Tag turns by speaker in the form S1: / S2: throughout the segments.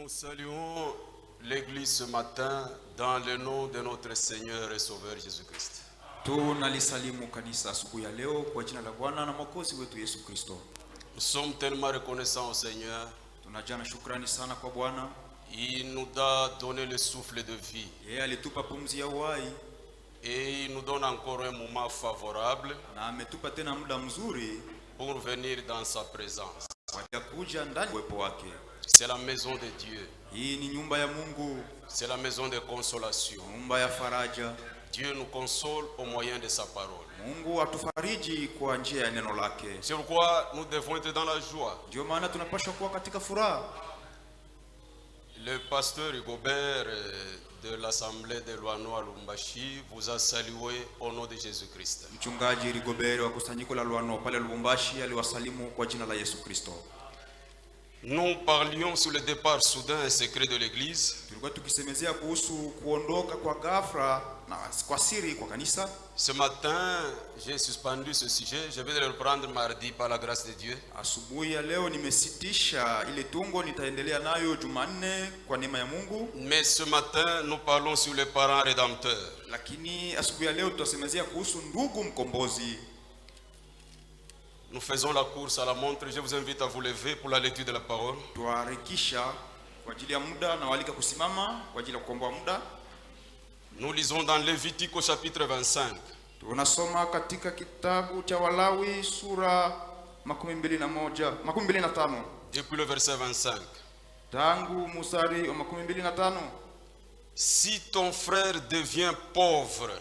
S1: Nous saluons l'église ce matin dans le nom de notre Seigneur et Sauveur Jésus-Christ.
S2: Tunalisalimu kanisa asubuhi ya leo kwa jina la Bwana na Mwokozi wetu Yesu Kristo.
S1: Nous sommes tellement reconnaissants au Seigneur.
S2: Tunajana shukrani sana kwa Bwana.
S1: Il nous a donné le souffle de vie.
S2: Yeye alitupa pumzi ya uhai
S1: Et il nous donne encore un moment favorable
S2: na ametupa tena muda mzuri
S1: pour venir dans sa présence.
S2: kwa kuja ndani uwepo wake.
S1: C'est la maison de Dieu.
S2: Hii ni nyumba ya Mungu,
S1: C'est la maison de consolation.
S2: nyumba ya faraja.
S1: Dieu nous console au moyen de sa parole.
S2: Mungu atufariji kwa njia ya neno lake.
S1: C'est pourquoi nous devons être dans la joie.
S2: Ndio maana tunapaswa kuwa katika furaha.
S1: Le pasteur Rigobert de l'Assemblée de Luano à Lubumbashi vous a salué au nom de Jésus-Christ.
S2: Mchungaji Rigobert wa kusanyiko la Luano pale Lubumbashi aliwasalimu kwa jina la Yesu Kristo.
S1: Nous parlions sur le départ soudain et secret de l'église.
S2: Tulikuwa tukisemezea kuhusu kuondoka kwa ghafla na kwa siri kwa kanisa.
S1: Ce matin, j'ai suspendu ce sujet. Je vais le reprendre mardi par la grâce de Dieu.
S2: Asubuhi ya leo nimesitisha ile tungo, nitaendelea nayo Jumanne kwa neema ya Mungu.
S1: Mais ce matin, nous parlons sur les parents rédempteurs.
S2: Lakini asubuhi ya leo tutasemezea kuhusu ndugu mkombozi.
S1: Nous faisons la course à la montre. Je vous invite à vous lever pour la lecture de la parole.
S2: Tuharakisha kwa ajili ya muda na walika kusimama kwa ajili ya kukomboa muda.
S1: Nous lisons dans Lévitique au chapitre 25.
S2: Tunasoma katika kitabu cha Walawi sura 25.
S1: Depuis le verset 25.
S2: Tangu mstari wa 25.
S1: Si ton frère devient pauvre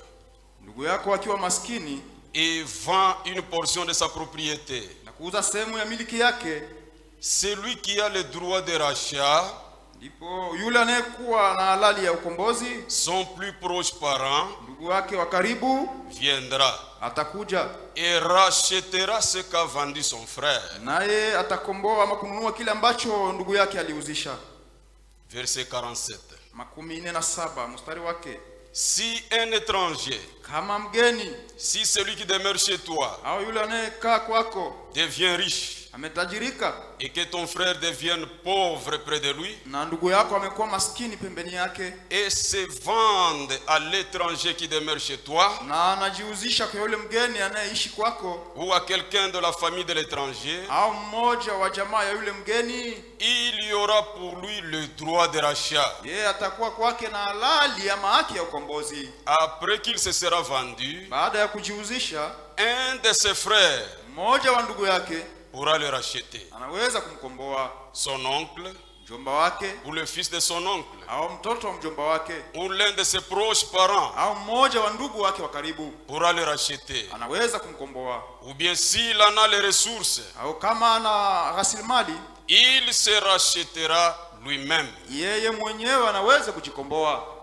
S2: Ndugu yako akiwa maskini
S1: et vend une portion de sa propriété,
S2: na kuuza sehemu ya miliki yake,
S1: celui qui a le droit de rachat,
S2: ndipo yule anayekuwa na halali ya ukombozi,
S1: son plus proche parent,
S2: ndugu wake wa karibu,
S1: viendra
S2: atakuja
S1: et rachètera ce qu'a vendu son frère.
S2: naye atakomboa ama kununua kile ambacho ndugu yake aliuzisha.
S1: Verset 47.
S2: 47 mstari wake.
S1: Si un étranger,
S2: Kama mgeni
S1: si celui qui demeure chez toi
S2: au yule anayekaa kwako
S1: devient riche
S2: ametajirika
S1: et que ton frère devienne pauvre près de lui
S2: na ndugu yako amekuwa maskini pembeni yake,
S1: et se vende à l'étranger qui demeure chez toi
S2: na anajiuzisha kwa yule mgeni anayeishi kwako
S1: ou à quelqu'un de la famille de l'étranger,
S2: au mmoja wa jamaa ya yule mgeni,
S1: il y aura pour lui le droit de rachat.
S2: yeye atakuwa kwake na halali ya haki ya ukombozi.
S1: Après qu'il se sera vendu,
S2: Baada ya kujiuzisha,
S1: un de ses frères
S2: mmoja wa ndugu yake
S1: pourra le racheter.
S2: anaweza kumkomboa.
S1: Son oncle
S2: Mjomba wake
S1: ou le fils de son oncle
S2: au mtoto wa mjomba wake
S1: ou l'un de ses proches parents
S2: au mmoja wa ndugu wake wa karibu
S1: pourra le racheter.
S2: anaweza kumkomboa.
S1: Ou bien s'il en a les ressources,
S2: Au kama ana rasilimali,
S1: il se rachètera lui-même.
S2: yeye mwenyewe anaweza kujikomboa.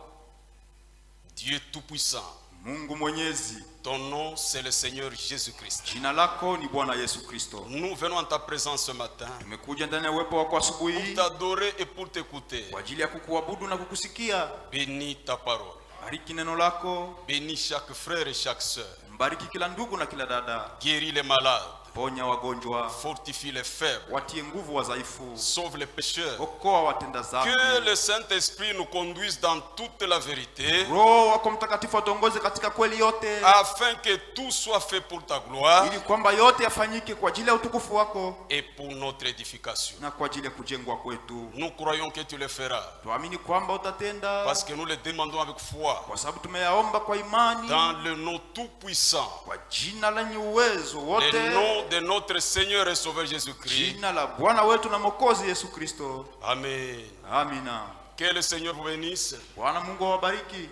S1: Dieu Tout-Puissant,
S2: Mungu Mwenyezi,
S1: ton nom c'est le Seigneur Jésus-Christ.
S2: jina lako ni Bwana Yesu Kristo.
S1: Nous venons en ta présence ce matin
S2: Tumekuja ndani ya uwepo wako asubuhi
S1: pour t'adorer et pour t'écouter.
S2: kwa ajili ya kukuabudu na kukusikia.
S1: Bénis ta parole.
S2: Bariki neno lako,
S1: Bénis chaque frère et chaque sœur.
S2: mbariki kila ndugu na kila dada,
S1: Guéris les malades.
S2: ponya wagonjwa,
S1: Fortifie les faibles.
S2: watie nguvu wadhaifu,
S1: Sauve les pécheurs.
S2: okoa watenda dhambi.
S1: Que le Saint-Esprit nous conduise dans toute la vérité,
S2: Roho wako Mtakatifu atuongoze katika kweli yote,
S1: afin que tout soit fait pour ta gloire
S2: ili kwamba yote yafanyike kwa ajili ya utukufu wako
S1: et pour notre édification.
S2: na kwa ajili ya kujengwa kwetu.
S1: Nous croyons que tu le feras,
S2: Tuamini kwamba utatenda,
S1: parce que nous le demandons avec foi,
S2: kwa sababu tumeyaomba kwa imani,
S1: dans le nom tout-puissant,
S2: kwa jina lenye uwezo
S1: le
S2: wote,
S1: nom de notre Seigneur et Sauveur Jésus-Christ.
S2: jina la Bwana wetu na Mwokozi Yesu Kristo.
S1: Amen.
S2: Amina.
S1: Que le Seigneur vous bénisse.
S2: Bwana Mungu awabariki.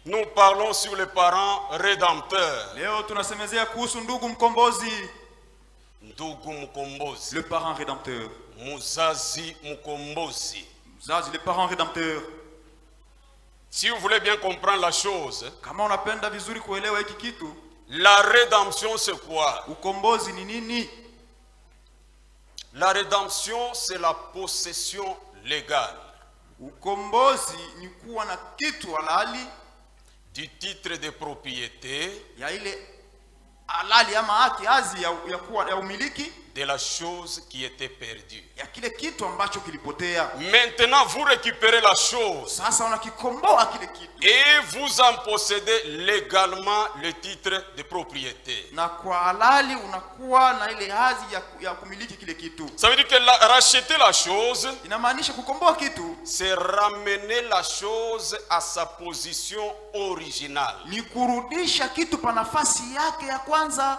S1: Nous parlons sur les parents rédempteurs.
S2: Leo tunasemezea kuhusu ndugu mkombozi,
S1: Ndugu Mukombozi,
S2: le parent rédempteur.
S1: Muzazi Mukombozi.
S2: Mzazi, le parent rédempteur.
S1: Si vous voulez bien comprendre la chose,
S2: Kama unapenda vizuri kuelewa hiki kitu,
S1: la rédemption c'est quoi?
S2: ukombozi ni nini?
S1: La rédemption c'est la possession légale
S2: Ukombozi ni kuwa na kitu halali,
S1: du titre de propriété
S2: ya ile halali ama haki azi ya kuwa ya umiliki
S1: de la chose qui était perdue.
S2: ya kile kitu kitu ambacho kilipotea.
S1: Maintenant vous récupérez la chose.
S2: Sasa unakikomboa kile kitu.
S1: Et vous en possédez légalement le titre de propriété.
S2: Na kwa halali unakuwa na ile hadhi ya kumiliki kile kitu.
S1: Ça veut dire que racheter la chose,
S2: inamaanisha kukomboa kitu,
S1: c'est ramener la chose à sa position originale.
S2: Ni kurudisha kitu pa nafasi yake ya kwanza.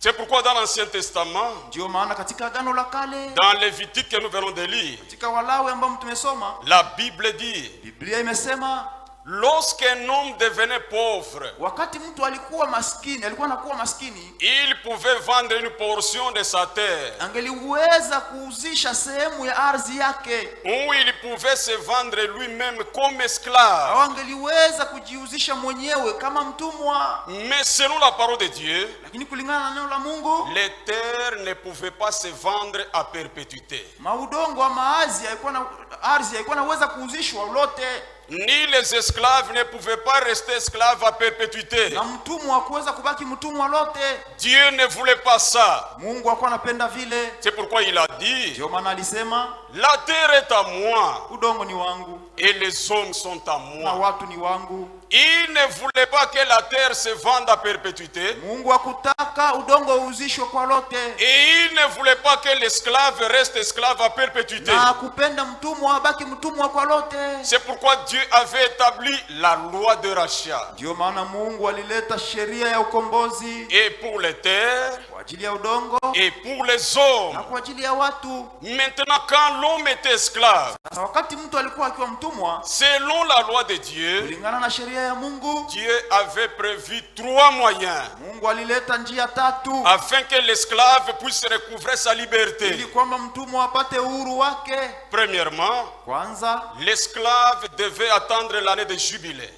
S1: C'est pourquoi dans l'Ancien Testament,
S2: ndio maana katika Agano la Kale,
S1: dans Lévitique que nous venons de lire,
S2: katika Walawi ambao tumesoma,
S1: la Bible dit,
S2: Biblia imesema,
S1: lorsqu'un homme devenait pauvre,
S2: wakati mtu alikuwa maskini, alikuwa anakuwa maskini,
S1: il pouvait vendre une portion de sa terre,
S2: angeliweza kuuzisha sehemu ya ardhi yake,
S1: ou il pouvait se vendre lui-même comme esclave,
S2: au angeliweza kujiuzisha mwenyewe kama mtumwa.
S1: mais selon la parole de Dieu,
S2: lakini kulingana na neno la Mungu,
S1: les terres ne pouvaient pas se vendre à perpétuité.
S2: Maudongo ama ardhi haikuwa naweza kuuzishwa lote.
S1: Ni les esclaves ne pouvaient pas rester esclaves à perpétuité.
S2: Na mtumwa hakuweza kubaki mtumwa lote.
S1: Dieu ne voulait pas ça.
S2: Mungu hakuwa anapenda vile.
S1: C'est pourquoi il a dit,
S2: ndio maana alisema,
S1: la terre est à moi,
S2: udongo ni wangu,
S1: et les hommes sont à
S2: na
S1: moi.
S2: watu ni wangu.
S1: Il ne voulait pas que la terre se vende à perpétuité.
S2: Mungu hakutaka udongo uuzishwe kwa lote.
S1: Et il ne voulait pas que l'esclave reste esclave à perpétuité.
S2: Na kupenda mtumwa abaki mtumwa kwa lote.
S1: C'est pourquoi Dieu avait établi la loi de rachat.
S2: Ndio maana Mungu alileta sheria ya ukombozi.
S1: Et pour les terres,
S2: kwa ajili ya udongo,
S1: et pour les hommes.
S2: na kwa ajili ya watu.
S1: Maintenant, quand l'homme était esclave,
S2: sasa wakati mtu alikuwa akiwa mtumwa,
S1: selon la loi de Dieu,
S2: kulingana na sheria ya Mungu,
S1: Dieu avait prévu 3 moyens
S2: Mungu alileta njia 3
S1: afin que l'esclave puisse recouvrer sa liberté.
S2: ili kwamba mtumwa apate uhuru wake.
S1: Premièrement,
S2: kwanza,
S1: l'esclave devait attendre l'année de jubilé.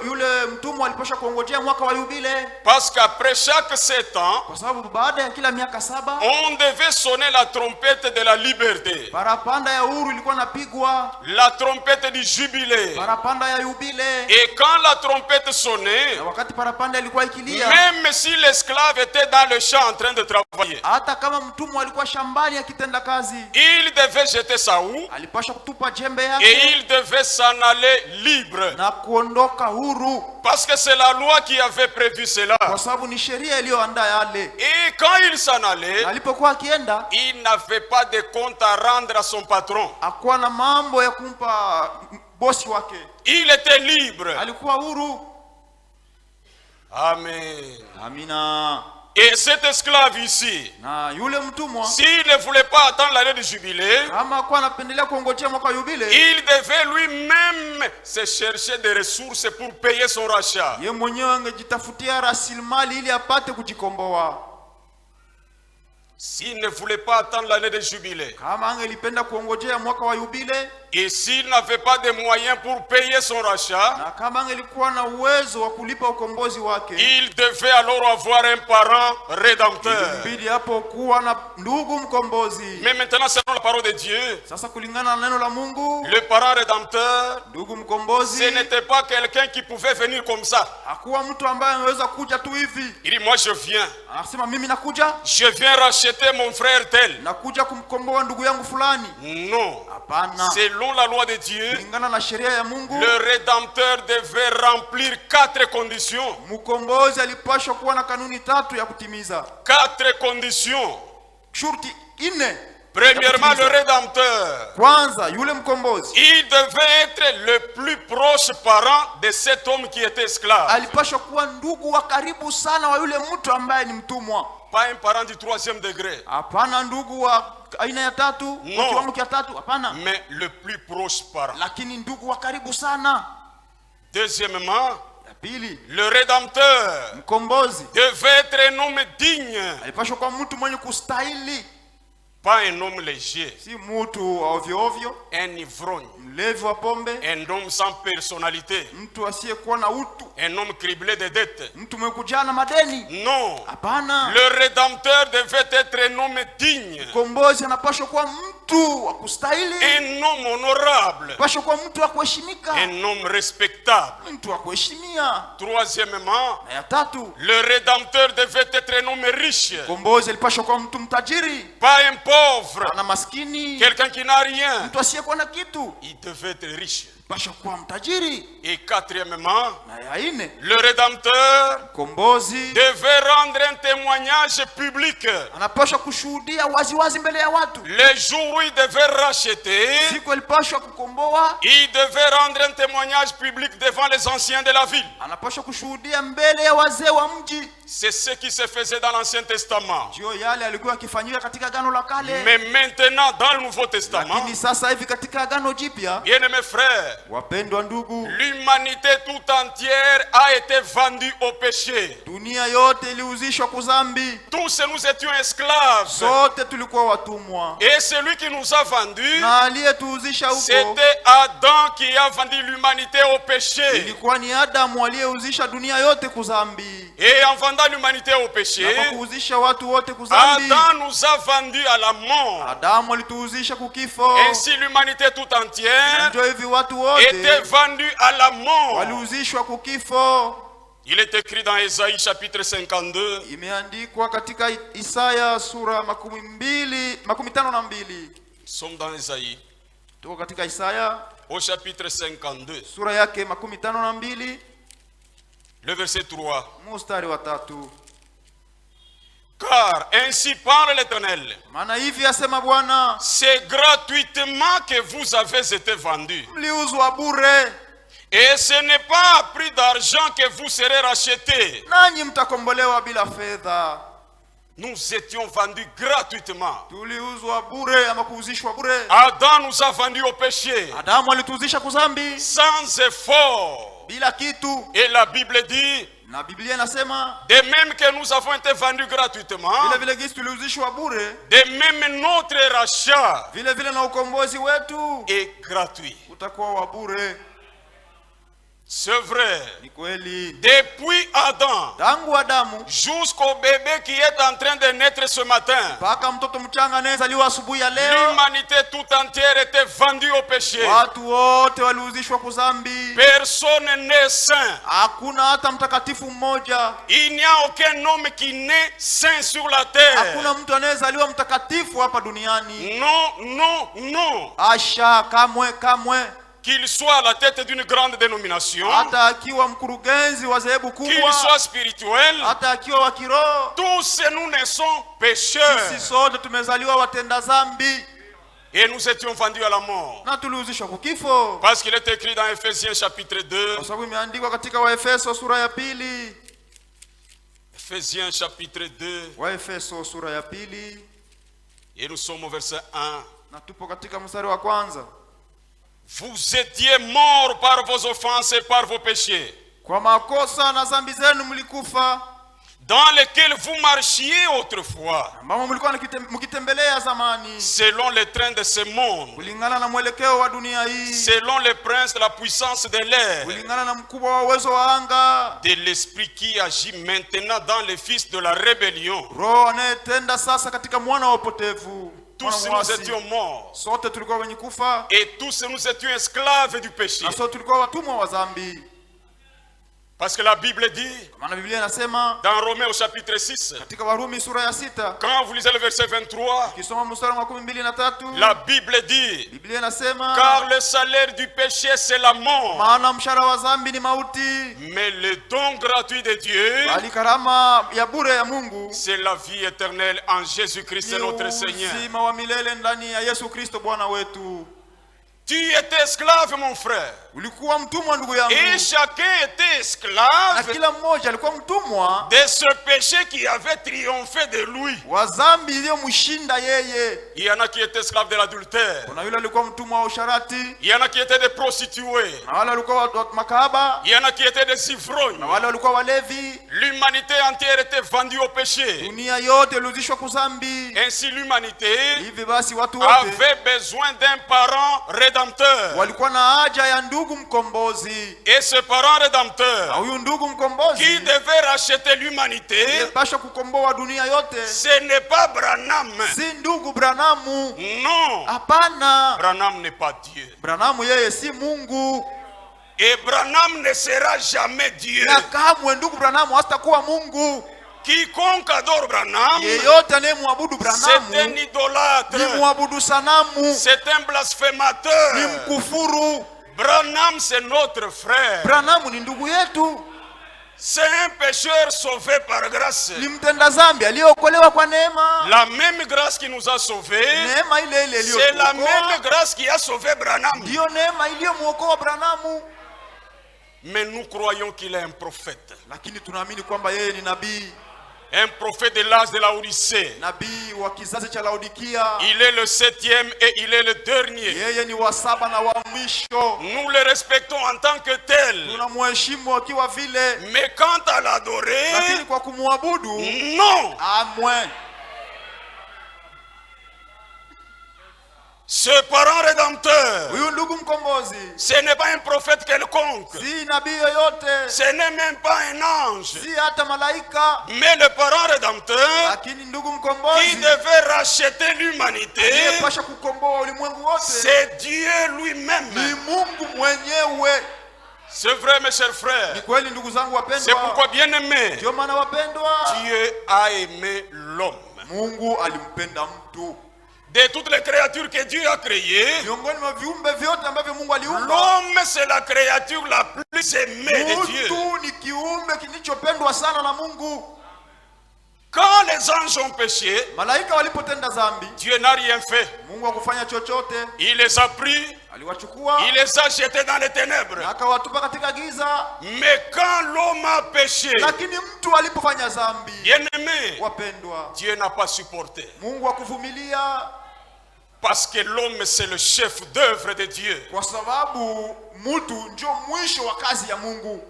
S2: Yule mtumwa alipaswa kuongojea mwaka wa yubile.
S1: Parce qu'après chaque 7 ans,
S2: kwa sababu baada ya kila miaka 7,
S1: on devait sonner la trompette de la liberté.
S2: Parapanda ya uhuru ilikuwa napigwa.
S1: La trompette du jubilé.
S2: Parapanda ya yubile.
S1: Et quand la trompette sonnait,
S2: na wakati parapanda ilikuwa ikilia,
S1: même si l'esclave était dans le champ en train de travailler,
S2: hata kama mtumwa alikuwa shambani akitenda kazi,
S1: il devait jeter sa houe,
S2: alipaswa kutupa jembe yake,
S1: et il devait s'en aller libre.
S2: na kuondoka huru.
S1: Parce que c'est la loi qui avait prévu cela.
S2: Kwa sababu ni sheria iliyoandaa yale.
S1: Et quand il s'en allait,
S2: alipokuwa akienda,
S1: il n'avait pas de compte à rendre à son patron.
S2: hakuwa na mambo ya kumpa bosi wake.
S1: Il était libre.
S2: Alikuwa huru.
S1: Amen.
S2: Amina.
S1: Et cet esclave ici,
S2: na yule mtumwa,
S1: s'il ne voulait pas attendre l'année du jubilé,
S2: kama kwa anapendelea kuongojea mwaka wa yubile,
S1: il devait lui-même se chercher des ressources pour payer son rachat.
S2: Yeye mwenyewe angejitafutia rasilimali ili apate kujikomboa.
S1: S'il ne voulait pas attendre l'année de jubilé,
S2: kama angelipenda kuongojea mwaka wa yubile,
S1: et s'il n'avait pas de moyens pour payer son rachat,
S2: na kama angelikuwa na uwezo wa kulipa ukombozi wake,
S1: il devait alors avoir un parent rédempteur.
S2: ilibidi hapo kuwa na ndugu mkombozi.
S1: Mais maintenant, selon la parole de Dieu,
S2: sasa kulingana na neno la Mungu,
S1: le parent rédempteur,
S2: ndugu mkombozi,
S1: ce n'était pas quelqu'un qui pouvait venir comme ça.
S2: hakuwa mtu ambaye anaweza kuja tu hivi.
S1: Il dit, moi je viens.
S2: Anasema mimi nakuja,
S1: Je viens racheter mon frère tel.
S2: nakuja kumkomboa ndugu yangu fulani.
S1: Non.
S2: Hapana.
S1: Selon la loi de Dieu,
S2: kulingana na sheria ya Mungu,
S1: le rédempteur devait remplir 4 conditions.
S2: mkombozi alipaswa kuwa na kanuni 3 ya kutimiza.
S1: 4 conditions.
S2: Shurti 4.
S1: Premièrement, le rédempteur,
S2: kwanza, yule mkombozi,
S1: il devait être le plus proche parent de cet homme qui était esclave.
S2: alipaswa kuwa ndugu wa karibu sana wa yule mtu ambaye ni mtumwa.
S1: Pas un parent du 3e degré.
S2: Hapana ndugu wa aina ya 3, wa kiwango cha 3, hapana.
S1: Mais le plus proche parent.
S2: Lakini ndugu wa karibu sana.
S1: Deuxièmement,
S2: ya pili,
S1: le rédempteur
S2: mkombozi
S1: devait être un homme digne.
S2: alipaswa kuwa mtu mwenye kustahili.
S1: Pas un homme léger.
S2: Si mtu ovyo ovyo,
S1: Un ivrogne.
S2: mlevi wa pombe,
S1: Un homme sans personnalité.
S2: mtu asiyekuwa na utu,
S1: Un homme criblé de dettes.
S2: mtu mwenye kujana madeni.
S1: Non.
S2: Hapana.
S1: Le rédempteur devait être un homme digne.
S2: Mkombozi anapaswa kuwa mtu mtu wa kustahili,
S1: un homme honorable,
S2: alipaswa kuwa mtu wa kuheshimika,
S1: un homme respectable.
S2: mtu wa kuheshimia.
S1: Troisièmement,
S2: Na ya tatu,
S1: le Rédempteur devait être un homme riche,
S2: mkombozi alipaswa kuwa mtu mtajiri,
S1: pas un pauvre,
S2: na maskini,
S1: quelqu'un qui n'a rien.
S2: mtu asiyekuwa na kitu,
S1: Il devait être riche.
S2: alipaswa kuwa mtajiri.
S1: Et quatrièmement,
S2: Na ya nne,
S1: le Rédempteur
S2: mkombozi
S1: devait rendre un témoignage public.
S2: anapaswa kushuhudia waziwazi mbele ya watu.
S1: Les jours où il devait racheter,
S2: Siku alipaswa kukomboa,
S1: il devait rendre un témoignage public devant les anciens de la ville.
S2: anapaswa kushuhudia mbele ya wazee wa mji.
S1: C'est ce qui se faisait dans l'Ancien Testament.
S2: Ndio yale alikuwa akifanyika katika Agano la Kale.
S1: Mais maintenant, dans le Nouveau Testament,
S2: Lakini sasa hivi katika Agano Jipya,
S1: bien-aimés frères,
S2: wapendwa ndugu,
S1: l'humanité tout entière a été vendue au péché.
S2: dunia yote iliuzishwa kwa dhambi.
S1: Tous nous étions esclaves.
S2: Sote tulikuwa watumwa.
S1: Et celui qui nous a vendus,
S2: Na aliyetuuzisha huko
S1: c'était Adam qui a vendu l'humanité au péché.
S2: ilikuwa ni Adamu aliyehuzisha dunia yote kwa dhambi.
S1: Et en vendant l'humanité au
S2: Na kwa
S1: péché,
S2: kuhuzisha watu wote kwa dhambi,
S1: Adam nous a vendus à la mort.
S2: Adamu alituhuzisha kwa kifo.
S1: Ainsi l'humanité tout entière
S2: Ndio hivi watu
S1: était
S2: wote
S1: vendue à la mort.
S2: walihuzishwa kwa kifo.
S1: Il est écrit dans Ésaïe chapitre 52,
S2: Imeandikwa katika Isaya sura 52.
S1: nous sommes dans Ésaïe,
S2: Tuko katika Isaya
S1: au chapitre 52,
S2: sura yake 52,
S1: le verset 3.
S2: mstari wa 3.
S1: Car ainsi parle l'Éternel,
S2: Maana hivi asema Bwana,
S1: c'est gratuitement que vous avez été vendus.
S2: mliuzwa bure,
S1: Et ce n'est pas à prix d'argent que vous serez rachetés.
S2: nanyi mtakombolewa bila fedha.
S1: Nous étions vendus gratuitement.
S2: Tuliuzwa bure ama kuuzishwa bure.
S1: Adam nous a vendus au péché,
S2: Adamu alituuzisha kwa dhambi
S1: sans effort.
S2: bila kitu.
S1: Et la Bible dit,
S2: Na Biblia inasema
S1: de même que nous avons été vendus gratuitement,
S2: vile vile gisi tuliuzishwa bure,
S1: de même notre rachat
S2: vile vile na ukombozi wetu
S1: est gratuit.
S2: utakuwa wa bure.
S1: C'est vrai.
S2: Ni kweli.
S1: Depuis Adam
S2: Tangu Adamu
S1: jusqu'au bébé qui est en train de naître ce matin,
S2: mpaka mtoto mchanga anayezaliwa asubuhi ya leo,
S1: l'humanité tout entière était vendue au péché.
S2: watu wote waliuzishwa kwa dhambi.
S1: Personne n'est saint.
S2: Hakuna hata mtakatifu mmoja.
S1: Il n'y a aucun homme qui naît saint sur la terre.
S2: Hakuna mtu anayezaliwa mtakatifu hapa duniani.
S1: Non, non, non.
S2: Asha, kamwe kamwe.
S1: Qu'il soit à la tête d'une grande dénomination,
S2: Hata akiwa mkurugenzi wa dhehebu
S1: qu'il
S2: kubwa,
S1: soit spirituel,
S2: hata akiwa wa kiroho,
S1: tous nous naissons pécheurs.
S2: sisi sote tumezaliwa watenda dhambi
S1: Et nous étions vendus à la mort.
S2: na tuliuzishwa kwa kifo.
S1: Parce qu'il est écrit dans Ephésiens chapitre 2.
S2: Kwa sababu imeandikwa katika Waefeso sura ya 2.
S1: Ephésiens chapitre 2.
S2: Waefeso sura ya 2
S1: Et nous sommes au verset 1.
S2: na tupo katika mstari wa kwanza.
S1: Vous étiez morts par vos offenses et par vos péchés,
S2: Kwa makosa na dhambi zenu mlikufa,
S1: dans lesquels vous marchiez autrefois,
S2: ambamo mlikuwa mkitembelea zamani,
S1: selon les trains de ce monde,
S2: kulingana na mwelekeo wa dunia hii,
S1: selon les princes de la puissance de l'air,
S2: kulingana na mkubwa wa uwezo wa anga,
S1: de l'esprit qui agit maintenant dans les fils de la rébellion.
S2: roho anayetenda sasa katika mwana wa upotevu.
S1: Tous nous étions morts
S2: Sote tulikuwa wenye kufa,
S1: et tous nous étions esclaves du péché.
S2: na sote tulikuwa watumwa wa dhambi.
S1: Parce que la Bible dit,
S2: Maana Biblia inasema
S1: dans Romains au chapitre 6,
S2: katika Warumi sura ya 6,
S1: quand vous lisez le verset 23,
S2: kisoma mstari wa 23,
S1: la Bible dit,
S2: Biblia inasema
S1: car le salaire du péché c'est la mort,
S2: maana mshahara wa dhambi ni mauti,
S1: mais le don gratuit de Dieu,
S2: bali karama ya bure ya Mungu
S1: c'est la vie éternelle en Jésus-Christ
S2: ni
S1: notre Seigneur.
S2: uzima wa milele ndani ya Yesu Kristo Bwana wetu.
S1: Tu étais esclave, mon frère.
S2: Ulikuwa mtumwa ndugu yangu,
S1: Et chacun était
S2: na
S1: esclave
S2: kila mmoja alikuwa mtumwa
S1: de ce péché qui avait triomphé de lui.
S2: wa dhambi iliyomshinda yeye.
S1: Il y en a qui étaient esclaves de l'adultère.
S2: Kuna yule alikuwa mtumwa wa usharati,
S1: Il y en a qui étaient des prostituées.
S2: na wale walikuwa wa makahaba,
S1: Il y en a qui étaient des ivrognes.
S2: na wale walikuwa walevi.
S1: L'humanité entière était vendue au péché.
S2: Dunia yote iliuzishwa kwa dhambi.
S1: Ainsi l'humanité
S2: Hivi basi watu wote
S1: avait besoin d'un parent rédempteur. rédempteur.
S2: walikuwa na haja ya ndugu mkombozi.
S1: Et ce parent rédempteur
S2: Na huyu ndugu
S1: qui
S2: mkombozi
S1: devait racheter l'humanité,
S2: alipaswa kukomboa dunia yote.
S1: ce n'est pas Branham.
S2: Si ndugu Branamu.
S1: Non,
S2: Hapana.
S1: Branham n'est pas Dieu.
S2: Branamu yeye si Mungu.
S1: Et Branham ne sera jamais Dieu.
S2: Na kamwe ndugu Branamu hatakuwa Mungu.
S1: Quiconque adore Branham,
S2: Yeyote anayemwabudu Branamu
S1: c'est un idolâtre.
S2: ni mwabudu sanamu,
S1: C'est un blasphémateur.
S2: ni mkufuru.
S1: Branham, c'est notre frère.
S2: Branamu ni ndugu yetu,
S1: C'est un pécheur sauvé par grâce.
S2: ni mtenda dhambi aliyeokolewa kwa neema.
S1: La même grâce qui nous a sauvés,
S2: Neema ile ile
S1: c'est la
S2: iliyotuokoa
S1: même grâce qui a sauvé Branham.
S2: ndiyo neema iliyomwokoa Branamu.
S1: Mais nous croyons qu'il est un prophète.
S2: Lakini tunaamini kwamba yeye ni nabii,
S1: Un prophète de l'âge de la Odyssée.
S2: nabii wa kizazi cha Laodikia.
S1: Il est le 7e et il est le dernier.
S2: Yeye ni wa saba na wa mwisho.
S1: Nous le respectons en tant que tel.
S2: Tunamheshimu akiwa vile,
S1: Mais quant à l'adorer,
S2: lakini kwa kumwabudu
S1: non.
S2: amwe.
S1: Ce parent rédempteur,
S2: Huyu ndugu mkombozi
S1: ce n'est pas un prophète quelconque.
S2: si nabii yoyote,
S1: Ce n'est même pas un ange.
S2: si hata malaika,
S1: Mais le parent rédempteur
S2: lakini ndugu
S1: qui
S2: mkombozi
S1: devait racheter l'humanité,
S2: aliyepasha kukomboa ulimwengu wote
S1: c'est Dieu
S2: ni
S1: lui-même.
S2: Mungu mwenyewe.
S1: C'est vrai, mes chers
S2: Ni
S1: frères.
S2: kweli ndugu zangu
S1: C'est pourquoi,
S2: wapendwa,
S1: bien aimé,
S2: ndio maana wapendwa,
S1: Dieu a aimé l'homme.
S2: Mungu alimpenda mtu.
S1: De toutes les créatures que Dieu a créées,
S2: Miongoni mwa viumbe vyote ambavyo Mungu aliumba,
S1: l'homme c'est la créature la plus aimée de Dieu.
S2: mtu ni kiumbe kilichopendwa sana na Mungu.
S1: Quand les anges ont péché,
S2: Malaika walipotenda dhambi,
S1: Dieu n'a rien fait.
S2: Mungu hakufanya chochote.
S1: Il les a pris,
S2: Aliwachukua
S1: il les a jetés dans les ténèbres.
S2: na akawatupa katika giza.
S1: Mais quand l'homme a péché,
S2: Lakini mtu alipofanya dhambi,
S1: bien aimé,
S2: wapendwa,
S1: Dieu n'a pas supporté.
S2: Mungu hakuvumilia,
S1: Parce que l'homme c'est le chef d'œuvre de Dieu.
S2: kwa sababu mtu ndio mwisho wa kazi ya Mungu.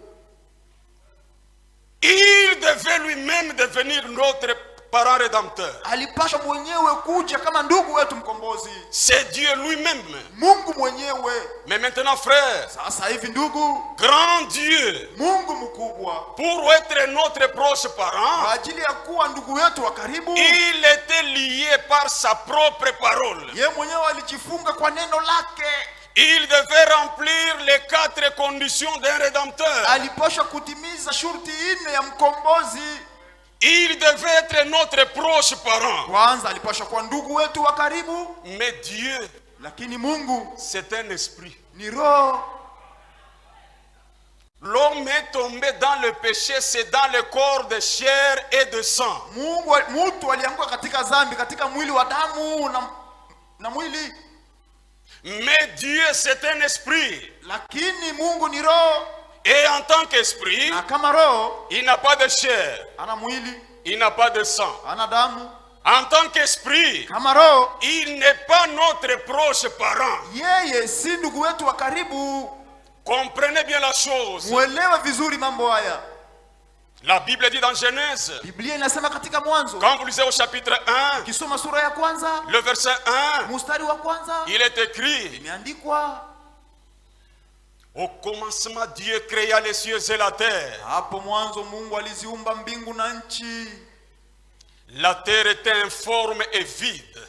S1: Il devait lui-même devenir notre parent rédempteur.
S2: Alipaswa mwenyewe kuja kama ndugu wetu mkombozi,
S1: C'est Dieu lui-même.
S2: Mungu mwenyewe.
S1: Mais maintenant, frère,
S2: Sasa hivi ndugu,
S1: grand Dieu,
S2: Mungu mkubwa,
S1: pour être notre proche parent,
S2: kwa ajili ya kuwa ndugu wetu wa karibu,
S1: il était lié par sa propre parole.
S2: yeye mwenyewe alijifunga kwa neno lake.
S1: Il devait remplir les 4 conditions d'un rédempteur.
S2: Alipaswa kutimiza shurti 4 ya mkombozi.
S1: Il devait être notre proche parent.
S2: Kwanza alipaswa kuwa ndugu wetu wa karibu,
S1: Mais Dieu,
S2: lakini Mungu
S1: c'est un esprit.
S2: ni roho.
S1: L'homme est tombé dans le péché, c'est dans le corps de chair et de sang.
S2: Mtu alianguka katika dhambi, katika mwili wa damu na mwili.
S1: Mais Dieu, c'est un esprit.
S2: Lakini Mungu ni roho.
S1: Et en tant qu'esprit,
S2: Na kama roho,
S1: il n'a pas de chair,
S2: ana mwili,
S1: il n'a pas de sang.
S2: ana damu.
S1: En tant qu'esprit,
S2: Kama roho,
S1: il n'est pas notre proche parent.
S2: yeye si ndugu wetu wa karibu.
S1: Comprenez bien la chose.
S2: Muelewe vizuri mambo haya.
S1: La Bible dit dans Genèse,
S2: Biblia inasema katika Mwanzo,
S1: quand vous lisez au chapitre 1,
S2: ukisoma sura ya kwanza,
S1: le verset 1,
S2: mstari wa kwanza,
S1: il est écrit:
S2: imeandikwa,
S1: au commencement, Dieu créa les cieux et la terre.
S2: hapo mwanzo Mungu aliziumba mbingu na nchi.
S1: La terre était informe et vide.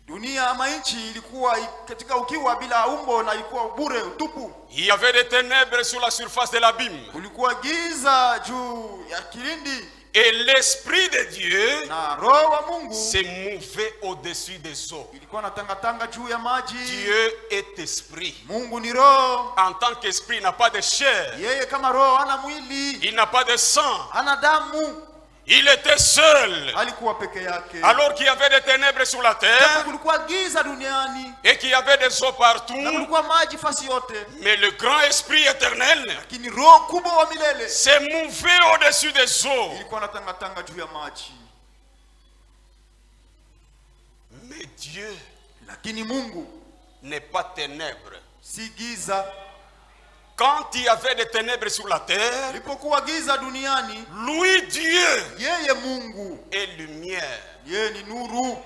S2: Dunia ama nchi ilikuwa katika ukiwa bila umbo na ilikuwa bure utupu.
S1: Il y avait des ténèbres sur la surface de l'abîme.
S2: Kulikuwa giza juu ya kilindi,
S1: Et l'Esprit de Dieu
S2: na roho wa Mungu
S1: se mouvait au-dessus des eaux.
S2: ilikuwa natangatanga juu ya maji.
S1: Dieu est esprit.
S2: Mungu ni roho.
S1: En tant qu'esprit, il n'a pas de chair,
S2: Yeye kama roho hana mwili,
S1: il n'a pas de sang.
S2: hana damu.
S1: Il était seul.
S2: Alikuwa peke yake.
S1: Alors qu'il y avait des ténèbres sur la
S2: Japo
S1: terre
S2: kulikuwa giza duniani
S1: et qu'il y avait des eaux
S2: na
S1: partout,
S2: kulikuwa maji fasi yote,
S1: mais le grand esprit éternel
S2: lakini roho kubwa wa milele
S1: s'est mouvé au-dessus des eaux.
S2: ilikuwa natangatanga juu ya maji.
S1: Mais Dieu
S2: Lakini Mungu
S1: n'est pas ténèbres.
S2: si giza.
S1: Quand il y avait des ténèbres sur la terre,
S2: Ilipokuwa giza duniani,
S1: lui Dieu
S2: yeye Mungu,
S1: est lumière.
S2: yeye ni nuru.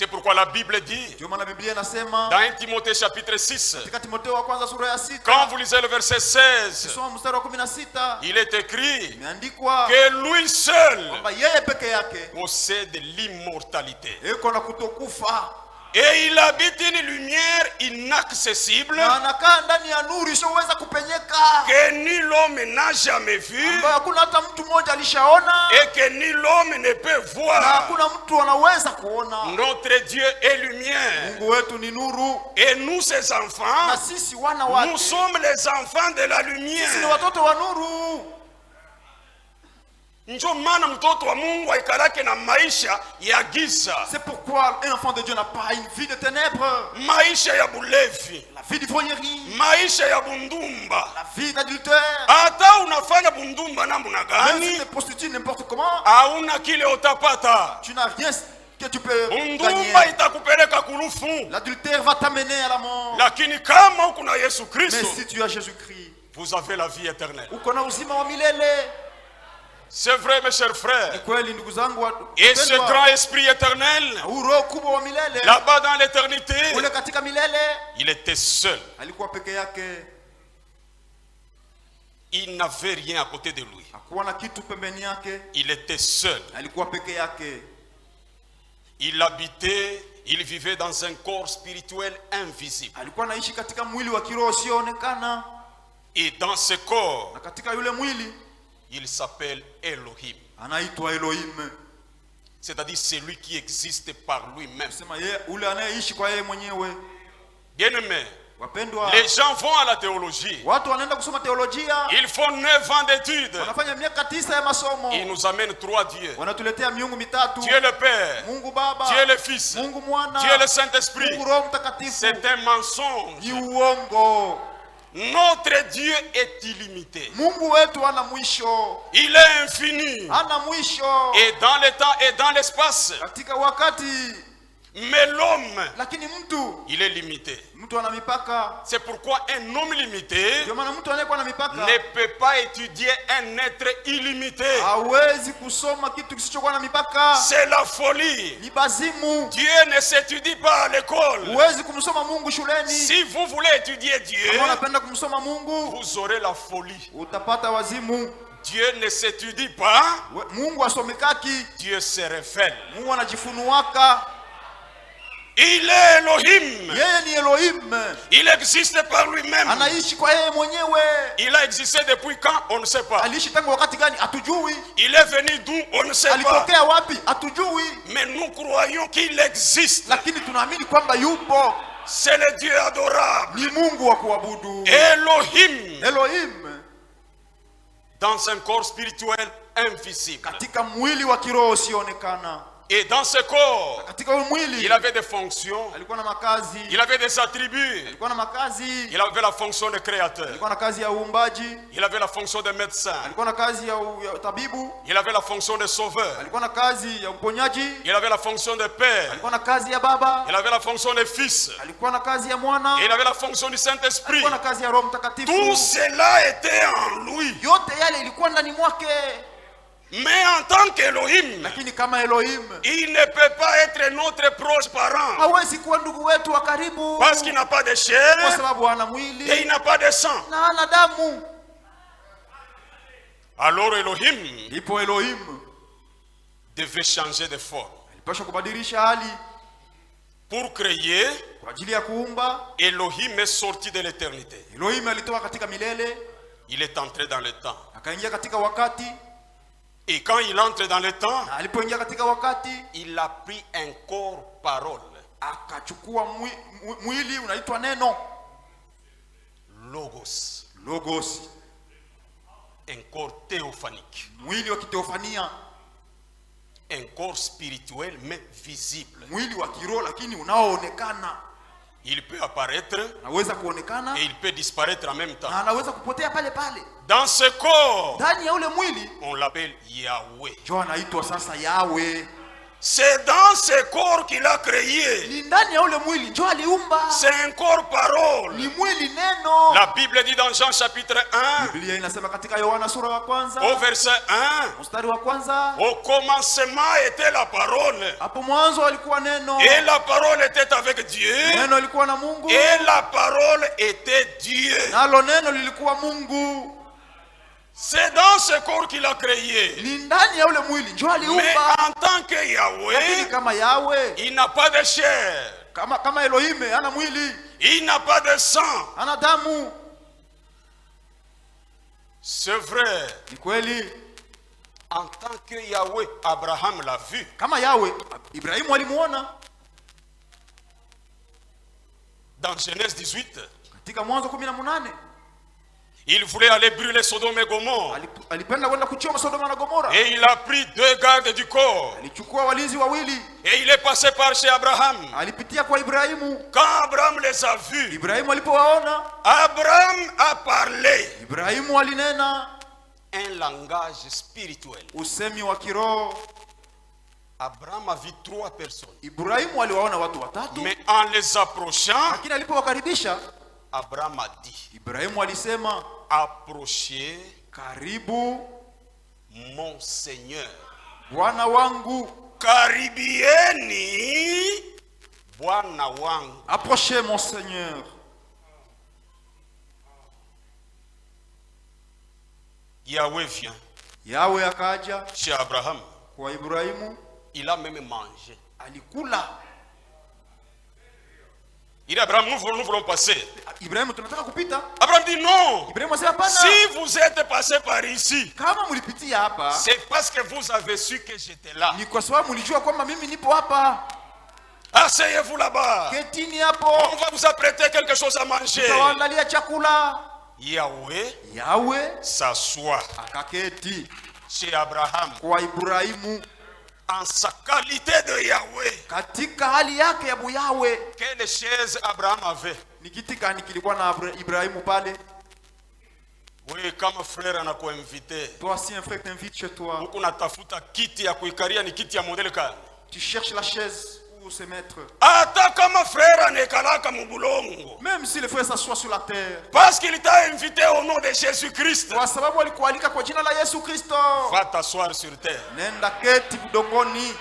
S1: C'est pourquoi la Bible dit,
S2: Ndio maana Biblia inasema
S1: dans 1 Timothée chapitre 6,
S2: katika Timotheo wa kwanza sura ya 6,
S1: quand vous lisez le verset 16,
S2: soma mstari wa 16,
S1: il est écrit
S2: imeandikwa
S1: que lui seul
S2: kwamba yeye peke yake
S1: possède l'immortalité.
S2: yuko na kutokufa.
S1: Et il habite une lumière inaccessible
S2: Na anakaa ndani ya nuru isiyoweza kupenyeka.
S1: que ni l'homme n'a jamais vu
S2: Ambayo hakuna hata mtu mmoja alishaona.
S1: et que ni l'homme ne peut
S2: Na
S1: voir.
S2: hakuna mtu anaweza kuona.
S1: Notre Dieu est lumière.
S2: Mungu wetu ni nuru.
S1: Et nous, ses enfants,
S2: Na sisi wana wake,
S1: nous sommes les enfants de la
S2: sisi ni
S1: lumière.
S2: watoto wa nuru.
S1: Ndio maana mtoto wa Mungu aikalake na maisha ya giza,
S2: C'est pourquoi un enfant de Dieu n'a pas une vie de ténèbres.
S1: maisha ya bulevi,
S2: La vie d'ivrognerie,
S1: maisha ya bundumba.
S2: la vie d'adultère.
S1: Hata unafanya bundumba namna
S2: Même si
S1: gani,
S2: tu te prostitues n'importe comment,
S1: hauna kile utapata.
S2: tu n'as rien que tu peux
S1: Bundumba
S2: gagner.
S1: itakupeleka kulufu.
S2: L'adultère va t'amener à la mort.
S1: Lakini kama uko na Yesu
S2: Mais
S1: Kristo,
S2: si tu as Jésus-Christ,
S1: vous avez la vie éternelle.
S2: uko na uzima wa milele.
S1: C'est vrai, mes chers frères.
S2: Ni kweli ndugu zangu
S1: Et ce
S2: wapendwa.
S1: grand esprit éternel,
S2: Roho kubwa wa milele
S1: là-bas dans l'éternité,
S2: ule katika milele
S1: il était seul.
S2: alikuwa peke yake,
S1: Il n'avait rien à côté de lui.
S2: hakuwa na kitu pembeni yake,
S1: Il était seul.
S2: alikuwa peke yake.
S1: Il habitait, il vivait dans un corps spirituel invisible.
S2: Alikuwa anaishi katika mwili wa kiroho usioonekana,
S1: Et dans ce corps,
S2: na katika yule mwili
S1: il s'appelle Elohim.
S2: anaitwa Elohim.
S1: C'est-à-dire celui qui existe par lui-même.
S2: Sema yeye ule anayeishi kwa yeye mwenyewe.
S1: Bien-aimés,
S2: Wapendwa,
S1: les gens vont à la théologie.
S2: watu wanaenda kusoma teolojia,
S1: Ils font 9 ans d'études.
S2: wanafanya miaka 9 ya masomo,
S1: Ils nous amènent 3 dieux.
S2: wanatuletea miungu mitatu:
S1: Dieu le Père,
S2: Mungu Baba,
S1: Dieu le Fils,
S2: Mungu Mwana,
S1: Dieu le Saint-Esprit.
S2: Mungu Roho Mtakatifu.
S1: C'est un mensonge.
S2: Ni uongo.
S1: Notre Dieu est illimité.
S2: Mungu wetu hana mwisho,
S1: Il est infini.
S2: hana mwisho
S1: Et dans le temps et dans l'espace.
S2: katika wakati,
S1: Mais l'homme,
S2: lakini
S1: il est limité.
S2: mtu ana mipaka.
S1: C'est pourquoi un homme limité
S2: Ndio maana mtu anayekuwa na mipaka
S1: ne peut pas étudier un être illimité.
S2: hawezi kusoma kitu kisichokuwa na mipaka.
S1: C'est la folie.
S2: Ni bazimu.
S1: Dieu ne s'étudie pas à l'école.
S2: Huwezi kumsoma Mungu shuleni.
S1: Si vous voulez étudier Dieu,
S2: Kama unapenda kumsoma Mungu,
S1: vous aurez la folie.
S2: utapata wazimu.
S1: Dieu ne s'étudie pas,
S2: Mungu asomekaki,
S1: Dieu se révèle.
S2: Mungu anajifunuaka.
S1: Il est Elohim.
S2: Yeye ni Elohim,
S1: Il existe par lui-même.
S2: anaishi kwa yeye mwenyewe.
S1: Il a existé depuis quand? On ne sait pas.
S2: Aliishi tangu wakati gani? Hatujui.
S1: Il est venu d'où? On ne sait pas.
S2: Alitokea wapi? Hatujui.
S1: Mais nous croyons qu'il existe.
S2: Lakini tunaamini kwamba yupo.
S1: C'est le Dieu adorable.
S2: Ni Mungu wa kuabudu.
S1: Elohim.
S2: Elohim,
S1: Dans un corps spirituel invisible.
S2: katika mwili wa kiroho usioonekana.
S1: Et dans ce corps,
S2: Katika huyo mwili
S1: il avait des fonctions.
S2: alikuwa na makazi.
S1: Il avait des attributs.
S2: Alikuwa na makazi.
S1: Il avait la fonction de créateur.
S2: Alikuwa na kazi ya uumbaji.
S1: Il avait la fonction de médecin.
S2: Alikuwa na kazi ya tabibu.
S1: Il avait la fonction de sauveur.
S2: Alikuwa na kazi ya uponyaji.
S1: Il avait la fonction de père.
S2: Alikuwa na kazi ya baba.
S1: Il avait la fonction de fils.
S2: Alikuwa na kazi ya mwana.
S1: Et il avait la fonction du Saint-Esprit.
S2: Alikuwa na kazi ya Roho Mtakatifu.
S1: Tout cela était en lui.
S2: Yote yale ilikuwa ndani mwake.
S1: Mais en tant qu'Elohim,
S2: Lakini kama Elohim,
S1: il ne peut pas être notre proche parent.
S2: hawezi kuwa ndugu wetu wa karibu.
S1: Parce qu'il n'a pas de
S2: Kwa
S1: chair
S2: sababu hana
S1: et il
S2: mwili
S1: n'a pas de sang.
S2: na hana damu.
S1: Alors Elohim
S2: Ndipo Elohim
S1: devait changer de forme.
S2: alipaswa kubadilisha hali
S1: Pour créer,
S2: kwa ajili ya kuumba.
S1: Elohim est sorti de l'éternité.
S2: Elohim alitoka katika milele
S1: Il est entré dans le temps.
S2: akaingia katika wakati,
S1: Et quand il entre dans le temps,
S2: na alipoingia katika wakati
S1: il a pris un corps parole.
S2: akachukua mwili unaitwa neno,
S1: Logos.
S2: logos,
S1: Un corps théophanique.
S2: mwili wa kiteofania,
S1: Un corps spirituel mais visible.
S2: mwili wa kiroho lakini unaoonekana.
S1: Il peut apparaître
S2: Anaweza kuonekana
S1: et il peut disparaître en même temps.
S2: na anaweza kupotea pale pale.
S1: Dans ce corps,
S2: Ndani ya ule mwili
S1: on l'appelle Yahweh.
S2: ndio anaitwa sasa Yawe.
S1: C'est dans ce corps qu'il a créé.
S2: Ni ndani ya ule mwili ndio aliumba.
S1: C'est un corps parole.
S2: Ni mwili neno.
S1: La Bible dit dans Jean chapitre 1,
S2: Biblia inasema katika Yohana sura ya kwanza,
S1: au verset 1,
S2: mstari wa kwanza,
S1: au commencement était la parole.
S2: hapo mwanzo alikuwa neno.
S1: Et la parole était avec Dieu.
S2: Neno alikuwa na Mungu.
S1: Et la parole était Dieu.
S2: Nalo neno lilikuwa Mungu.
S1: C'est dans ce corps qu'il a créé.
S2: Ni ndani ya ule mwili ndio
S1: Mais
S2: aliumba.
S1: en tant que
S2: Lakini
S1: Yahweh,
S2: kama Yahweh,
S1: il n'a pas de chair.
S2: kama Elohim hana mwili,
S1: Il n'a pas de sang.
S2: hana damu.
S1: C'est vrai.
S2: Ni kweli.
S1: En tant que Yahweh, Abraham l'a vu.
S2: Kama Yahweh, Ibrahimu alimuona.
S1: Dans Genèse 18,
S2: Katika Mwanzo 18,
S1: il voulait aller brûler Sodome et Gomorrhe.
S2: alipenda kwenda kuchoma Sodoma na Gomora.
S1: Et il a pris 2 gardes du corps.
S2: Alichukua walinzi wawili.
S1: Et il est passé par chez Abraham.
S2: Alipitia kwa Ibrahimu.
S1: Quand Abraham les a vus,
S2: Ibrahimu alipowaona,
S1: Abraham a parlé
S2: Ibrahimu alinena
S1: un langage spirituel.
S2: usemi wa kiroho.
S1: Abraham a vu 3 personnes.
S2: Ibrahimu aliwaona watu watatu.
S1: Mais en les approchant,
S2: Lakini alipowakaribisha,
S1: Abraham a dit,
S2: Ibrahimu alisema,
S1: approchez
S2: karibu
S1: mon Seigneur.
S2: Bwana wangu.
S1: Karibieni Bwana wangu.
S2: Approchez mon Seigneur.
S1: Yahweh vient
S2: Yahweh akaja
S1: chez Abraham.
S2: kwa Ibrahimu,
S1: Il a même mangé.
S2: alikula.
S1: Il dit, Abraham, nous voulons passer.
S2: Ibrahimu, tunataka kupita.
S1: Abraham dit non.
S2: Ibrahimu asema hapana.
S1: Si vous êtes passé par ici,
S2: Kama mlipitia hapa,
S1: c'est parce que vous avez su que j'étais là.
S2: ni kwa sababu mlijua kwamba mimi nipo hapa.
S1: Asseyez-vous là-bas.
S2: Ketini hapo.
S1: On va vous apprêter quelque chose à manger.
S2: Tutawaandalia chakula.
S1: Yahweh
S2: Yahweh
S1: s'assoit
S2: akaketi
S1: chez Abraham
S2: kwa Ibrahimu
S1: en sa qualité de Yahweh.
S2: katika hali yake ya Yahweh.
S1: Quelle chaise Abraham avait?
S2: Ni kiti gani kilikuwa na Ibrahimu pale?
S1: Oui, kama frère anakuinvite.
S2: Toi, si un frère t'invite chez toi,
S1: Huku natafuta kiti ya kuikaria, ni kiti ya modele kani?
S2: tu cherches la chaise où se mettre.
S1: Hata kama frère anekalaka mubulongo.
S2: Même si le frère s'assoit sur la terre.
S1: Parce qu'il t'a invité au nom de Jésus-Christ.
S2: Kwa sababu alikualika kwa jina la Yesu Kristo.
S1: Va t'asseoir sur terre.
S2: Nenda keti budongoni.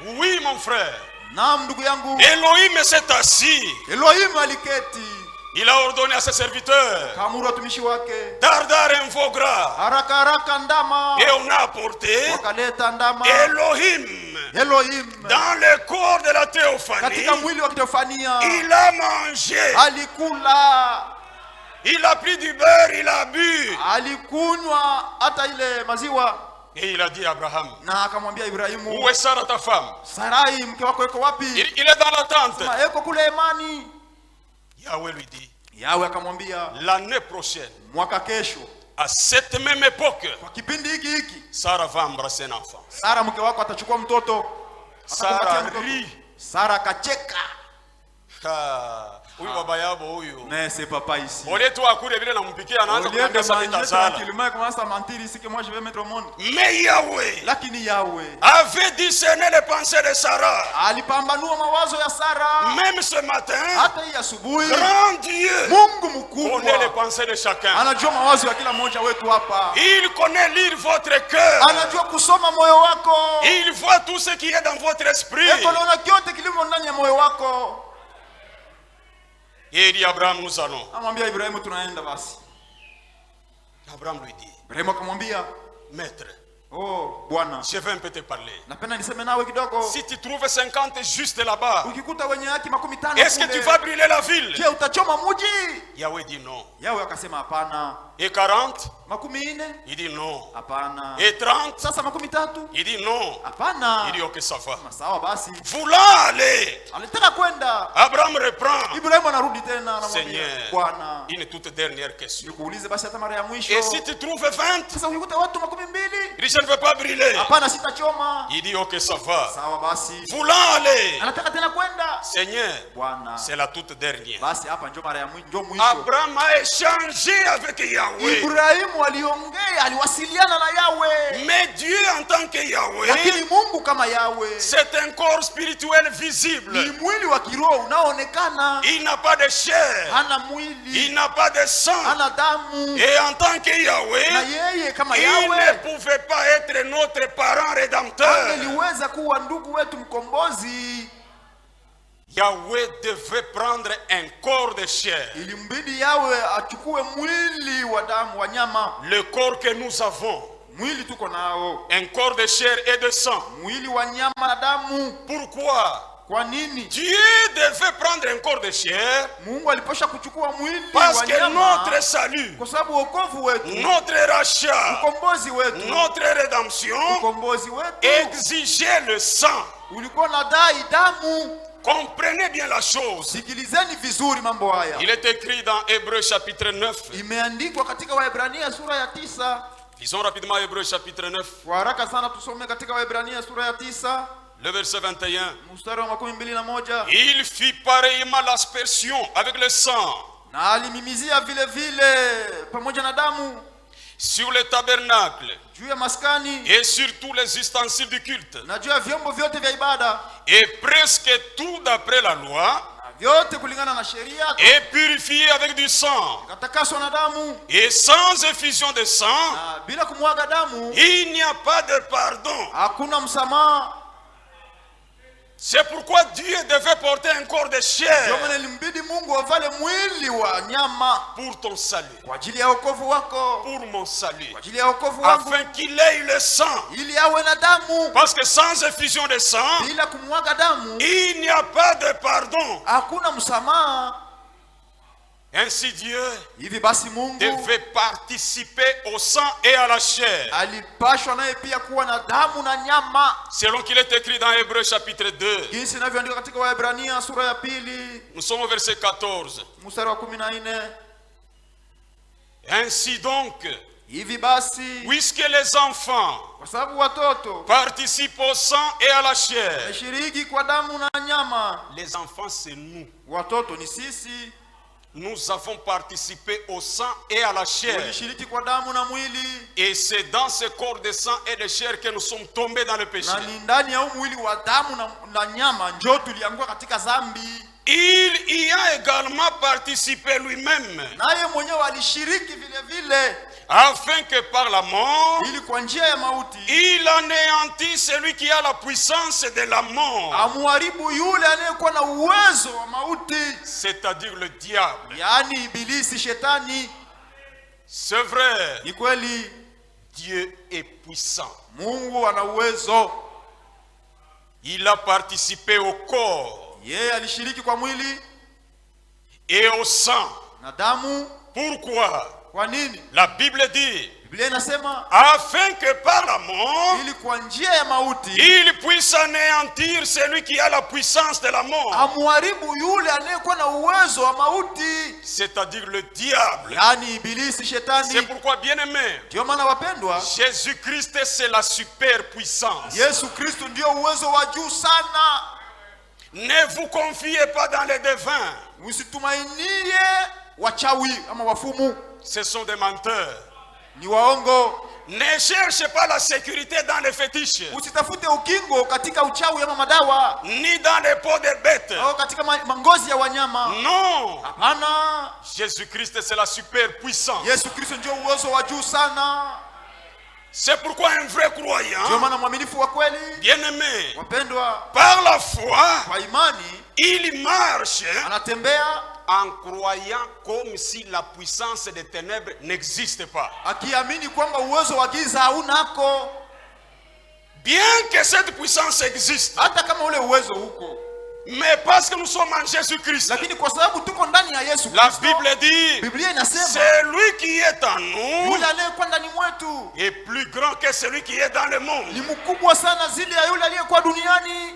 S1: Oui, mon frère.
S2: Naam ndugu yangu.
S1: Elohim s'est assis.
S2: Elohim aliketi.
S1: Il a ordonné à ses serviteurs,
S2: Kamuru watumishi wake.
S1: dardar un veau gras.
S2: Haraka haraka ndama.
S1: Et on a apporté
S2: Wakaleta ndama.
S1: Elohim
S2: Elohim.
S1: dans le corps de la théophanie.
S2: Katika mwili wa Teofania.
S1: Il a mangé.
S2: Alikula.
S1: Il a pris du beurre, il a bu.
S2: Alikunywa hata ile maziwa.
S1: Et il a dit à Abraham,
S2: Na akamwambia Ibrahimu,
S1: où est Sarah ta femme?
S2: Sarai mke wako yuko wapi?
S1: Il est dans la tente.
S2: Sema yuko kule Emani.
S1: Yahweh lui dit,
S2: Yahweh akamwambia,
S1: l'année prochaine,
S2: mwaka kesho
S1: à cette même époque,
S2: kwa kipindi hiki
S1: Sarah va embrasser un enfant.
S2: Sara mke wako atachukua mtoto.
S1: Sarah
S2: Atakupatia mtoto.
S1: rit.
S2: Sara akacheka.
S1: Huyu baba yabo huyu.
S2: Mais c'est papa ici.
S1: Ole tu akule vile nampikia anaanza
S2: Au lieu de
S1: kumwambia sasa
S2: manger
S1: nitazala.
S2: tranquillement, il commence à mentir ici que moi je vais mettre au monde.
S1: Mais Yahweh
S2: Lakini Yahweh
S1: avait discerné les pensées de Sarah.
S2: alipambanua mawazo ya Sara.
S1: Même ce matin,
S2: Hata hii asubuhi
S1: grand Dieu
S2: Mungu
S1: connaît les
S2: mkubwa
S1: pensées de chacun.
S2: anajua mawazo ya kila mmoja wetu hapa.
S1: Il connaît lire votre cœur.
S2: Anajua kusoma moyo wako.
S1: Il voit tout ce qui est dans votre esprit.
S2: Eko naona kyote kilimo ndani ya moyo wako.
S1: Et il dit Abraham, nous allons.
S2: Amwambia Ibrahimu tunaenda basi.
S1: Abraham lui dit,
S2: Ibrahimu akamwambia,
S1: maître,
S2: oh Bwana,
S1: je vais un peu te parler.
S2: napenda niseme nawe kidogo.
S1: Si tu trouves 50 juste là-bas,
S2: Ukikuta wenye haki 50
S1: est-ce que tu vas brûler la ville?
S2: je utachoma mji?
S1: Yahweh dit non.
S2: Yahweh akasema hapana.
S1: Et 40?
S2: 40?
S1: Il dit non.
S2: Hapana.
S1: Et 30?
S2: Sasa 30?
S1: Il dit non.
S2: Hapana.
S1: Il dit ok, ça va.
S2: Sawa basi.
S1: Voulant aller,
S2: Alitaka kwenda.
S1: Abraham reprend.
S2: Ibrahimu anarudi tena anamwambia,
S1: Seigneur,
S2: Bwana,
S1: une toute dernière question.
S2: nikuulize basi hata mara ya mwisho.
S1: Et si tu trouves 20?
S2: Sasa ukikuta watu 20?
S1: Il dit je ne veux pas brûler.
S2: Hapana, sitachoma.
S1: Il dit ok, ça va.
S2: Sawa basi.
S1: Voulant aller,
S2: Anataka tena kwenda.
S1: Seigneur,
S2: Bwana,
S1: c'est la toute dernière.
S2: basi hapa njoo mara ya mwisho, njoo mwisho.
S1: Abraham a échangé avec Yahweh.
S2: Ibrahimu aliongea, aliwasiliana na Yahweh.
S1: Mais Dieu en tant que Yahweh,
S2: Lakini Mungu kama Yahweh,
S1: c'est un corps spirituel visible.
S2: ni mwili wa kiroho unaoonekana.
S1: Il n'a pas de chair.
S2: Hana mwili,
S1: Il n'a pas de sang.
S2: hana damu.
S1: Et en tant que
S2: Na
S1: Yahweh,
S2: yeye kama
S1: il ne
S2: Yahweh
S1: pouvait pas être notre parent rédempteur.
S2: angeliweza kuwa ndugu wetu mkombozi.
S1: Yahweh devait prendre un corps de chair.
S2: Ilimbidi Yahweh achukue mwili wa damu wa nyama.
S1: Le corps que nous avons,
S2: Mwili tuko nao,
S1: un corps de chair et de sang.
S2: mwili wa nyama na damu.
S1: Pourquoi
S2: Kwa nini
S1: Dieu devait prendre un corps de chair?
S2: Mungu aliposha kuchukua mwili
S1: Parce
S2: wa
S1: que
S2: nyama?
S1: notre salut,
S2: Kwa sababu wokovu wetu,
S1: notre rachat,
S2: ukombozi wetu,
S1: notre rédemption
S2: ukombozi wetu
S1: exigeait le sang.
S2: ulikuwa na dai damu.
S1: Comprenez bien la chose.
S2: Sikilizeni vizuri mambo haya.
S1: Il est écrit dans Hébreux chapitre 9.
S2: Imeandikwa katika Waebrania sura ya 9.
S1: Lisons rapidement Hébreux chapitre 9,
S2: Kwa haraka sana tusome katika Waebrania sura ya 9
S1: le verset 21.
S2: mstari wa 21.
S1: Il fit pareillement l'aspersion avec le sang
S2: Na alimimizia vile vile pamoja na damu
S1: sur le tabernacle
S2: juu ya maskani
S1: et sur tous les ustensiles du culte.
S2: na juu ya vyombo vyote vya ibada,
S1: Et presque tout d'après la loi
S2: na vyote kulingana na sheria,
S1: est purifié avec du sang.
S2: katakaswa na damu.
S1: Et sans effusion de sang,
S2: Na bila kumwaga damu
S1: il n'y a pas de pardon.
S2: hakuna msamaha.
S1: C'est pourquoi Dieu devait porter un corps de
S2: Ndio
S1: chair
S2: maana ilimbidi Mungu avale mwili wa nyama
S1: pour ton salut,
S2: kwa ajili ya wokovu wako,
S1: pour mon salut,
S2: kwa ajili ya wokovu wangu,
S1: afin qu'il ait le sang.
S2: ili awe na damu.
S1: Parce que sans effusion de sang,
S2: Bila kumwaga damu
S1: il n'y a pas de pardon.
S2: hakuna msamaha.
S1: Ainsi Dieu
S2: Hivi basi Mungu
S1: devait participer au sang et à la chair.
S2: alipashwa naye pia kuwa na damu na nyama,
S1: Selon qu'il est écrit dans Hébreux chapitre 2.
S2: jinsi inavyoandikwa katika Waebrania sura ya 2
S1: Nous sommes au verset 14.
S2: mstari wa 14.
S1: Ainsi donc,
S2: Hivi basi
S1: puisque les enfants
S2: kwa sababu watoto
S1: participent au sang et à la chair,
S2: wameshiriki kwa damu na nyama,
S1: les enfants c'est nous.
S2: watoto ni sisi,
S1: Nous avons participé au sang et à la chair.
S2: tulishiriki kwa damu na mwili,
S1: Et c'est dans ce corps de sang et de chair que nous sommes tombés dans le péché.
S2: na ni ndani ya huu mwili wa damu na nyama njo tulianguka katika dhambi.
S1: Il y a également participé lui-même,
S2: Naye mwenyewe alishiriki vile vile,
S1: afin que par la mort,
S2: ili kwa njia ya mauti
S1: il anéantit celui qui a la puissance de la mort,
S2: amuharibu yule anayekuwa na uwezo wa mauti,
S1: c'est-à-dire le diable.
S2: yaani ibilisi, shetani.
S1: C'est vrai,
S2: Ni kweli
S1: Dieu est puissant.
S2: Mungu ana uwezo.
S1: Il a participé au corps
S2: Yeye alishiriki kwa mwili
S1: et au sang.
S2: na damu.
S1: Pourquoi?
S2: Kwa nini?
S1: La Bible dit,
S2: Biblia inasema
S1: afin que par la mort,
S2: ili kwa njia ya mauti
S1: il puisse anéantir celui qui a la puissance de la mort,
S2: amuharibu yule anayekuwa na uwezo wa mauti,
S1: c'est-à-dire le diable.
S2: yaani ibilisi,
S1: C'est
S2: shetani.
S1: pourquoi, bien-aimés,
S2: Ndio maana wapendwa,
S1: Jésus-Christ c'est la superpuissance.
S2: Yesu Kristo ndio uwezo wa juu sana.
S1: Ne vous confiez pas dans les devins.
S2: Msitumainie wachawi ama wafumu,
S1: Ce sont des menteurs.
S2: ni waongo.
S1: Ne cherchez pas la sécurité dans les fétiches,
S2: Usitafute ukingo katika uchawi ama madawa
S1: ni dans les peaux des bêtes.
S2: au katika mangozi ya wanyama.
S1: Non.
S2: Hapana,
S1: Jésus-Christ c'est la superpuissance.
S2: Yesu Kristo ndio uwezo wa juu sana.
S1: C'est pourquoi un vrai
S2: Ndio
S1: croyant,
S2: maana mwaminifu wa kweli,
S1: bien-aimé,
S2: wapendwa,
S1: par la foi,
S2: kwa imani
S1: il marche
S2: anatembea
S1: en croyant comme si la puissance des ténèbres n'existe pas.
S2: akiamini kwamba uwezo wa giza haunako,
S1: Bien que cette puissance existe,
S2: hata kama ule uwezo huko,
S1: mais parce que nous sommes en Jésus-Christ,
S2: lakini kwa sababu tuko ndani ya Yesu
S1: la
S2: Kristo,
S1: Bible dit,
S2: Biblia inasema
S1: celui qui est en nous
S2: yule anayekuwa ndani mwetu
S1: est plus grand que celui qui est dans le monde.
S2: ni mkubwa sana zidi ya yule aliyekuwa duniani.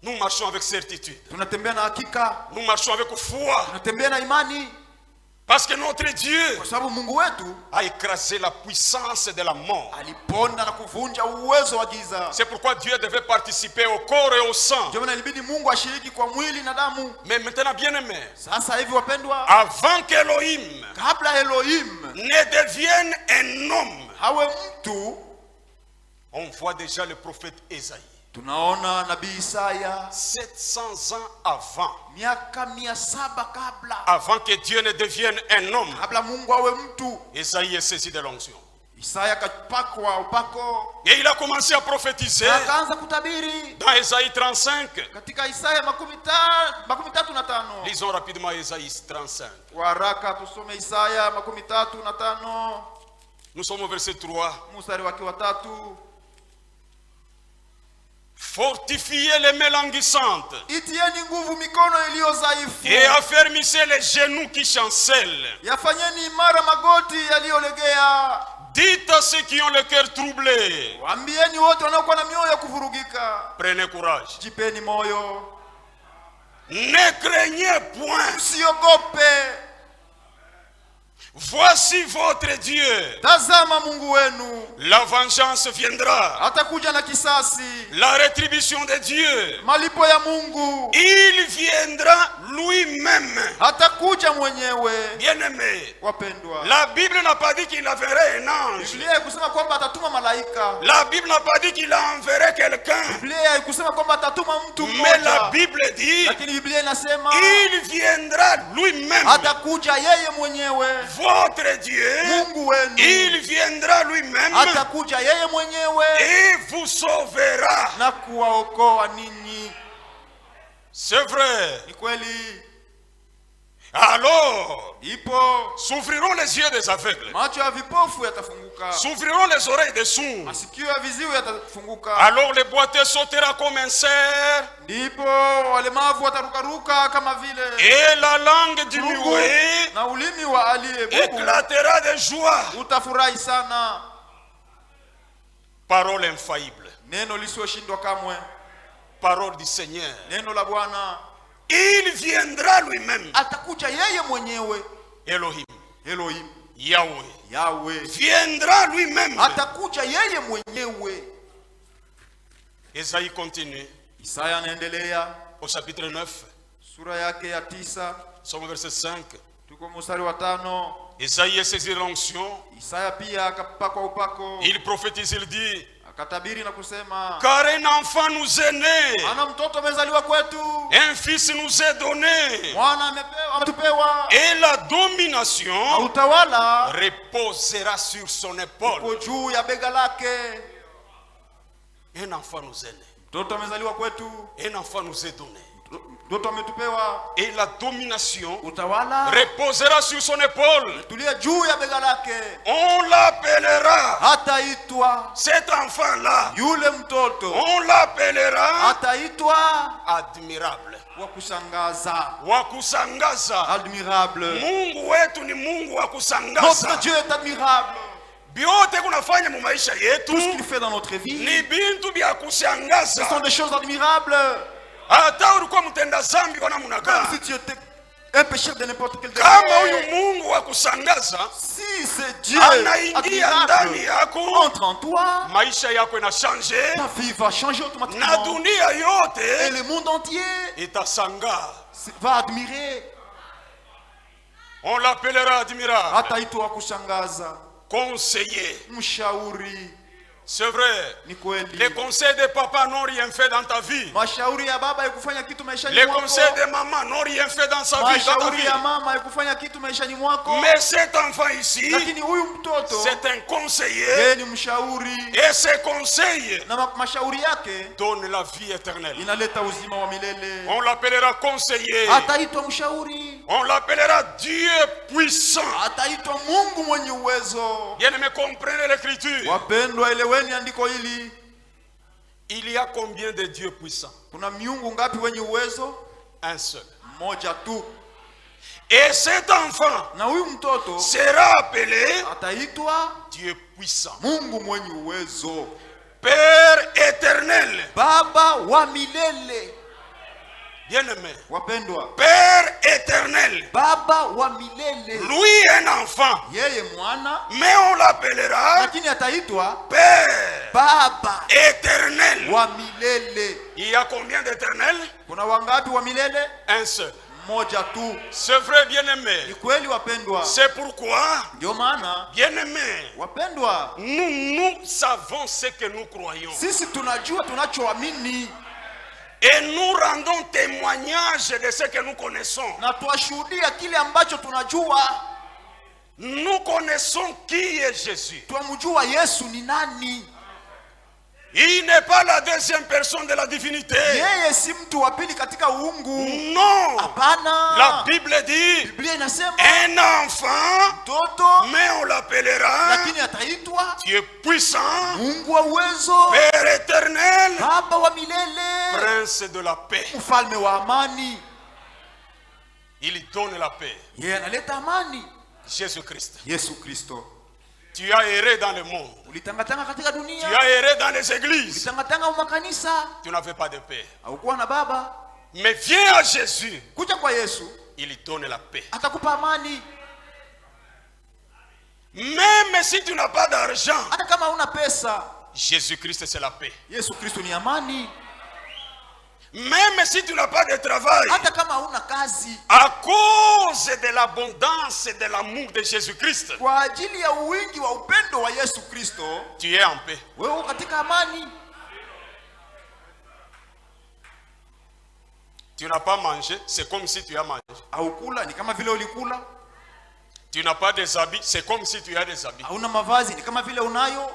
S1: Nous marchons avec certitude.
S2: Tunatembea na hakika,
S1: Nous marchons avec foi.
S2: tunatembea na imani.
S1: Parce que notre Dieu
S2: Kwa sababu Mungu wetu
S1: a écrasé la puissance de la mort.
S2: aliponda na kuvunja uwezo wa giza.
S1: C'est pourquoi Dieu devait participer au corps et au sang.
S2: Ndio maana ilibidi Mungu ashiriki kwa mwili na damu.
S1: Mais maintenant, bien-aimés,
S2: Sasa hivi wapendwa,
S1: avant qu'Elohim
S2: kabla Elohim
S1: ne devienne un homme,
S2: hawe mtu,
S1: on voit déjà le prophète Ésaïe.
S2: tunaona nabii Isaya
S1: 700 ans avant,
S2: miaka 700 kabla,
S1: avant que Dieu ne devienne un homme,
S2: kabla Mungu awe mtu,
S1: Ésaïe est saisi de l'onction.
S2: Isaya kapakwa upako
S1: Et il a commencé à prophétiser
S2: akaanza kutabiri
S1: dans Ésaïe 35.
S2: katika Isaya 35.
S1: Lisons rapidement Ésaïe 35.
S2: Kwa haraka tusome Isaya 35,
S1: Nous sommes au verset 3.
S2: mstari wake wa 3.
S1: Fortifiez les mains languissantes
S2: Itieni nguvu mikono iliyo dhaifu,
S1: et affermissez les genoux qui chancellent.
S2: yafanyeni imara magoti yaliyolegea.
S1: Dites à ceux qui ont le cœur troublé,
S2: Waambieni wote wanaokuwa na mioyo ya kuvurugika,
S1: prenez courage.
S2: jipeni moyo,
S1: Ne craignez point.
S2: msiogope.
S1: Voici votre Dieu.
S2: Tazama Mungu wenu
S1: La vengeance viendra.
S2: atakuja na kisasi,
S1: La rétribution de Dieu.
S2: malipo ya Mungu
S1: Il viendra lui-même.
S2: atakuja mwenyewe.
S1: Bien-aimés,
S2: Wapendwa,
S1: la Bible n'a pas dit qu'il enverrait un ange.
S2: Biblia haikusema kwamba atatuma malaika.
S1: La Bible n'a pas dit qu'il enverrait quelqu'un.
S2: Biblia haikusema kwamba atatuma mtu
S1: Mais la
S2: mmoja,
S1: Bible dit
S2: lakini Biblia inasema
S1: il viendra lui-même.
S2: atakuja yeye mwenyewe.
S1: Votre Dieu,
S2: Mungu wenu
S1: il viendra lui-même
S2: atakuja yeye mwenyewe
S1: et vous sauvera.
S2: na kuwaokoa ninyi.
S1: C'est vrai.
S2: Ni kweli,
S1: Alors,
S2: ipo
S1: s'ouvriront les yeux des aveugles,
S2: macho ya vipofu yatafunguka,
S1: s'ouvriront les oreilles des sourds.
S2: masikio ya viziwi yatafunguka,
S1: Alors le boiteux sautera comme un cerf
S2: ndipo walemavu watarukaruka kama vile
S1: et la langue du
S2: Mungu,
S1: muet
S2: na ulimi wa aliye bubu
S1: éclatera de joie.
S2: utafurahi sana.
S1: Parole infaillible,
S2: Neno lisioshindwa kamwe,
S1: parole du Seigneur.
S2: neno la Bwana.
S1: Il viendra lui-même.
S2: Atakuja yeye mwenyewe.
S1: Elohim,
S2: Elohim,
S1: Yahweh,
S2: Yahweh,
S1: viendra lui-même.
S2: atakuja yeye mwenyewe.
S1: Esaïe continue
S2: Isaya anaendelea
S1: au chapitre 9,
S2: sura yake ya 9,
S1: sommes au verset 5.
S2: tuko mstari wa 5.
S1: Esaïe est saisi de l'onction.
S2: Isaya pia akapakwa upako,
S1: Il prophétise, il dit,
S2: akatabiri na kusema,
S1: car un enfant nous est né,
S2: ana mtoto amezaliwa kwetu,
S1: un fils nous est donné,
S2: mwana ametupewa,
S1: et la
S2: na
S1: domination
S2: utawala
S1: reposera sur son épaule.
S2: uko juu ya bega lake.
S1: Un enfant nous est né,
S2: Mtoto amezaliwa kwetu,
S1: un enfant nous est donné,
S2: mtoto ametupewa,
S1: et la domination
S2: utawala
S1: reposera sur son épaule.
S2: tulia juu ya bega lake.
S1: On l'appellera,
S2: Hataitwa
S1: cet enfant-là,
S2: yule mtoto,
S1: on l'appellera
S2: hataitwa
S1: admirable.
S2: wa kushangaza,
S1: Wa kusangaza.
S2: admirable.
S1: Mungu wetu ni Mungu wa
S2: Notre
S1: kusangaza.
S2: Dieu est admirable.
S1: Biote kunafanya mu maisha yetu
S2: Tout ce qu'il fait dans notre vie,
S1: ni bintu bya
S2: ce
S1: kushangaza.
S2: sont des choses admirables.
S1: Hata ulikuwa mtenda zambi kwa namna
S2: Comme
S1: gani,
S2: si tu étais un pécheur de n'importe quel
S1: kama
S2: degré.
S1: huyu Mungu wa kusangaza
S2: Si c'est Dieu
S1: anaingia ndani
S2: admirable
S1: yako,
S2: entre en toi,
S1: maisha yako inashanje
S2: ta vie va changer
S1: na
S2: automatiquement.
S1: dunia
S2: Et
S1: yote
S2: le monde entier
S1: itasanga.
S2: va admirer.
S1: On l'appellera admirable,
S2: Hataitwa wa kushangaza,
S1: conseiller.
S2: mshauri.
S1: C'est vrai.
S2: Ni kweli.
S1: Les conseils de papa n'ont rien fait dans ta vie.
S2: Mashauri ya baba haikufanya kitu maishani
S1: Les
S2: mwako.
S1: conseils de maman n'ont rien fait dans sa vie, dans ta
S2: Mashauri
S1: vie.
S2: ya mama haikufanya kitu maishani mwako.
S1: Mais cet enfant ici,
S2: Lakini huyu mtoto
S1: c'est un conseiller.
S2: yeye ni mshauri,
S1: Et ces conseils
S2: na mashauri yake
S1: donnent la vie éternelle.
S2: inaleta uzima wa milele.
S1: On l'appellera conseiller.
S2: Ataitwa mshauri,
S1: On l'appellera Dieu puissant.
S2: ataitwa Mungu mwenye uwezo.
S1: Bien-aimés, comprenez l'écriture.
S2: Wapendwa, eleweni andiko hili.
S1: Il y a combien de dieux puissants?
S2: Kuna miungu ngapi wenye uwezo?
S1: Un seul.
S2: Mmoja tu.
S1: Et cet enfant
S2: Na huyu mtoto
S1: sera appelé
S2: ataitwa
S1: Dieu puissant,
S2: Mungu mwenye uwezo,
S1: Père éternel,
S2: Baba wa milele,
S1: Bien-aimé,
S2: Wapendwa,
S1: Père éternel,
S2: Baba wa milele,
S1: lui un enfant,
S2: yeye mwana,
S1: mais on l'appellera
S2: lakini ataitwa
S1: Père
S2: Baba
S1: éternel.
S2: wa milele.
S1: Il y a combien d'éternels?
S2: Kuna wangapi wa milele?
S1: Un seul.
S2: Mmoja tu.
S1: C'est vrai,
S2: Ni
S1: bien-aimé.
S2: kweli wapendwa.
S1: C'est pourquoi,
S2: Ndio maana
S1: bien-aimé,
S2: wapendwa,
S1: nous savons ce que nous croyons.
S2: sisi tunajua tunachoamini
S1: Et nous rendons témoignage de ce que nous connaissons.
S2: na tuashuhudia kile ambacho tunajua.
S1: Nous connaissons qui est Jésus.
S2: Twamjua Yesu ni nani.
S1: Il n'est pas la deuxième personne de la divinité.
S2: Yeye si mtu wa pili katika uungu.
S1: Non.
S2: Hapana.
S1: La Bible dit
S2: Biblia inasema
S1: un enfant,
S2: mtoto,
S1: mais on l'appellera
S2: lakini ataitwa
S1: Dieu puissant,
S2: Mungu wa uwezo,
S1: Père éternel,
S2: Baba wa milele,
S1: Prince de la paix.
S2: mfalme wa amani.
S1: Il donne la paix.
S2: Yeye analeta amani.
S1: Jésus-Christ.
S2: Yesu Kristo.
S1: Tu as erré dans le monde.
S2: Ulitangatanga katika
S1: Tu
S2: dunia.
S1: as erré dans les églises.
S2: Ulitangatanga makanisa.
S1: Tu n'avais pas de paix.
S2: Haukuwa na baba.
S1: Mais viens à Jésus.
S2: Kuja kwa Yesu
S1: Il donne la paix.
S2: atakupa amani.
S1: Même si tu n'as pas d'argent,
S2: Hata kama huna pesa,
S1: Jésus-Christ c'est la paix.
S2: Yesu Kristo ni amani.
S1: Même si tu n'as pas de travail,
S2: Hata kama huna kazi,
S1: à cause de l'abondance et de l'amour de Jésus-Christ,
S2: kwa ajili ya uwingi wa upendo wa Yesu Kristo,
S1: tu es en paix.
S2: wewe uko katika amani.
S1: Tu n'as pas mangé, c'est comme si tu as mangé.
S2: Haukula ni kama vile ulikula.
S1: Tu n'as pas des habits, c'est comme si tu as des habits.
S2: Hauna mavazi ni kama vile unayo.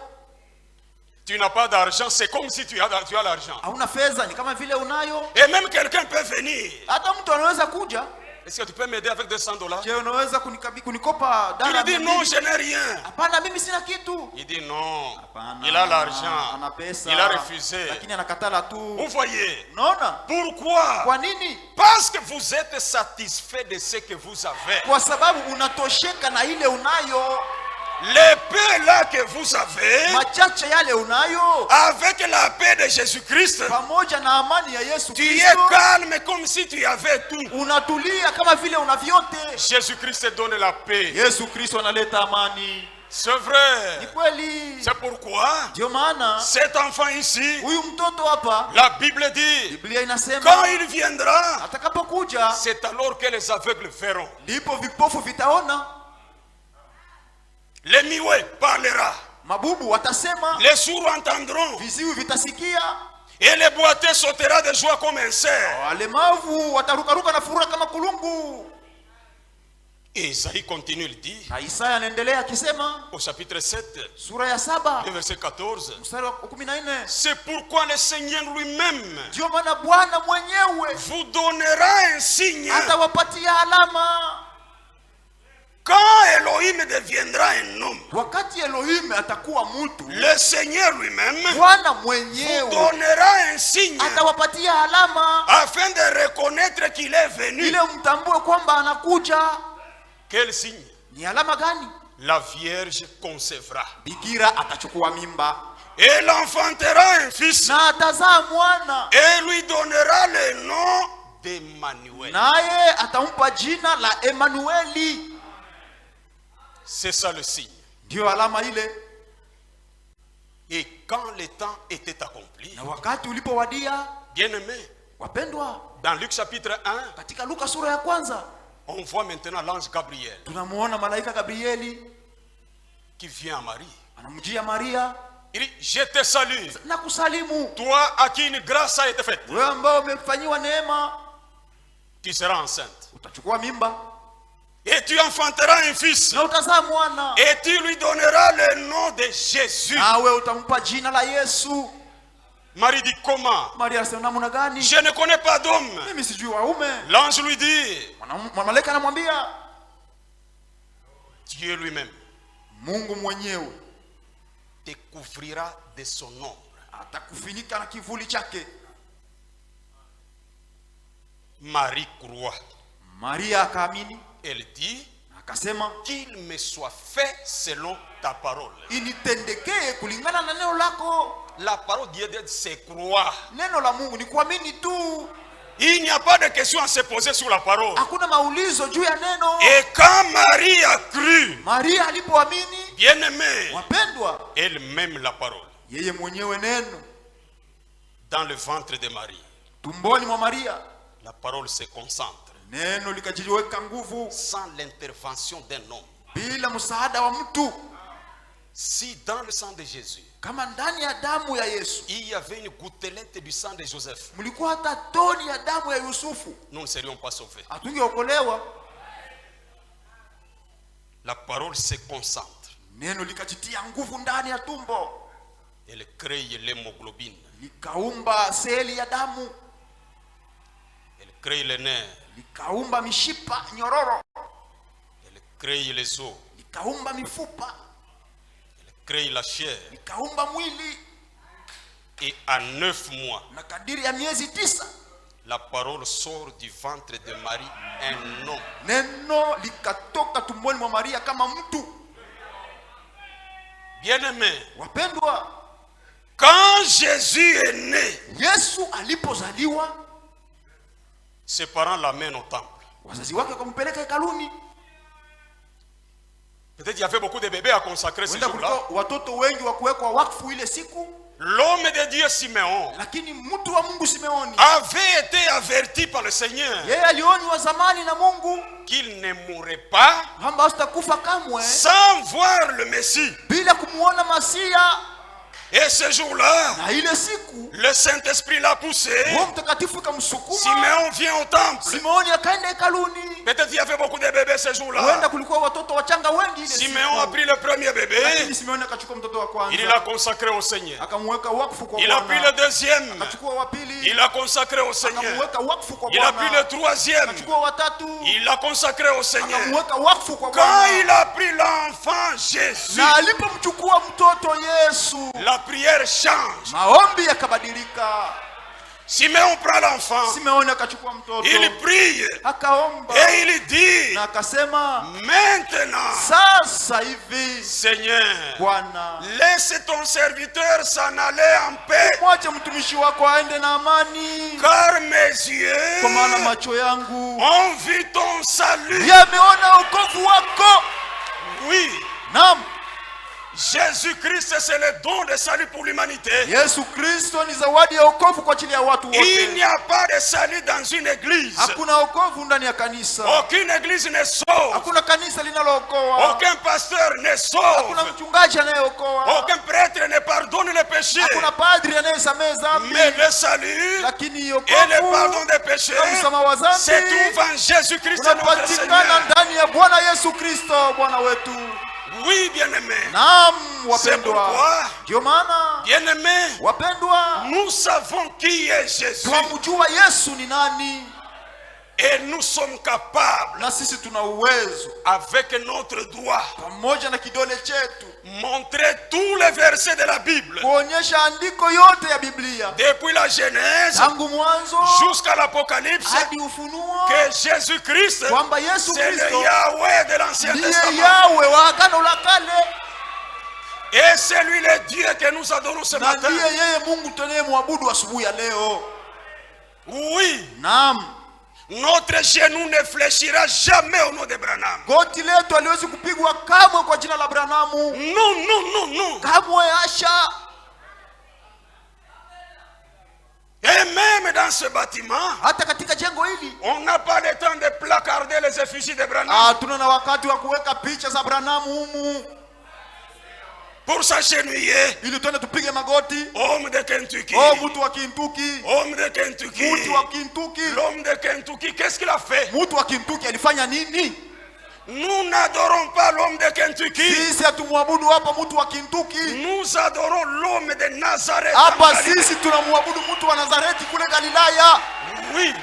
S1: Tu n'as pas d'argent, c'est comme si tu as l'argent.
S2: Hauna fedha ni kama vile unayo.
S1: Et même quelqu'un peut venir.
S2: Hata mtu anaweza kuja,
S1: Est-ce que tu peux m'aider avec $200?
S2: je, unaweza kunikopa
S1: Tu lui
S2: dala
S1: dis non, je n'ai rien.
S2: Hapana, mimi sina kitu.
S1: Il dit non.
S2: Hapana,
S1: Il a l'argent.
S2: ana pesa,
S1: Il a refusé.
S2: lakini anakatala tu.
S1: Vous voyez?
S2: Unaona?
S1: Pourquoi?
S2: Kwa nini?
S1: Parce que vous êtes satisfait de ce que vous avez.
S2: Kwa sababu unatosheka na ile unayo.
S1: Les paix là que vous avez,
S2: Machache yale unayo,
S1: avec la paix de Jésus-Christ,
S2: pamoja na amani ya Yesu
S1: tu es
S2: Kristo,
S1: calme comme si tu avais tout.
S2: unatulia kama vile una vyote.
S1: Jésus-Christ donne la paix.
S2: Yesu Kristo analeta amani.
S1: C'est
S2: Ni
S1: vrai.
S2: kweli.
S1: C'est pourquoi
S2: Ndio maana
S1: cet enfant ici,
S2: huyu mtoto hapa,
S1: la Bible dit,
S2: Biblia
S1: quand
S2: inasema
S1: il viendra,
S2: atakapokuja,
S1: c'est alors que les aveugles verront.
S2: ndipo vipofu vitaona,
S1: Les muets parlera.
S2: mabubu watasema,
S1: Les sourds entendront.
S2: viziwi vitasikia,
S1: Et les boiteux sautera de joie comme un cerf.
S2: walemavu watarukaruka na furaha kama kulungu.
S1: Et Isaïe continue, il dit,
S2: Na Isaya anaendelea akisema,
S1: au chapitre 7,
S2: sura ya 7
S1: le verset 14,
S2: mstari wa 14,
S1: c'est pourquoi le Seigneur lui-même
S2: ndio maana Bwana mwenyewe
S1: vous donnera un signe.
S2: atawapatia alama.
S1: Quand Elohim deviendra un homme,
S2: Wakati Elohim atakuwa mtu,
S1: le Seigneur lui-même
S2: Bwana
S1: vous
S2: mwenyewe
S1: donnera un signe
S2: atawapatia alama
S1: afin de reconnaître qu'il est venu.
S2: ile mtambue kwamba anakuja.
S1: Quel signe?
S2: Ni alama gani?
S1: La Vierge concevra.
S2: Bikira atachukua mimba
S1: Et elle enfantera un fils
S2: na atazaa mwana,
S1: et lui donnera le nom d'Emmanuel.
S2: naye atampa jina la Emanueli.
S1: C'est ça le signe.
S2: Ndio alama ile.
S1: Et quand le temps était accompli,
S2: Na wakati ulipowadia,
S1: bien-aimés,
S2: wapendwa,
S1: dans Luc chapitre 1,
S2: katika Luka sura ya 1
S1: on voit maintenant l'ange Gabriel
S2: tunamuona malaika Gabrieli
S1: qui vient à Marie.
S2: anamjia Maria
S1: Il dit, je te salue,
S2: na kusalimu,
S1: toi à qui une grâce a été faite.
S2: wewe ambao umefanyiwa neema,
S1: Tu seras enceinte.
S2: utachukua mimba
S1: Et tu enfanteras un fils.
S2: na utazaa mwana,
S1: Et tu lui donneras le nom de Jésus.
S2: nawe utampa jina la Yesu.
S1: Marie dit, comment?
S2: Maria anasema namna gani?
S1: Je ne connais pas d'homme.
S2: Mimi sijui waume.
S1: L'ange lui dit,
S2: Malaika anamwambia,
S1: Dieu lui-même
S2: Mungu mwenyewe
S1: te couvrira de son ombre.
S2: atakufunika na kivuli chake.
S1: Marie croit.
S2: Maria akaamini,
S1: Elle dit,
S2: akasema,
S1: qu'il me soit fait selon ta parole.
S2: initendekee kulingana na neno lako.
S1: La parole de Dieu, c'est croire.
S2: Neno la Mungu ni kuamini tu.
S1: Il n'y a pas de question à se poser sur la parole.
S2: Hakuna maulizo juu ya neno.
S1: Et quand Marie a cru,
S2: Maria alipoamini,
S1: bien-aimé,
S2: wapendwa,
S1: elle-même la parole
S2: yeye mwenyewe neno
S1: dans le ventre de Marie,
S2: tumboni mwa Maria,
S1: la parole se concentre
S2: neno likajiweka nguvu
S1: sans l'intervention d'un homme.
S2: bila msaada wa mtu.
S1: Si dans le sang de Jésus,
S2: Kama ndani ya damu ya Yesu
S1: il y avait une gouttelette du sang de Joseph,
S2: mlikuwa hata toni ya damu ya Yusufu,
S1: nous ne serions pas sauvés.
S2: hatungeokolewa.
S1: La parole se concentre.
S2: Neno likajitia nguvu ndani ya tumbo,
S1: Elle crée l'hémoglobine,
S2: likaumba seli ya damu,
S1: elle crée les nerfs,
S2: likaumba mishipa nyororo,
S1: elle crée les os,
S2: likaumba mifupa,
S1: elle crée la chair.
S2: likaumba mwili.
S1: Et à 9 mois,
S2: Na kadiri ya miezi 9
S1: la parole sort du ventre de Marie, un homme.
S2: neno likatoka tumboni mwa Maria kama mtu.
S1: Bien-aimé,
S2: Wapendwa,
S1: quand Jésus est né,
S2: Yesu alipozaliwa,
S1: ses parents l'amènent au temple.
S2: wazazi wake wakampeleka hekaluni.
S1: Peut-être qu'il y avait beaucoup de bébés à consacrer ce
S2: Wenda
S1: jour-là.
S2: kulikuwa watoto wengi wa kuwekwa wakfu ile siku,
S1: L'homme de Dieu Simeon
S2: lakini mtu wa Mungu Simeoni
S1: avait été averti par le Seigneur
S2: yeye alionywa zamani na Mungu
S1: qu'il ne mourrait pas
S2: kwamba hatakufa kamwe
S1: sans voir le Messie.
S2: bila kumuona Masia.
S1: Et ce jour-là,
S2: Na ile siku
S1: le Saint-Esprit l'a poussé.
S2: Roho Mtakatifu kamsukuma
S1: Simeon vient au temple.
S2: Simeoni akaenda hekaluni.
S1: Peut-être qu'il y avait beaucoup de bébés ce jour-là.
S2: Huenda kulikuwa watoto wachanga wengi ile
S1: Simeon a
S2: siku,
S1: pris le premier bébé.
S2: lakini Simeoni akachukua mtoto wa
S1: Il
S2: kwanza
S1: l'a consacré au Seigneur.
S2: akamweka wakfu kwa
S1: Il a pris le
S2: Bwana.
S1: deuxième.
S2: Akachukua wa pili
S1: Il l'a consacré au Seigneur.
S2: akamweka wakfu kwa
S1: Il a pris le
S2: Bwana.
S1: troisième.
S2: Akachukua wa tatu
S1: Il l'a consacré au Seigneur.
S2: akamweka wakfu kwa
S1: Quand
S2: Bwana.
S1: il a pris l'enfant Jésus,
S2: Na alipomchukua mtoto Yesu,
S1: la prière change.
S2: maombi yakabadilika.
S1: Simeon prend l'enfant.
S2: Simeoni akachukua mtoto
S1: Il prie.
S2: akaomba
S1: Et il dit,
S2: na akasema,
S1: maintenant,
S2: sasa hivi
S1: Seigneur,
S2: Bwana,
S1: laisse ton serviteur s'en aller en paix.
S2: mwache mtumishi wako aende na amani,
S1: Car mes yeux
S2: kwa maana macho yangu
S1: ont vu ton salut.
S2: yameona wokovu wako.
S1: Oui,
S2: Naam,
S1: Jésus-Christ, c'est le don de salut pour l'humanité.
S2: Yesu Kristo ni zawadi ya wokovu kwa ajili ya watu
S1: Il
S2: wote.
S1: n'y a pas de salut dans une église.
S2: Hakuna wokovu ndani ya kanisa.
S1: Aucune église ne sauve.
S2: Hakuna kanisa linalookoa.
S1: Aucun pasteur ne
S2: Hakuna
S1: sauve.
S2: mchungaji anayeokoa.
S1: Aucun prêtre ne pardonne les péchés.
S2: Hakuna padri anayesamehe dhambi.
S1: Mais le salut
S2: Lakini
S1: et le pardon
S2: wokovu
S1: des péchés
S2: na msamaha wa
S1: se
S2: dhambi
S1: trouve en Jésus-Christ notre
S2: unapatikana
S1: Seigneur.
S2: ndani ya Bwana Yesu Kristo Bwana wetu.
S1: Oui, bien-aimé.
S2: Naam,
S1: C'est
S2: wapendwa.
S1: pourquoi,
S2: Ndio maana
S1: bien-aimé,
S2: wapendwa,
S1: nous savons qui est Jésus.
S2: twamjua Yesu ni nani,
S1: Et nous sommes capables,
S2: na sisi tuna uwezo
S1: avec notre droit,
S2: pamoja na kidole chetu
S1: montrer tous les versets de la Bible,
S2: kuonyesha andiko yote ya Biblia
S1: depuis la Genèse
S2: tangu mwanzo
S1: jusqu'à l'Apocalypse,
S2: hadi Ufunuo,
S1: que Jésus-Christ,
S2: kwamba Yesu
S1: c'est le
S2: Kristo
S1: Yahweh de l'Ancien
S2: ndiye
S1: Testament.
S2: Yawe wa Agano la Kale,
S1: Et c'est lui le Dieu que nous adorons ce
S2: na
S1: matin.
S2: ndiye yeye Mungu tunayemwabudu asubuhi ya leo.
S1: Oui,
S2: Naam,
S1: notre genou ne fléchira jamais au nom de Branham.
S2: goti letu haliwezi kupigwa kamwe kwa jina la Branamu,
S1: Non, non, non, non.
S2: kamwe asha.
S1: Et même dans ce bâtiment,
S2: Hata katika jengo hili
S1: on n'a pas le temps de placarder les effigies de Branham
S2: tuna na wakati wa kuweka picha za Branamu humu
S1: pour s'agenouiller.
S2: ili tuende tupige magoti.
S1: Homme de Kentucky,
S2: Oh, mtu wa Kentucky,
S1: homme de Kentucky,
S2: mtu wa Kentucky,
S1: l'homme de Kentucky, qu'est-ce qu'il a fait?
S2: mtu wa Kentucky alifanya nini?
S1: Nous n'adorons pas l'homme de Kentucky.
S2: Sisi hatumwabudu hapa mtu wa Kentucky.
S1: Nous adorons l'homme de Nazareth.
S2: Hapa
S1: en Galilée.
S2: sisi tunamwabudu mtu wa Nazareti kule Galilaya.
S1: Oui,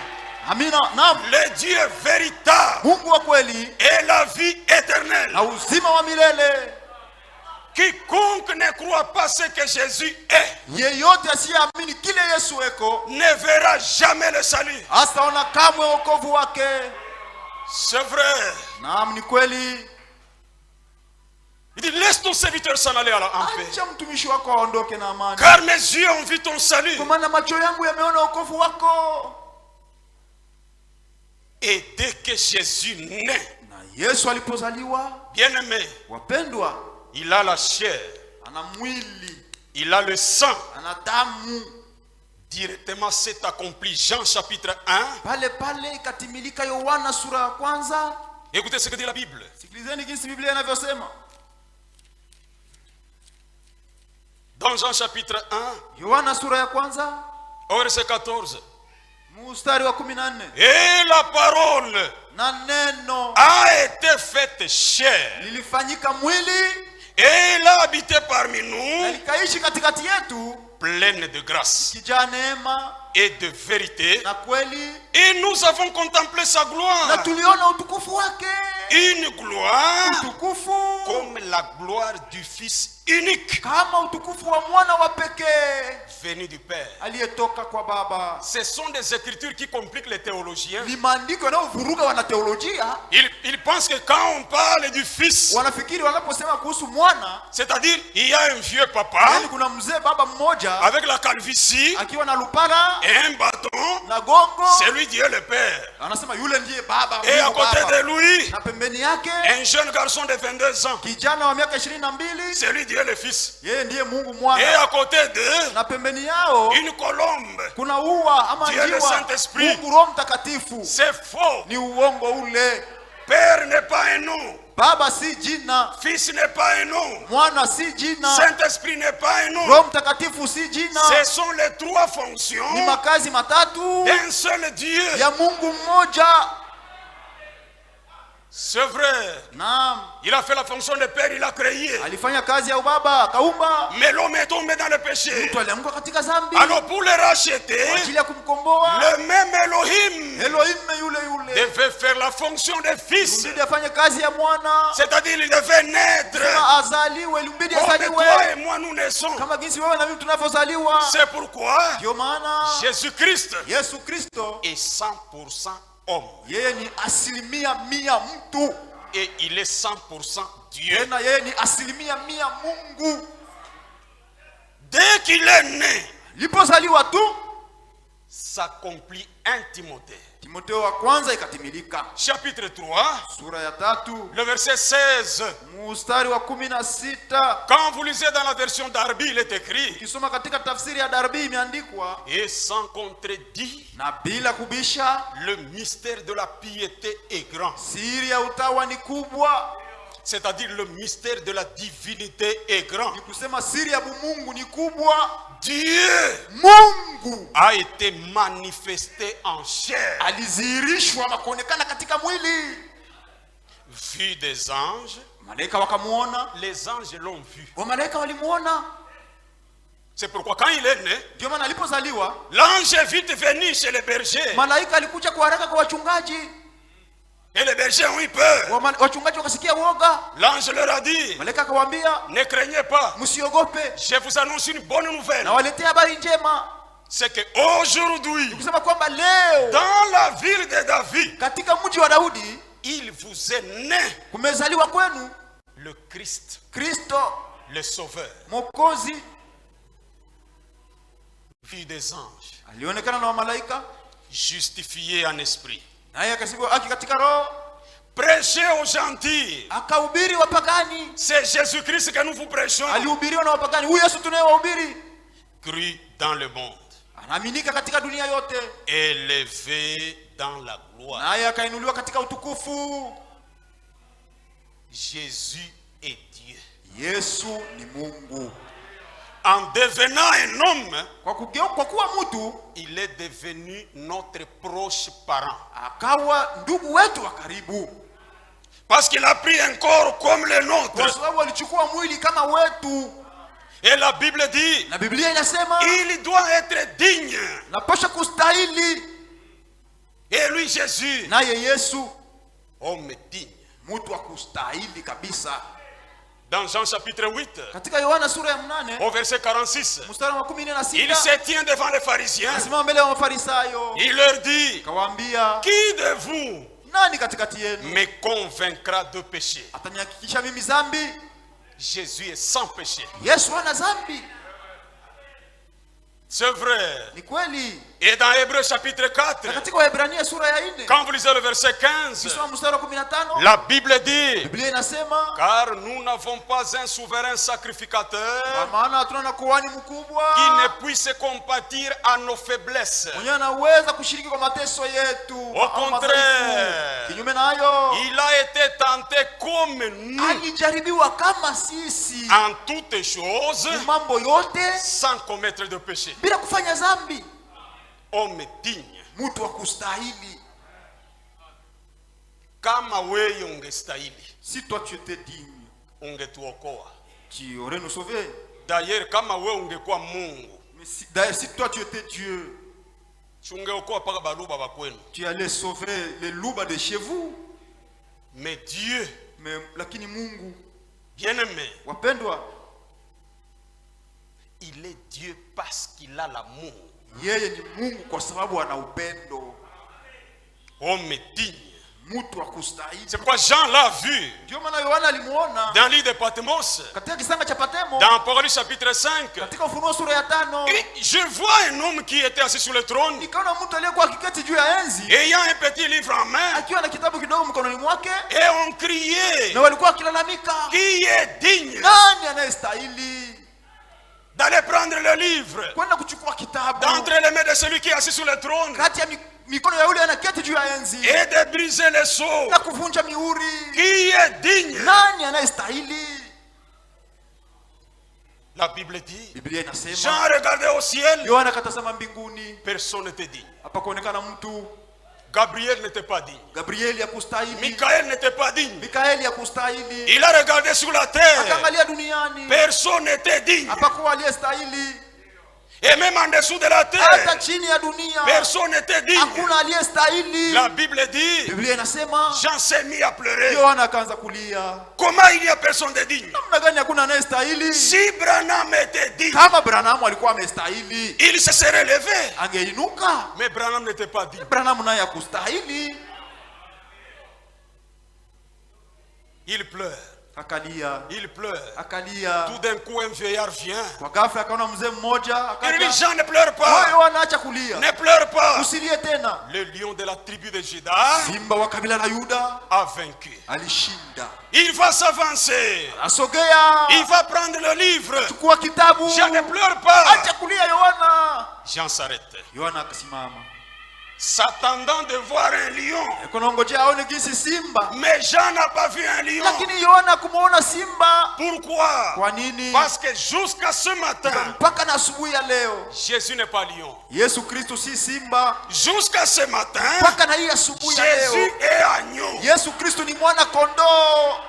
S2: Amina. Naam,
S1: le Dieu véritable
S2: Mungu wa kweli
S1: et la vie éternelle.
S2: na uzima wa milele.
S1: Quiconque ne croit pas ce que Jésus est
S2: Yeyote asiyeamini kile Yesu eko
S1: ne verra jamais le salut.
S2: hataona kamwe wokovu wake.
S1: C'est vrai.
S2: Naam, ni kweli.
S1: Il dit, laisse ton serviteur s'en aller en paix.
S2: Acha mtumishi wako aondoke na amani,
S1: Car mes yeux ont vu ton salut.
S2: kwa maana macho yangu yameona wokovu wako.
S1: Et dès que Jésus naît,
S2: Na Yesu alipozaliwa,
S1: bien-aimé,
S2: wapendwa,
S1: il a la chair,
S2: ana mwili,
S1: il a le sang.
S2: ana damu.
S1: Directement, c'est accompli. Jean chapitre 1.
S2: Pale pale ikatimilika Yohana sura ya kwanza.
S1: Écoutez ce que dit la Bible.
S2: Sikilizeni jinsi Biblia inavyosema.
S1: Dans Jean chapitre 1,
S2: Yohana sura ya kwanza,
S1: au verset 14.
S2: mstari wa 14.
S1: Et la parole
S2: Na neno
S1: a été faite chair.
S2: lilifanyika mwili
S1: Et il a habité parmi
S2: na
S1: nous,
S2: likaishi katikati yetu,
S1: pleine de grâce
S2: kijaa neema
S1: et de vérité.
S2: na kweli,
S1: Et nous avons contemplé sa
S2: na
S1: gloire.
S2: tuliona utukufu wake,
S1: Une gloire
S2: utukufu
S1: comme la gloire du Fils unique,
S2: kama utukufu wa mwana wa pekee
S1: venu du Père.
S2: aliyetoka kwa Baba.
S1: Ce sont des écritures qui compliquent les théologiens.
S2: Ni maandiko yanayovuruga wanateolojia.
S1: Ils pensent que quand on parle du Fils,
S2: Wanafikiri wanaposema kuhusu mwana,
S1: c'est-à-dire il y a un vieux papa
S2: yani kuna mzee baba mmoja
S1: avec la calvitie
S2: akiwa na lupara
S1: et un bâton,
S2: na gongo,
S1: c'est lui Dieu le Père.
S2: anasema yule ndiye baba.
S1: Et à
S2: Mungu
S1: côté
S2: baba.
S1: de lui,
S2: Na pembeni yake
S1: un jeune garçon de 22 ans,
S2: kijana wa miaka 22,
S1: c'est lui Dieu le Fils.
S2: yeye ndiye Mungu
S1: Et
S2: mwana.
S1: à côté d'eux,
S2: Na pembeni yao
S1: une colombe.
S2: kuna ua ama
S1: Dieu le
S2: njiwa,
S1: Saint-Esprit.
S2: Mungu Roho Mtakatifu.
S1: C'est faux.
S2: Ni uongo ule.
S1: Père n'est pas un nom.
S2: Baba si jina,
S1: Fils n'est pas un nom.
S2: mwana si jina,
S1: Saint-Esprit n'est pas un nom.
S2: Roho Mtakatifu si jina.
S1: Ce sont les trois fonctions
S2: Ni makazi matatu
S1: d'un seul Dieu.
S2: ya Mungu mmoja.
S1: C'est vrai.
S2: Naam,
S1: Il a fait la fonction de Père, il a créé.
S2: alifanya kazi ya ubaba, akaumba.
S1: Mais l'homme est tombé dans le péché.
S2: Mtu alianguka katika dhambi.
S1: Alors pour le racheter,
S2: Kwa ajili ya kumkomboa,
S1: le même Elohim
S2: Elohim yule
S1: devait faire la fonction de fils.
S2: ilibidi afanye kazi ya mwana.
S1: C'est-à-dire il devait naître
S2: Kama azaliwe, ilibidi
S1: comme
S2: azaliwe
S1: toi et moi nous naissons.
S2: kama jinsi wewe na mimi tunavyozaliwa.
S1: C'est pourquoi
S2: Ndio maana
S1: Jésus-Christ
S2: Yesu Kristo
S1: est 100% homme.
S2: yeye ni 100% mtu,
S1: Et il est 100% Dieu.
S2: tena yeye ni 100% Mungu.
S1: Dès qu'il est né,
S2: Lipozaliwa tu,
S1: s'accomplit 1 Timothée.
S2: Timotheo wa kwanza ikatimilika
S1: Chapitre 3,
S2: sura ya 3
S1: le verset 16.
S2: mstari wa 16.
S1: Quand vous lisez dans la version d'Arbi, il est écrit:
S2: Ukisoma katika tafsiri ya Darbi imeandikwa,
S1: et sans contredit,
S2: na bila kubisha,
S1: le mystère de la piété est grand.
S2: siri ya utawa ni kubwa.
S1: C'est-à-dire le mystère de la divinité est grand.
S2: Ni kusema siri ya Mungu ni kubwa.
S1: Dieu
S2: Mungu
S1: a été manifesté en chair,
S2: alizihirishwa na kuonekana katika mwili.
S1: vu des anges.
S2: Malaika wakamuona,
S1: Les anges l'ont vu.
S2: wamalaika walimuona.
S1: C'est pourquoi quand il est né,
S2: Ndio maana alipozaliwa,
S1: l'ange est vite venu chez les bergers.
S2: malaika alikuja kwa haraka kwa wachungaji.
S1: Et les bergers ont eu peur.
S2: Wachungaji wakasikia woga.
S1: L'ange leur a dit:
S2: Malaika akawaambia,
S1: ne craignez pas,
S2: msiogope,
S1: je vous annonce une bonne nouvelle.
S2: na waletea habari njema.
S1: C'est que aujourd'hui,
S2: Kusema kwamba leo
S1: dans la ville de David,
S2: katika mji wa Daudi
S1: il vous est né
S2: kumezaliwa kwenu
S1: le Christ,
S2: Kristo
S1: le Sauveur.
S2: Mwokozi.
S1: Vu des anges,
S2: Alionekana na malaika,
S1: justifié en esprit,
S2: naye akasifiwa haki katika roho,
S1: prêché aux gentils.
S2: akahubiri wapagani.
S1: C'est Jésus-Christ que nous vous prêchons.
S2: Alihubiriwa na wapagani. Huyu Yesu tunayewahubiri
S1: Cru dans le monde,
S2: anaaminika katika dunia yote,
S1: élevé dans la gloire.
S2: naye akainuliwa katika utukufu.
S1: Jésus est Dieu.
S2: Yesu ni Mungu.
S1: En devenant un homme,
S2: Kwa kuwa mtu,
S1: il est devenu notre proche parent.
S2: akawa ndugu wetu wa karibu,
S1: Parce qu'il a pris un corps comme le
S2: kwa
S1: nôtre.
S2: sababu alichukua mwili kama wetu.
S1: Et la Bible dit,
S2: Na Biblia inasema
S1: il doit être digne.
S2: napasha kustahili.
S1: Et lui, Jésus,
S2: Naye Yesu
S1: homme digne.
S2: mtu wa kustahili kabisa.
S1: Dans Jean chapitre 8,
S2: Katika Yohana sura ya 8
S1: au verset 46,
S2: mstari wa
S1: il
S2: 16,
S1: se tient devant les pharisiens.
S2: anasimama mbele ya Mafarisayo,
S1: Il leur dit,
S2: akawaambia,
S1: qui de vous
S2: nani katikati yenu
S1: me convaincra de péché?
S2: atanihakikisha mimi dhambi?
S1: Jésus est sans péché.
S2: Yesu hana dhambi.
S1: C'est vrai.
S2: Ni kweli.
S1: Et dans Hébreux chapitre 4,
S2: Na katika Waebrania sura ya 4,
S1: quand vous lisez le verset 15,
S2: kisoma mstari wa 15,
S1: la Bible dit,
S2: Biblia inasema,
S1: car nous n'avons pas un souverain sacrificateur
S2: kwa maana hatuna na kuhani mkubwa
S1: qui ne puisse compatir à nos faiblesses.
S2: mwenye anaweza kushiriki kwa mateso yetu.
S1: Au contraire,
S2: Kinyume na hayo,
S1: il a été tenté comme nous
S2: alijaribiwa kama sisi
S1: en toutes choses
S2: mambo yote
S1: sans commettre de péché.
S2: bila kufanya dhambi.
S1: Homme digne.
S2: Mtu wa kustahili.
S1: Kama wewe ungestahili,
S2: Si toi tu étais digne,
S1: ungetuokoa.
S2: tu aurais nous sauvé.
S1: D'ailleurs, kama wewe ungekuwa Mungu,
S2: Mais d'ailleurs, si toi tu étais Dieu,
S1: ungeokoa paka baluba bakwenu.
S2: tu allais sauver les loups de chez vous.
S1: Mais Dieu,
S2: Mais lakini Mungu,
S1: bien-aimé,
S2: wapendwa,
S1: il est Dieu parce qu'il a l'amour.
S2: yeye ni Mungu kwa sababu ana upendo.
S1: Homme digne.
S2: Mtu wa kustahili.
S1: C'est pourquoi Jean l'a vu
S2: Ndio maana Yohana alimuona
S1: dans l'île de Patmos,
S2: katika kisanga cha Patemo,
S1: dans Apocalypse chapitre 5.
S2: katika Ufunuo sura ya 5.
S1: Et je vois un homme qui était assis sur le trône,
S2: Nikaona mtu aliyekuwa akiketi juu ya enzi
S1: ayant un petit livre en main,
S2: akiwa na kitabu kidogo mkononi mwake,
S1: et on criait,
S2: na walikuwa wakilalamika,
S1: qui est digne
S2: nani anayestahili
S1: d'aller prendre le livre
S2: kwenda kuchukua kitabu
S1: d'entre les mains de celui qui est assis sur le trône
S2: kati ya mikono ya yule anaketi juu ya enzi
S1: et de briser les sceaux?
S2: na kuvunja mihuri?
S1: Qui est digne?
S2: Nani anayestahili?
S1: La Bible dit,
S2: Biblia inasema,
S1: Jean regardait au ciel,
S2: Yohana akatazama mbinguni,
S1: personne n'était digne.
S2: hapa kuonekana mtu.
S1: Gabriel n'était pas digne.
S2: Gabrieli hakustahili,
S1: Michael n'était pas digne.
S2: Mikaeli hakustahili,
S1: Il a regardé sur la terre,
S2: akaangalia duniani,
S1: personne n'était digne.
S2: hapakuwa aliyestahili.
S1: Et même en dessous de la
S2: Hata
S1: terre,
S2: chini ya dunia
S1: personne n'était digne.
S2: hakuna aliyestahili.
S1: La Bible dit,
S2: Biblia inasema,
S1: Jean s'est mis à pleurer.
S2: Yohana akaanza kulia.
S1: Comment il y a personne de digne?
S2: Namna gani hakuna anayestahili?
S1: Si Branham était digne,
S2: Kama Branham alikuwa amestahili,
S1: il se serait levé.
S2: angeinuka.
S1: Mais Branham n'était pas digne.
S2: Branham naye hakustahili,
S1: Il pleure.
S2: akalia,
S1: Il pleure.
S2: akalia.
S1: Tout d'un coup, un vieillard vient.
S2: Kwa ghafla akaona mzee mmoja,
S1: Il dit,
S2: akaja,
S1: Jean, ne pleure pas.
S2: wewe wanaacha kulia,
S1: Ne pleure pas.
S2: usilie tena.
S1: Le lion de la tribu de Juda
S2: Simba wa kabila la Yuda
S1: a vaincu.
S2: alishinda.
S1: Il va s'avancer.
S2: Asogea,
S1: Il va prendre le livre.
S2: chukua kitabu,
S1: Jean, ne pleure pas.
S2: acha kulia Yohana.
S1: Jean s'arrête.
S2: Yohana akasimama,
S1: S'attendant de voir un lion.
S2: kunongojea aone jinsi simba,
S1: Mais Jean n'a pas vu un lion.
S2: lakini Yohana kumuona simba.
S1: Pourquoi?
S2: Kwa nini?
S1: Parce que jusqu'à ce matin,
S2: Mpaka na asubuhi ya leo
S1: Jésus n'est pas lion.
S2: Yesu Kristo si simba.
S1: Jusqu'à ce matin,
S2: Mpaka na hii asubuhi ya
S1: Jésus
S2: leo
S1: est agneau.
S2: Yesu Kristo ni mwana kondoo.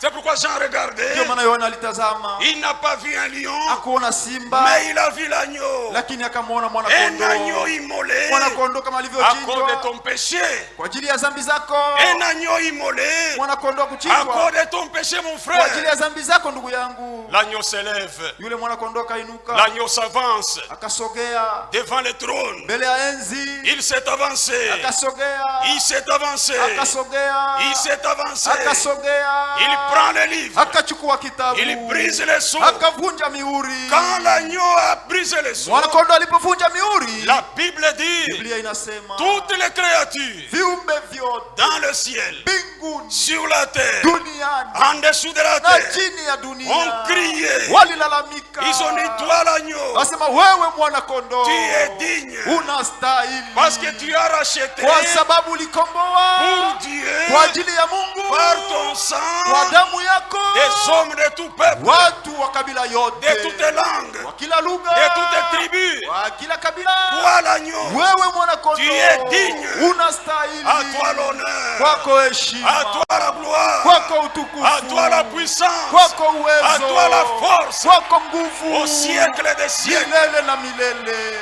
S1: C'est pourquoi Jean regardait.
S2: Ndio maana Yohana alitazama,
S1: Il n'a pas vu un lion,
S2: akuona simba,
S1: mais il a vu l'agneau.
S2: lakini akamwona mwana
S1: Un agneau
S2: kondoo.
S1: immolé
S2: Mwana kondoo kama
S1: à cause de
S2: alivyochinjwa
S1: ton péché.
S2: kwa ajili ya dhambi zako.
S1: Un agneau immolé
S2: Mwana kondoo
S1: à
S2: kuchinjwa
S1: cause de ton péché, mon
S2: kwa ajili
S1: frère.
S2: ya dhambi zako, ndugu yangu.
S1: L'agneau s'élève.
S2: Yule mwana kondoo kainuka,
S1: L'agneau s'avance
S2: akasogea
S1: devant le trône.
S2: mbele ya enzi,
S1: Il s'est avancé.
S2: akasogea,
S1: Il s'est avancé.
S2: akasogea,
S1: Il s'est avancé.
S2: akasogea,
S1: Il prend le livre.
S2: akachukua kitabu,
S1: Il brise les sceaux.
S2: akavunja mihuri.
S1: Quand l'agneau a brisé les sceaux,
S2: Mwana kondoo alipovunja mihuri,
S1: la Bible dit,
S2: Biblia inasema
S1: toutes les créatures
S2: viumbe vyote
S1: dans le ciel,
S2: mbinguni,
S1: sur la terre,
S2: duniani
S1: en dessous de la
S2: na
S1: terre,
S2: chini ya
S1: ont
S2: dunia
S1: crié.
S2: walilalamika,
S1: Ils ont dit, toi l'agneau,
S2: wasema, wewe mwana kondoo
S1: tu es digne
S2: unastahili,
S1: parce que tu as racheté
S2: kwa sababu ulikomboa
S1: pour Dieu
S2: kwa ajili ya Mungu
S1: par ton
S2: kwa
S1: sang
S2: damu yako
S1: des hommes de tout peuple,
S2: watu wa kabila yote,
S1: de toutes langues,
S2: wa kila lugha,
S1: de toutes tribus.
S2: wa kila kabila.
S1: Toi l'agneau,
S2: Wewe mwana kondoo
S1: tu es digne.
S2: unastahili,
S1: à toi l'honneur,
S2: kwako
S1: à
S2: heshima,
S1: toi la gloire,
S2: kwako
S1: à
S2: utukufu,
S1: toi la puissance,
S2: kwako
S1: à
S2: uwezo,
S1: toi la force,
S2: kwako nguvu,
S1: au siècle des siècles.
S2: milele na milele.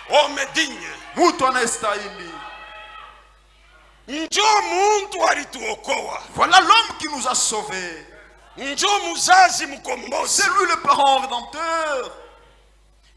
S1: Homme digne.
S2: Mtu anayestahili.
S1: Njoo muntu alituokoa.
S2: Voilà l'homme qui nous a sauvés.
S1: Njoo muzazi mkombozi.
S2: C'est lui le parent rédempteur.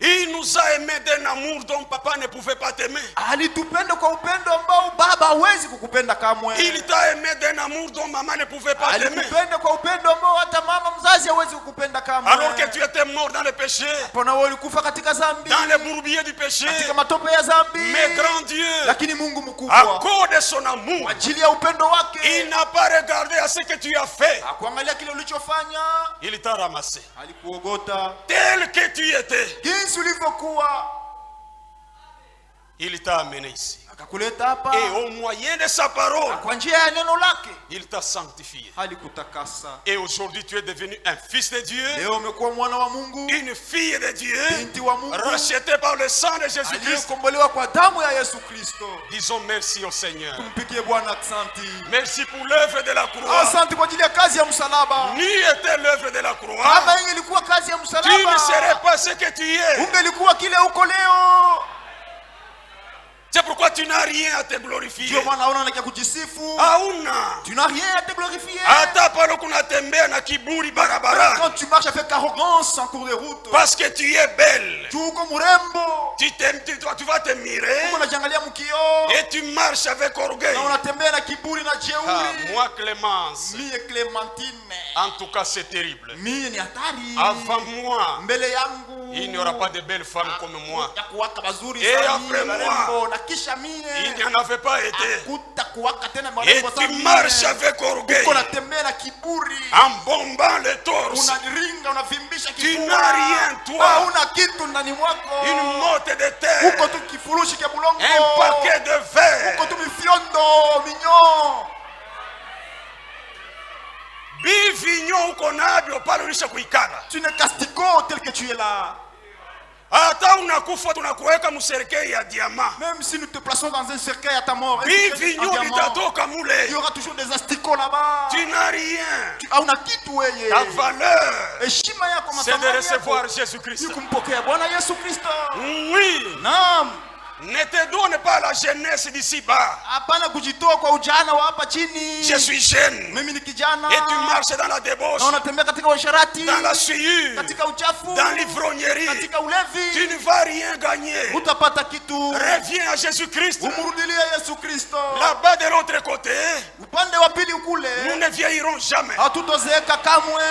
S1: Il nous a aimés d'un amour dont papa ne pouvait pas t'aimer.
S2: Alitupenda kwa upendo ambao baba hawezi kukupenda kamwe.
S1: Il t'a aimé d'un amour dont maman ne pouvait pas t'aimer.
S2: Alikupenda kwa upendo ambao hata mama mzazi hawezi kukupenda kamwe.
S1: Alors que tu étais mort dans le péché,
S2: Pona wewe ulikufa katika dhambi,
S1: dans les bourbiers du péché.
S2: katika matope ya dhambi.
S1: Mais grand Dieu,
S2: Lakini Mungu
S1: à
S2: mkubwa,
S1: cause de son amour,
S2: kwa ajili ya upendo wake,
S1: il n'a pas regardé à ce que tu as fait.
S2: akuangalia kile ulichofanya,
S1: Il t'a ramassé.
S2: alikuogota
S1: Tel que tu étais,
S2: jinsi ulivyokuwa,
S1: il t'a amené ici.
S2: akakuleta hapa,
S1: Et au moyen de sa parole,
S2: kwa njia ya neno lake
S1: il t'a sanctifié.
S2: alikutakasa.
S1: Et aujourd'hui, tu es devenu un fils de Dieu,
S2: Leo umekuwa mwana wa Mungu,
S1: une fille de Dieu,
S2: binti wa Mungu,
S1: racheté par le sang de Jésus-Christ.
S2: aliyekombolewa kwa damu ya Yesu Kristo.
S1: Disons merci au Seigneur.
S2: Tumpigie Bwana asante.
S1: Merci pour l'œuvre de la croix.
S2: Asante kwa ajili ya kazi ya msalaba.
S1: Ni était l'œuvre de la croix,
S2: Kama ingelikuwa kazi ya
S1: tu ne
S2: msalaba,
S1: serais pas ce que tu es.
S2: ungelikuwa kile uko leo.
S1: C'est pourquoi tu n'as rien à te
S2: Ndio
S1: glorifier.
S2: maana hauna na kujisifu.
S1: Hauna.
S2: Tu n'as rien à te glorifier.
S1: Hata pale kunatembea na kiburi barabara.
S2: Quand tu marches avec arrogance en cours de route,
S1: Parce que tu es belle.
S2: tu uko mrembo,
S1: Tu vas te mirer
S2: uko unajiangalia mkio,
S1: et tu marches avec orgueil.
S2: na unatembea na kiburi na
S1: Ah,
S2: jeuri.
S1: moi Clémence,
S2: Mie Clementine,
S1: en tout cas c'est terrible.
S2: mie ni hatari.
S1: Avant moi,
S2: Mbele yangu
S1: il n'y aura pas de belles femmes comme moi.
S2: ya kuwaka bazuri
S1: Et
S2: sana
S1: après
S2: mie,
S1: moi,
S2: warembo, na kisha
S1: Il
S2: mie
S1: n'y en avait pas été.
S2: kuta kuwaka tena
S1: Et
S2: marembo sana
S1: tu
S2: mie.
S1: marches avec orgueil,
S2: Uko unatembea na kiburi,
S1: en bombant le torse.
S2: unaringa, unavimbisha
S1: Tu
S2: kifua.
S1: n'as rien, toi.
S2: Hauna kitu ndani mwako.
S1: Une motte de terre,
S2: Uko tu kifurushi cha bulongo.
S1: un paquet de verre.
S2: Uko tu mifyondo, minyo.
S1: Bivignon uko nabyo pale ulisha kuikana.
S2: Tu n'es castigo tel que tu es là.
S1: Hata unakufa tunakuweka mserikali ya diamant.
S2: Même si nous te plaçons dans un cercueil à ta mort, un
S1: Bivignon
S2: diamant,
S1: litatoka
S2: il y
S1: mule.
S2: aura toujours des asticots là-bas.
S1: Tu n'as rien.
S2: Hauna kitu weye.
S1: Ta valeur,
S2: Heshima yako,
S1: c'est de
S2: mathamani
S1: recevoir
S2: yako
S1: Jésus-Christ.
S2: ni kumpokea Bwana Yesu Kristo.
S1: Oui.
S2: Naam.
S1: Ne te donne pas la jeunesse d'ici-bas.
S2: Hapana kujitoa kwa ujana wa hapa chini.
S1: Je suis jeune.
S2: Mimi ni kijana.
S1: Et tu marches dans la débauche,
S2: Na unatembea katika usharati,
S1: dans la souillure,
S2: katika uchafu,
S1: dans l'ivrognerie.
S2: katika
S1: Tu
S2: ulevi.
S1: ne vas rien gagner.
S2: Utapata kitu.
S1: Reviens à Jésus-Christ.
S2: Umurudilie Yesu Kristo.
S1: Là-bas de l'autre côté,
S2: Upande wa pili
S1: nous
S2: ukule,
S1: ne vieillirons jamais.
S2: hatutozeeka kamwe.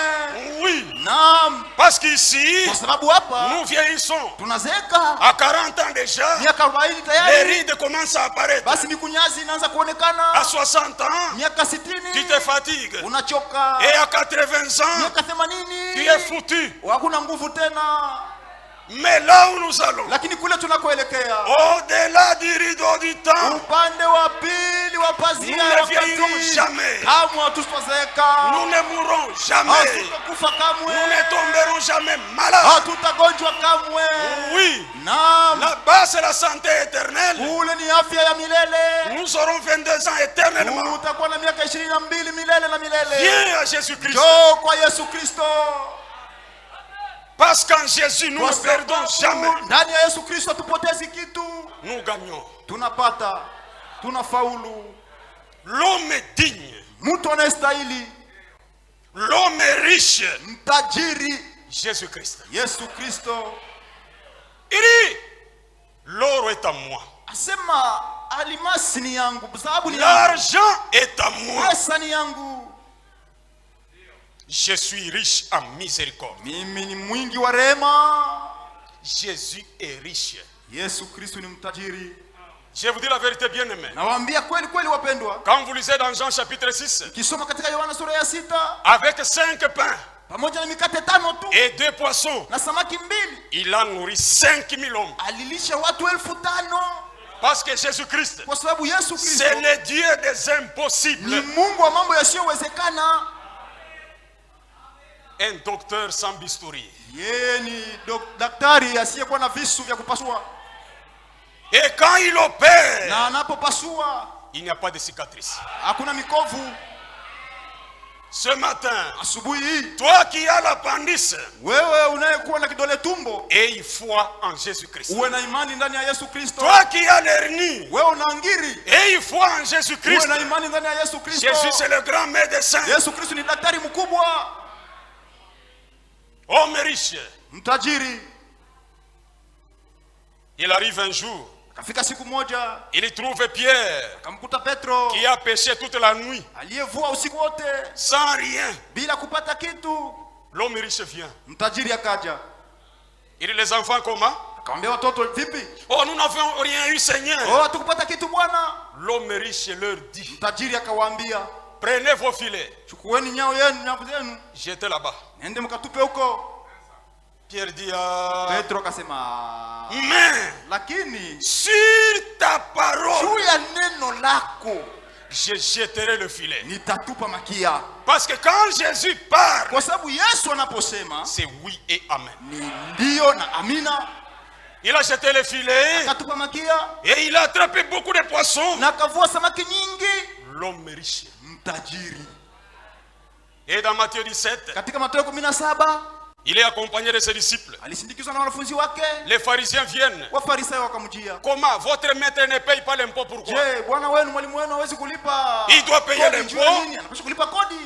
S1: Oui.
S2: Naam.
S1: Parce qu'ici,
S2: Kwa sababu hapa
S1: nous vieillissons.
S2: tunazeeka.
S1: À 40 ans déjà,
S2: Miaka 40
S1: les
S2: tayari,
S1: rides commencent à apparaître.
S2: basi mikunyazi inaanza
S1: À
S2: kuonekana.
S1: 60 ans,
S2: Miaka
S1: tu te
S2: 60
S1: fatigues.
S2: unachoka.
S1: Et à 80 ans,
S2: Miaka
S1: tu
S2: 80
S1: es foutu.
S2: hakuna nguvu tena.
S1: Mais là où nous allons,
S2: Lakini kule tunakoelekea,
S1: au-delà du rideau du temps,
S2: upande wa pili wa
S1: nous
S2: pazia
S1: ne
S2: ya
S1: vieillirons
S2: wakati,
S1: jamais.
S2: kamwe hatutozeeka.
S1: Nous ne mourrons jamais.
S2: Hatutakufa kamwe.
S1: Nous ne tomberons jamais malades.
S2: Hatutagonjwa kamwe.
S1: Oui.
S2: Naam.
S1: Là-bas, c'est la santé éternelle.
S2: Kule ni afya ya milele.
S1: Nous aurons 22 ans éternellement.
S2: Utakuwa na miaka 22 milele na milele.
S1: Viens à Jésus-Christ.
S2: Njoo kwa Yesu Kristo.
S1: Parce qu'en Jésus, nous
S2: Kwa
S1: ne perdons
S2: sababu
S1: jamais.
S2: ndani ya Yesu Kristo hatupotezi kitu.
S1: Nous gagnons.
S2: Tunapata, tunafaulu.
S1: L'homme digne,
S2: Mtu anayestahili,
S1: l'homme riche,
S2: mtajiri,
S1: Jésus-Christ.
S2: Yesu Kristo.
S1: Il dit, l'or est à moi.
S2: Asema alimasi ni yangu, sababu ni yangu.
S1: L'argent est à moi.
S2: Pesa ni yangu.
S1: Je suis riche en miséricorde.
S2: Mimi ni mwingi wa rehema.
S1: Jésus est riche.
S2: Yesu Kristo ni mtajiri.
S1: Je vous dis la vérité, bien aimé.
S2: Nawaambia kweli kweli wapendwa.
S1: Quand vous lisez dans Jean chapitre 6,
S2: Kisoma katika Yohana sura ya 6,
S1: avec 5 pains
S2: pamoja na mikate 5 tu
S1: et 2 poissons,
S2: na samaki 2,
S1: il a nourri 5000 hommes.
S2: alilisha watu 5,000.
S1: Parce que Jésus-Christ,
S2: Kwa sababu Yesu Kristo
S1: c'est le Dieu des
S2: ni
S1: impossibles.
S2: Mungu wa mambo yasiyowezekana.
S1: Un docteur sans bistouri.
S2: Yeye ni daktari asiyekuwa na visu vya kupasua.
S1: Et quand il opère,
S2: Na anapopasua
S1: il n'y a pas de cicatrice.
S2: hakuna mikovu.
S1: Ce matin,
S2: Asubuhi hii
S1: toi qui as l'appendice,
S2: wewe unayekuwa na kidole tumbo,
S1: aie foi en Jésus-Christ.
S2: uwe na imani ndani ya Yesu Kristo.
S1: Toi qui as l'hernie,
S2: Wewe una ngiri,
S1: aie foi en
S2: uwe
S1: Jésus-Christ.
S2: na imani ndani ya Yesu Kristo.
S1: Jésus, c'est le grand médecin.
S2: Yesu Kristo ni daktari mkubwa,
S1: Homme riche,
S2: mtajiri.
S1: Il arrive un jour,
S2: Akafika siku moja,
S1: il trouve Pierre
S2: akamkuta Petro
S1: qui a péché toute la nuit
S2: aliyevua usiku wote
S1: sans rien.
S2: bila kupata kitu.
S1: L'homme riche vient.
S2: Mtajiri akaja,
S1: Il dit, les enfants comment?
S2: akamwambia watoto, vipi?
S1: Oh, nous n'avons rien eu, Seigneur.
S2: Oh, hatukupata kitu Bwana.
S1: L'homme riche leur dit,
S2: Mtajiri akawaambia,
S1: prenez vos filets,
S2: chukueni nyavu zenu,
S1: jetez là-bas.
S2: nende mkatupe huko.
S1: Pierre dit, ah,
S2: Petro akasema,
S1: mais
S2: lakini
S1: sur ta parole,
S2: juu ya neno lako
S1: je jetterai le filet.
S2: nitatupa makia.
S1: Parce que quand Jésus parle,
S2: Kwa sababu Yesu anaposema
S1: c'est oui et amen.
S2: ni ndio na amina.
S1: Il a jeté le filet
S2: Akatupa makia
S1: et il a attrapé beaucoup de poissons.
S2: na akavua samaki nyingi.
S1: L'homme riche.
S2: Mtajiri.
S1: Et dans Matthieu 17,
S2: Katika Mathayo 17
S1: il est accompagné de ses disciples.
S2: alisindikizwa na wanafunzi wake.
S1: Les pharisiens viennent.
S2: Wafarisayo wakamjia,
S1: Comment? Votre maître ne paye pas l'impôt, pourquoi?
S2: je, bwana wenu mwalimu wenu hawezi kulipa?
S1: Il doit payer
S2: kodi?
S1: l'impôt.
S2: Juu ya nini? Anapaswa kulipa kodi.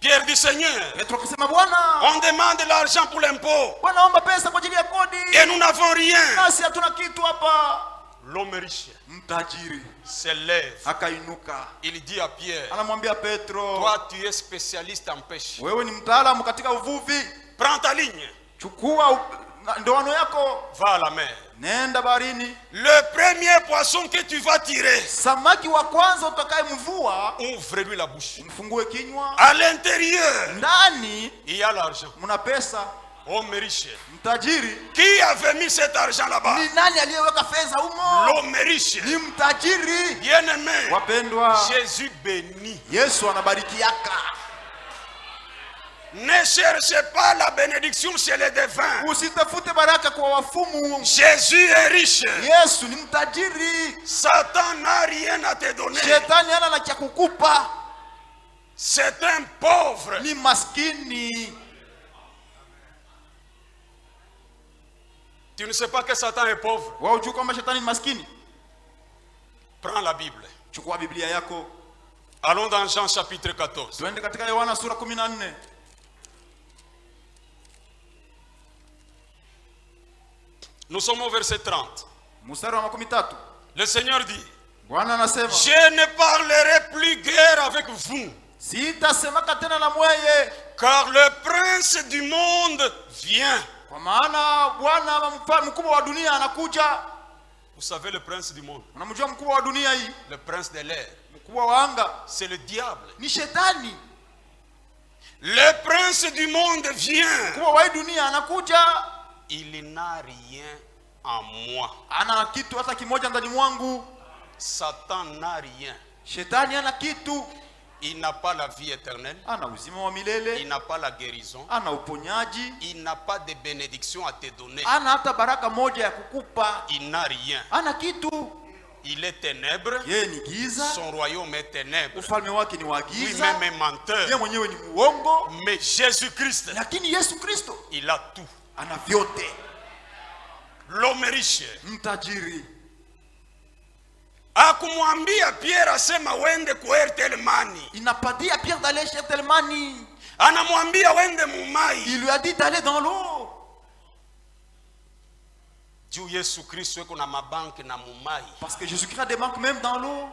S1: Pierre dit, Seigneur,
S2: Petro akasema, Bwana,
S1: on demande de l'argent pour l'impôt
S2: Bwana omba pesa kwa ajili ya kodi.
S1: et nous n'avons rien.
S2: Nasi hatuna kitu hapa.
S1: L'homme riche
S2: Mtajiri
S1: se lève.
S2: akainuka,
S1: Il dit à Pierre,
S2: anamwambia Petro,
S1: toi tu es spécialiste en pêche.
S2: wewe ni mtaalamu katika uvuvi.
S1: Prends ta ligne,
S2: Chukua ndoano yako,
S1: va à la mer.
S2: nenda baharini.
S1: Le premier poisson que tu vas tirer,
S2: Samaki wa kwanza utakayemvua,
S1: ouvre-lui la bouche.
S2: umfungue kinywa.
S1: À l'intérieur,
S2: Ndani
S1: il y a l'argent.
S2: mna pesa.
S1: Homme riche.
S2: Mtajiri,
S1: Qui avait mis cet argent là-bas?
S2: ni nani aliyeweka fedha humo?
S1: L'homme riche.
S2: Ni mtajiri.
S1: Bien-aimé,
S2: Wapendwa,
S1: Jésus bénit.
S2: Yesu anabarikiaka.
S1: Ne cherchez pas la bénédiction chez les devins.
S2: Usitafute baraka kwa wafumu.
S1: Jésus est riche.
S2: Yesu ni mtajiri.
S1: Satan n'a rien à te donner.
S2: Shetani hana la cha kukupa.
S1: C'est un pauvre.
S2: Ni maskini.
S1: Tu ne sais pas que Satan est pauvre.
S2: Wewe unajua kwamba shetani ni maskini?
S1: Prends la Bible.
S2: Chukua Biblia yako.
S1: Allons dans Jean chapitre 14.
S2: Tuende katika Yohana sura 14.
S1: Nous sommes au verset 30.
S2: Mstari wa 13.
S1: Le Seigneur dit,
S2: Bwana anasema,
S1: je ne parlerai plus guère avec vous,
S2: sitasemaka tena na mweye,
S1: car le prince du monde vient.
S2: kwa maana Bwana mkubwa wa dunia anakuja.
S1: Vous savez le prince du monde,
S2: Unamjua mkubwa wa dunia hii?
S1: le prince de l'air,
S2: Mkubwa wa anga
S1: c'est le diable.
S2: ni shetani.
S1: Le prince du monde vient.
S2: Mkubwa wa hii dunia anakuja.
S1: Il n'a rien en moi.
S2: Ana kitu hata kimoja ndani mwangu.
S1: Satan n'a rien.
S2: Shetani ana kitu.
S1: Il n'a pas la vie éternelle.
S2: Ana uzima wa milele.
S1: Il n'a pas la guérison.
S2: Ana uponyaji.
S1: Il n'a pas de bénédiction à te donner.
S2: Ana hata baraka moja ya kukupa.
S1: Il n'a rien.
S2: Ana kitu.
S1: Il est ténèbre.
S2: Yeye ni giza.
S1: Son royaume est ténèbre.
S2: Ufalme wake ni wa giza.
S1: Lui-même est menteur.
S2: Yeye mwenyewe ni muongo.
S1: Mais Jésus-Christ,
S2: Lakini Yesu Kristo
S1: il a tout.
S2: ana vyote.
S1: L'homme riche
S2: Mtajiri
S1: akumwambia Pierre asema wende ku Ertelmani.
S2: inapatia Pierre d'aller chez Telmani.
S1: Anamwambia wende mumai.
S2: Il lui a dit d'aller dans l'eau.
S1: Juu Yesu Kristo yuko na mabanki na mumai.
S2: Parce que Jésus-Christ a des banques même dans l'eau.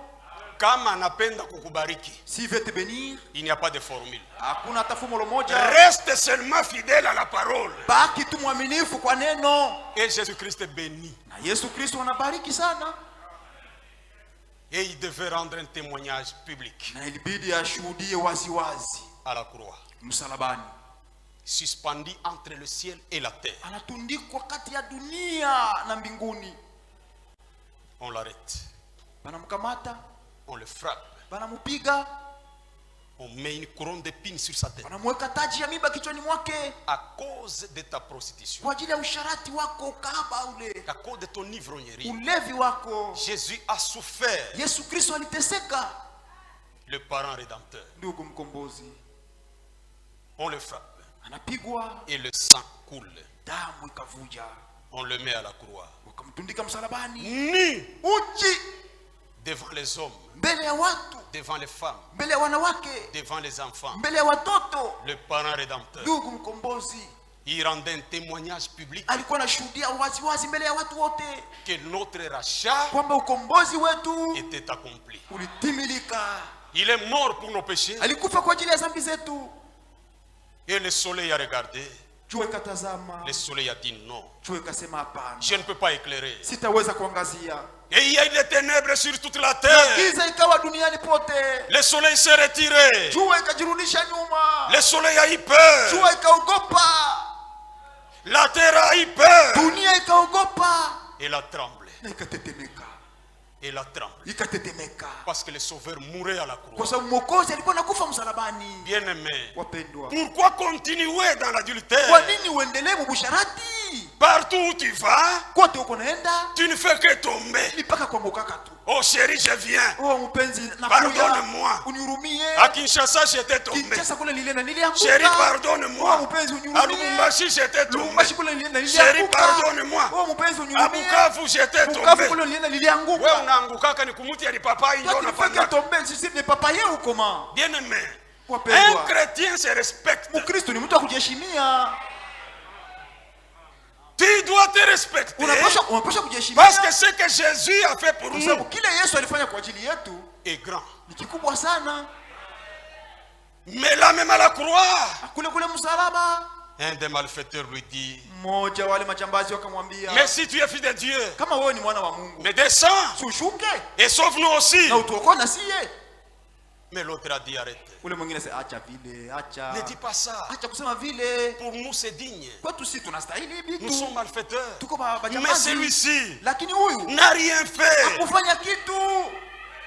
S1: Kama anapenda kukubariki,
S2: S'il veut te bénir,
S1: il n'y a pas de formule.
S2: hakuna hata fumulo moja.
S1: Reste seulement fidèle à la parole.
S2: Baki tu mwaminifu kwa neno.
S1: Et Jésus-Christ bénit.
S2: Na Yesu Kristo anabariki sana.
S1: Et il devait rendre un témoignage public
S2: Na ilibidi ashuhudie waziwazi
S1: à la croix,
S2: msalabani.
S1: suspendu entre le ciel et la terre.
S2: Anatundikwa kati ya dunia na mbinguni.
S1: On l'arrête,
S2: Banamkamata,
S1: on le frappe,
S2: banamupiga,
S1: on met une couronne d'épines sur sa tête
S2: banamweka taji ya miba kichwani mwake
S1: à cause de ta prostitution,
S2: kwa ajili ya usharati wako, kahaba ule,
S1: à cause de ton ivrognerie.
S2: ulevi wako.
S1: Jésus a souffert,
S2: Yesu Kristo aliteseka.
S1: le parent rédempteur.
S2: Ndugu mkombozi,
S1: On le frappe
S2: anapigwa,
S1: et le sang coule.
S2: damu ikavuja,
S1: On le met à la croix,
S2: wakamtundika msalabani,
S1: nu
S2: uchi,
S1: devant les hommes,
S2: mbele ya watu,
S1: devant les femmes,
S2: mbele ya wanawake,
S1: devant les enfants.
S2: mbele ya watoto.
S1: Le parent rédempteur
S2: Ndugu mkombozi,
S1: Il rendait un témoignage public
S2: alikuwa anashuhudia waziwazi mbele ya watu wote
S1: que notre rachat
S2: kwamba ukombozi wetu
S1: était accompli.
S2: ulitimilika.
S1: Il est mort pour nos péchés.
S2: Alikufa kwa ajili ya dhambi zetu.
S1: Et le soleil a regardé.
S2: Jua ikatazama.
S1: Le soleil a dit non.
S2: Jua ikasema hapana.
S1: Je ne peux pas éclairer.
S2: Sitaweza kuangazia.
S1: Et il y a eu des ténèbres sur toute la terre.
S2: Giza ikawa duniani pote.
S1: Le soleil s'est retiré.
S2: Jua ikajirudisha nyuma.
S1: Le soleil a eu peur.
S2: Jua ikaogopa.
S1: La terre a eu peur.
S2: Dunia ikaogopa.
S1: Elle a tremblé.
S2: Na ikatetemeka.
S1: Elle a tremblé.
S2: Ikatetemeka.
S1: Parce que le Sauveur mourait à la
S2: Kwa
S1: croix.
S2: sababu Mwokozi alikuwa anakufa msalabani.
S1: Bien-aimé,
S2: Wapendwa.
S1: pourquoi continuer dans l'adultère?
S2: Kwa nini uendelee mubusharati?
S1: Partout où tu vas,
S2: Kote uko naenda
S1: tu ne fais que tomber.
S2: ni paka kuanguka tu.
S1: Oh chérie, je viens.
S2: Oh mpenzi, nakuja.
S1: Pardonne-moi.
S2: Unihurumie.
S1: À Kinshasa, j'étais tombé.
S2: Kinshasa kule nilienda nilianguka.
S1: Chérie,
S2: Oh
S1: pardonne-moi.
S2: mpenzi,
S1: À
S2: unihurumie.
S1: Lubumbashi, j'étais tombé.
S2: Lubumbashi kule nilienda
S1: Chérie,
S2: nilianguka.
S1: pardonne-moi.
S2: Oh mpenzi,
S1: À
S2: unihurumie.
S1: Bukavu, j'étais
S2: Bukavu
S1: tombé.
S2: kule nilienda
S1: Wewe
S2: nilianguka.
S1: unaangukaka ni kumuti ya papa ndio
S2: Toi tu fais que
S1: unapanda.
S2: tomber, sisi ni papa yeye comment?
S1: Bien-aimé,
S2: Wapendwa.
S1: un chrétien se respecte.
S2: Mkristo ni mtu wa kujiheshimia.
S1: Tu dois te respecter.
S2: Unapaswa kujiheshimia.
S1: Parce que ce que Jésus a fait pour
S2: Kwa
S1: nous
S2: sababu kile Yesu alifanya kwa ajili yetu
S1: est grand.
S2: ni kikubwa sana.
S1: Mais là même à la croix,
S2: Kule msalaba,
S1: un des malfaiteurs lui dit,
S2: mmoja wale majambazi wakamwambia,
S1: mais si tu es fils de Dieu,
S2: kama wewe ni mwana wa Mungu,
S1: mais descends
S2: ushuke
S1: et sauve-nous aussi.
S2: na utuokoe na siye.
S1: Mais l'autre a dit, arrête.
S2: Ule mwingine sasa, acha vile, acha.
S1: Ne dis pas ça.
S2: Acha kusema vile.
S1: Pour nous c'est digne.
S2: Kwetu sisi tunastahili
S1: Nous
S2: vitu.
S1: sommes malfaiteurs.
S2: Tuko
S1: Mais
S2: majambazi.
S1: celui-ci
S2: Lakini huyu
S1: n'a rien fait.
S2: hakufanya kitu.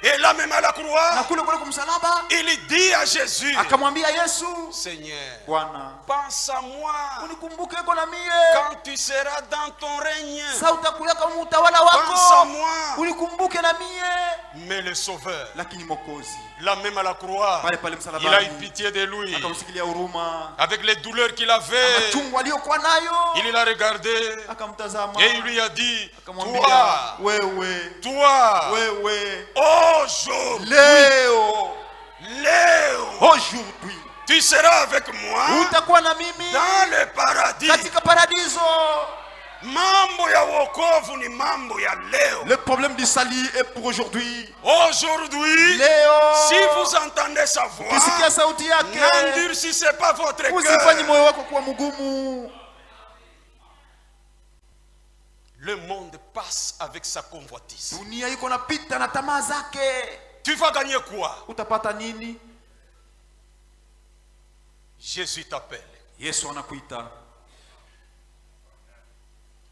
S1: Et là même à la
S2: Na
S1: croix,
S2: kule kumsalaba,
S1: il dit à Jésus,
S2: akamwambia Yesu,
S1: Seigneur,
S2: Bwana,
S1: pense à moi
S2: unikumbuke iko na mie.
S1: quand tu seras dans ton règne.
S2: Sasa utakuja kama utawala
S1: Pense à
S2: wako.
S1: moi.
S2: Unikumbuke na mie.
S1: Mais le Sauveur,
S2: Lakini Mwokozi
S1: là même à la croix,
S2: pale
S1: il a eu
S2: msalabani
S1: pitié de lui.
S2: akamsikilia huruma.
S1: Avec les douleurs qu'il avait,
S2: Machungu aliyokuwa nayo
S1: il l'a regardé
S2: akamtazama.
S1: et il lui a dit,
S2: Akamwambia,
S1: toi,
S2: wewe,
S1: aujourd'hui,
S2: leo, aujourd'hui
S1: tu seras avec moi
S2: utakuwa na mimi
S1: dans le paradis.
S2: katika paradiso.
S1: Mambo ya wokovu ni mambo ya leo.
S2: Le problème du salut est pour aujourd'hui.
S1: Aujourd'hui,
S2: Leo,
S1: si vous entendez sa voix,
S2: ukisikia sauti yake,
S1: n'endurcissez pas votre
S2: usifanye
S1: cœur.
S2: moyo wako kuwa mgumu.
S1: Le monde passe avec sa convoitise.
S2: Dunia iko napita na tamaa zake.
S1: Tu vas gagner quoi?
S2: Utapata nini?
S1: Jésus t'appelle.
S2: Yesu anakuita.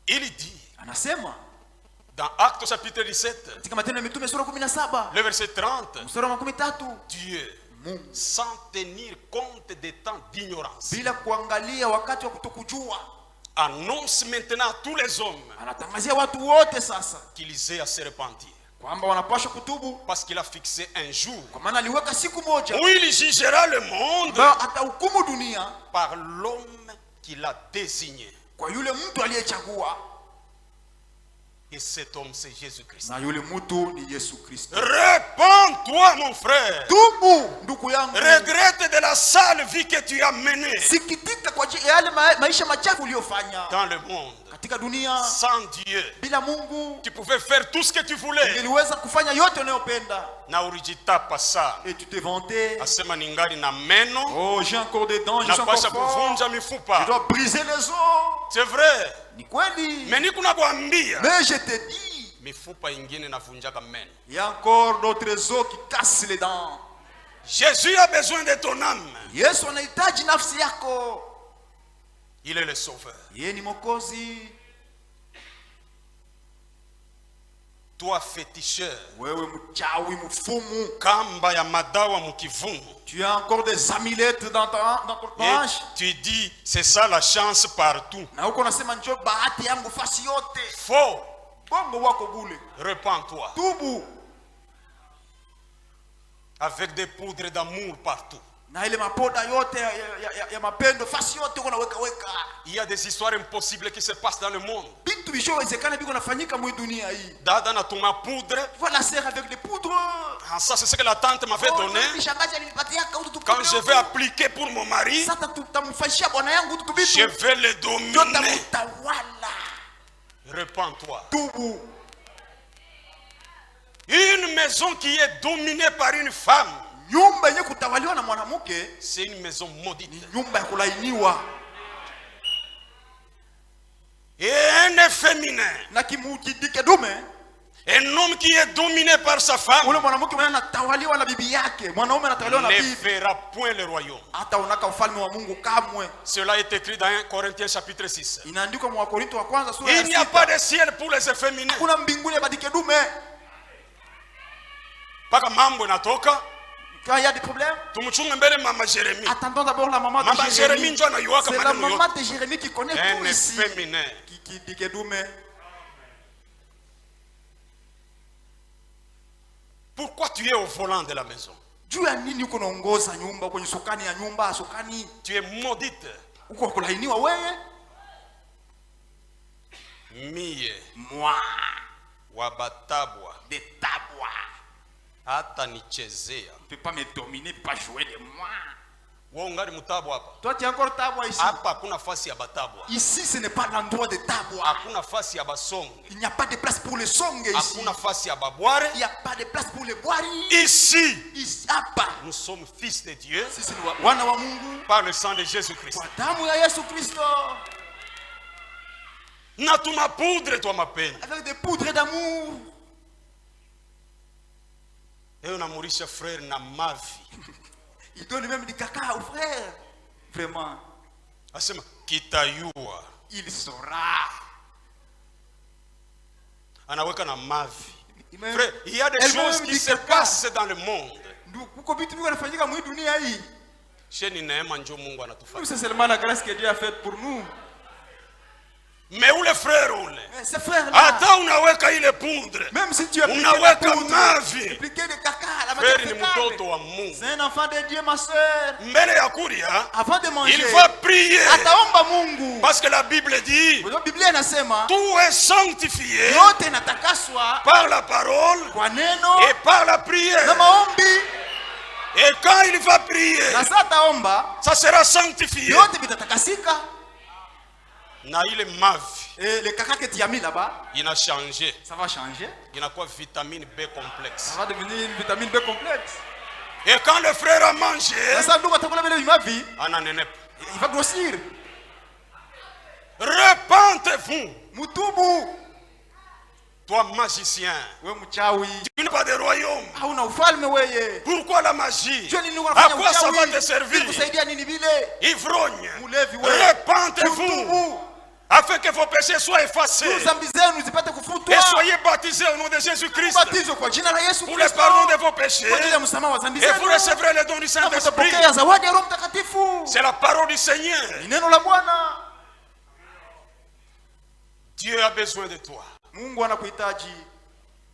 S1: Il dit
S2: Anasema
S1: dans Actes chapitre 17,
S2: katika Matendo ya Mitume sura 17,
S1: le verset 30,
S2: mstari wa 13,
S1: Dieu,
S2: Mungu
S1: sans tenir compte des temps d'ignorance,
S2: bila kuangalia wakati wa kutokujua,
S1: annonce maintenant à tous les hommes
S2: anatangazia watu wote sasa
S1: qu'ils aient à se repentir.
S2: kwamba wanapaswa kutubu,
S1: Parce qu'il a fixé un jour
S2: kwa maana aliweka siku moja
S1: où il jugera le monde
S2: ambayo atahukumu dunia
S1: par l'homme qu'il a désigné.
S2: kwa yule mtu aliyechagua,
S1: Et cet homme, c'est Jésus-Christ.
S2: na yule mtu ni Yesu Kristo.
S1: Répands-toi, mon frère.
S2: Tubu ndugu yangu,
S1: Regrette de la sale vie que tu as menée
S2: sikitika kwa ajili ya yale maisha machafu uliyofanya
S1: dans le monde.
S2: katika dunia.
S1: Sans Dieu,
S2: Bila Mungu
S1: tu pouvais faire tout ce que tu voulais.
S2: ungeliweza kufanya yote unayopenda.
S1: Na ulijitapa sana.
S2: Et tu te vantais,
S1: Asema ningali na meno,
S2: oh j'ai encore des dents, je suis
S1: napasha
S2: encore fort,
S1: kuvunja
S2: je
S1: mifupa.
S2: dois briser les os.
S1: C'est vrai.
S2: Ni kweli,
S1: Mais niko nakwambia,
S2: mais je te dis,
S1: mifupa ingine navunjaka meno.
S2: il y a encore d'autres os qui cassent les dents.
S1: Jésus a besoin de ton âme.
S2: Yesu anahitaji nafsi yako.
S1: Il est le sauveur.
S2: Yeye ni Mwokozi.
S1: Toi féticheur,
S2: Wewe mchawi mfumu,
S1: kamba ya madawa mukivumu.
S2: tu as encore des amulettes dans ton
S1: Et
S2: manche.
S1: tu dis, c'est ça la chance partout.
S2: Na huko unasema njoo bahati yangu fasi yote.
S1: Faux.
S2: Bongo wako bule.
S1: Repends-toi.
S2: Tubu
S1: Avec des poudres d'amour partout.
S2: Na ile mapoda yote ya mapendo fasi yote uko naweka weka.
S1: Il y a des histoires impossibles qui se passent dans le monde.
S2: Bitu bishowezekana biko nafanyika mwa dunia hii.
S1: Dada na tuma poudre.
S2: Voilà sert avec des poudres.
S1: Ah, ça c'est ce que la tante m'avait donné. Quand je vais appliquer pour mon mari, je vais le dominer. Repends-toi. Une maison qui est dominée par une femme, c'est une maison maudite. Et un efféminé, un homme qui est dominé par sa femme, ne verra point le royaume. Cela est écrit dans 1 Corinthiens chapitre 6. Il n'y a pas de ciel pour les efféminés. Paka mambo natoka.
S2: Quand il y a des problèmes,
S1: attendons
S2: d'abord la maman de Jérémie. C'est la maman de Jérémie qui connaît tout ici. Qui dit que
S1: pourquoi tu es au volant de la maison? Tu es maudite. Mie.
S2: Moi.
S1: Wabatabwa.
S2: Des tabwa.
S1: Hata nichezea.
S2: Tu ne peux pas me dominer, pas jouer de moi.
S1: Toi
S2: tu es encore tabwa ici. Ici ce n'est pas l'endroit de tabwa. Il n'y a pas de place pour les songs ici. Il n'y a pas de place pour les boiries.
S1: Ici nous sommes fils de Dieu par le sang de Jésus-Christ. Natuma poudre toi ma peine.
S2: Avec des poudres d'amour.
S1: Et on a mourir frère na ma vie.
S2: Il donne même du caca au frère. Vraiment. Il saura.
S1: Frère, il y a des choses qui se passent dans le monde.
S2: C'est seulement la grâce que Dieu a faite pour nous.
S1: Mais où les frères?
S2: Ces frères-là,
S1: même
S2: si tu as appliqué
S1: la poudre,
S2: appliqué le caca, la matière, c'est un enfant de Dieu, ma soeur. Avant de manger,
S1: il va prier.
S2: Parce
S1: que la Bible dit, tout est sanctifié par la parole et par la prière. Et quand il va prier, ça sera sanctifié.
S2: Et le caca que tu as mis là-bas,
S1: il a changé.
S2: Ça va changer.
S1: Il a quoi? Vitamine B complexe.
S2: Ça va devenir une vitamine B complexe.
S1: Et quand le frère a mangé,
S2: il va grossir.
S1: Repentez-vous. Toi magicien, tu n'as pas de royaume. Pourquoi la magie? À quoi ça va te servir? Ivrogne, repentez-vous afin que vos péchés soient effacés et soyez baptisés au nom de Jésus-Christ pour le pardon de vos péchés, et vous recevrez le don du Saint-Esprit. C'est la parole du Seigneur. Dieu a besoin de toi.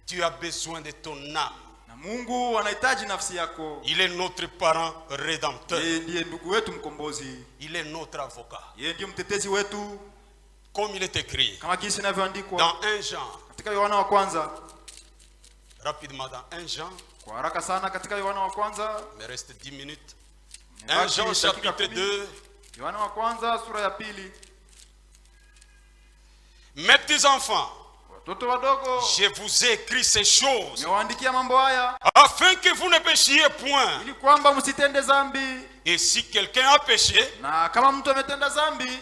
S1: Dieu a besoin de ton âme. Il est notre parent rédempteur. Il est notre avocat. Comme il est écrit dans 1 Jean. Rapidement dans 1 Jean. Il me reste 10 minutes. 1 Jean chapitre 2. Mes petits enfants, je vous ai écrit ces choses afin que vous ne péchiez point. Et si quelqu'un a péché,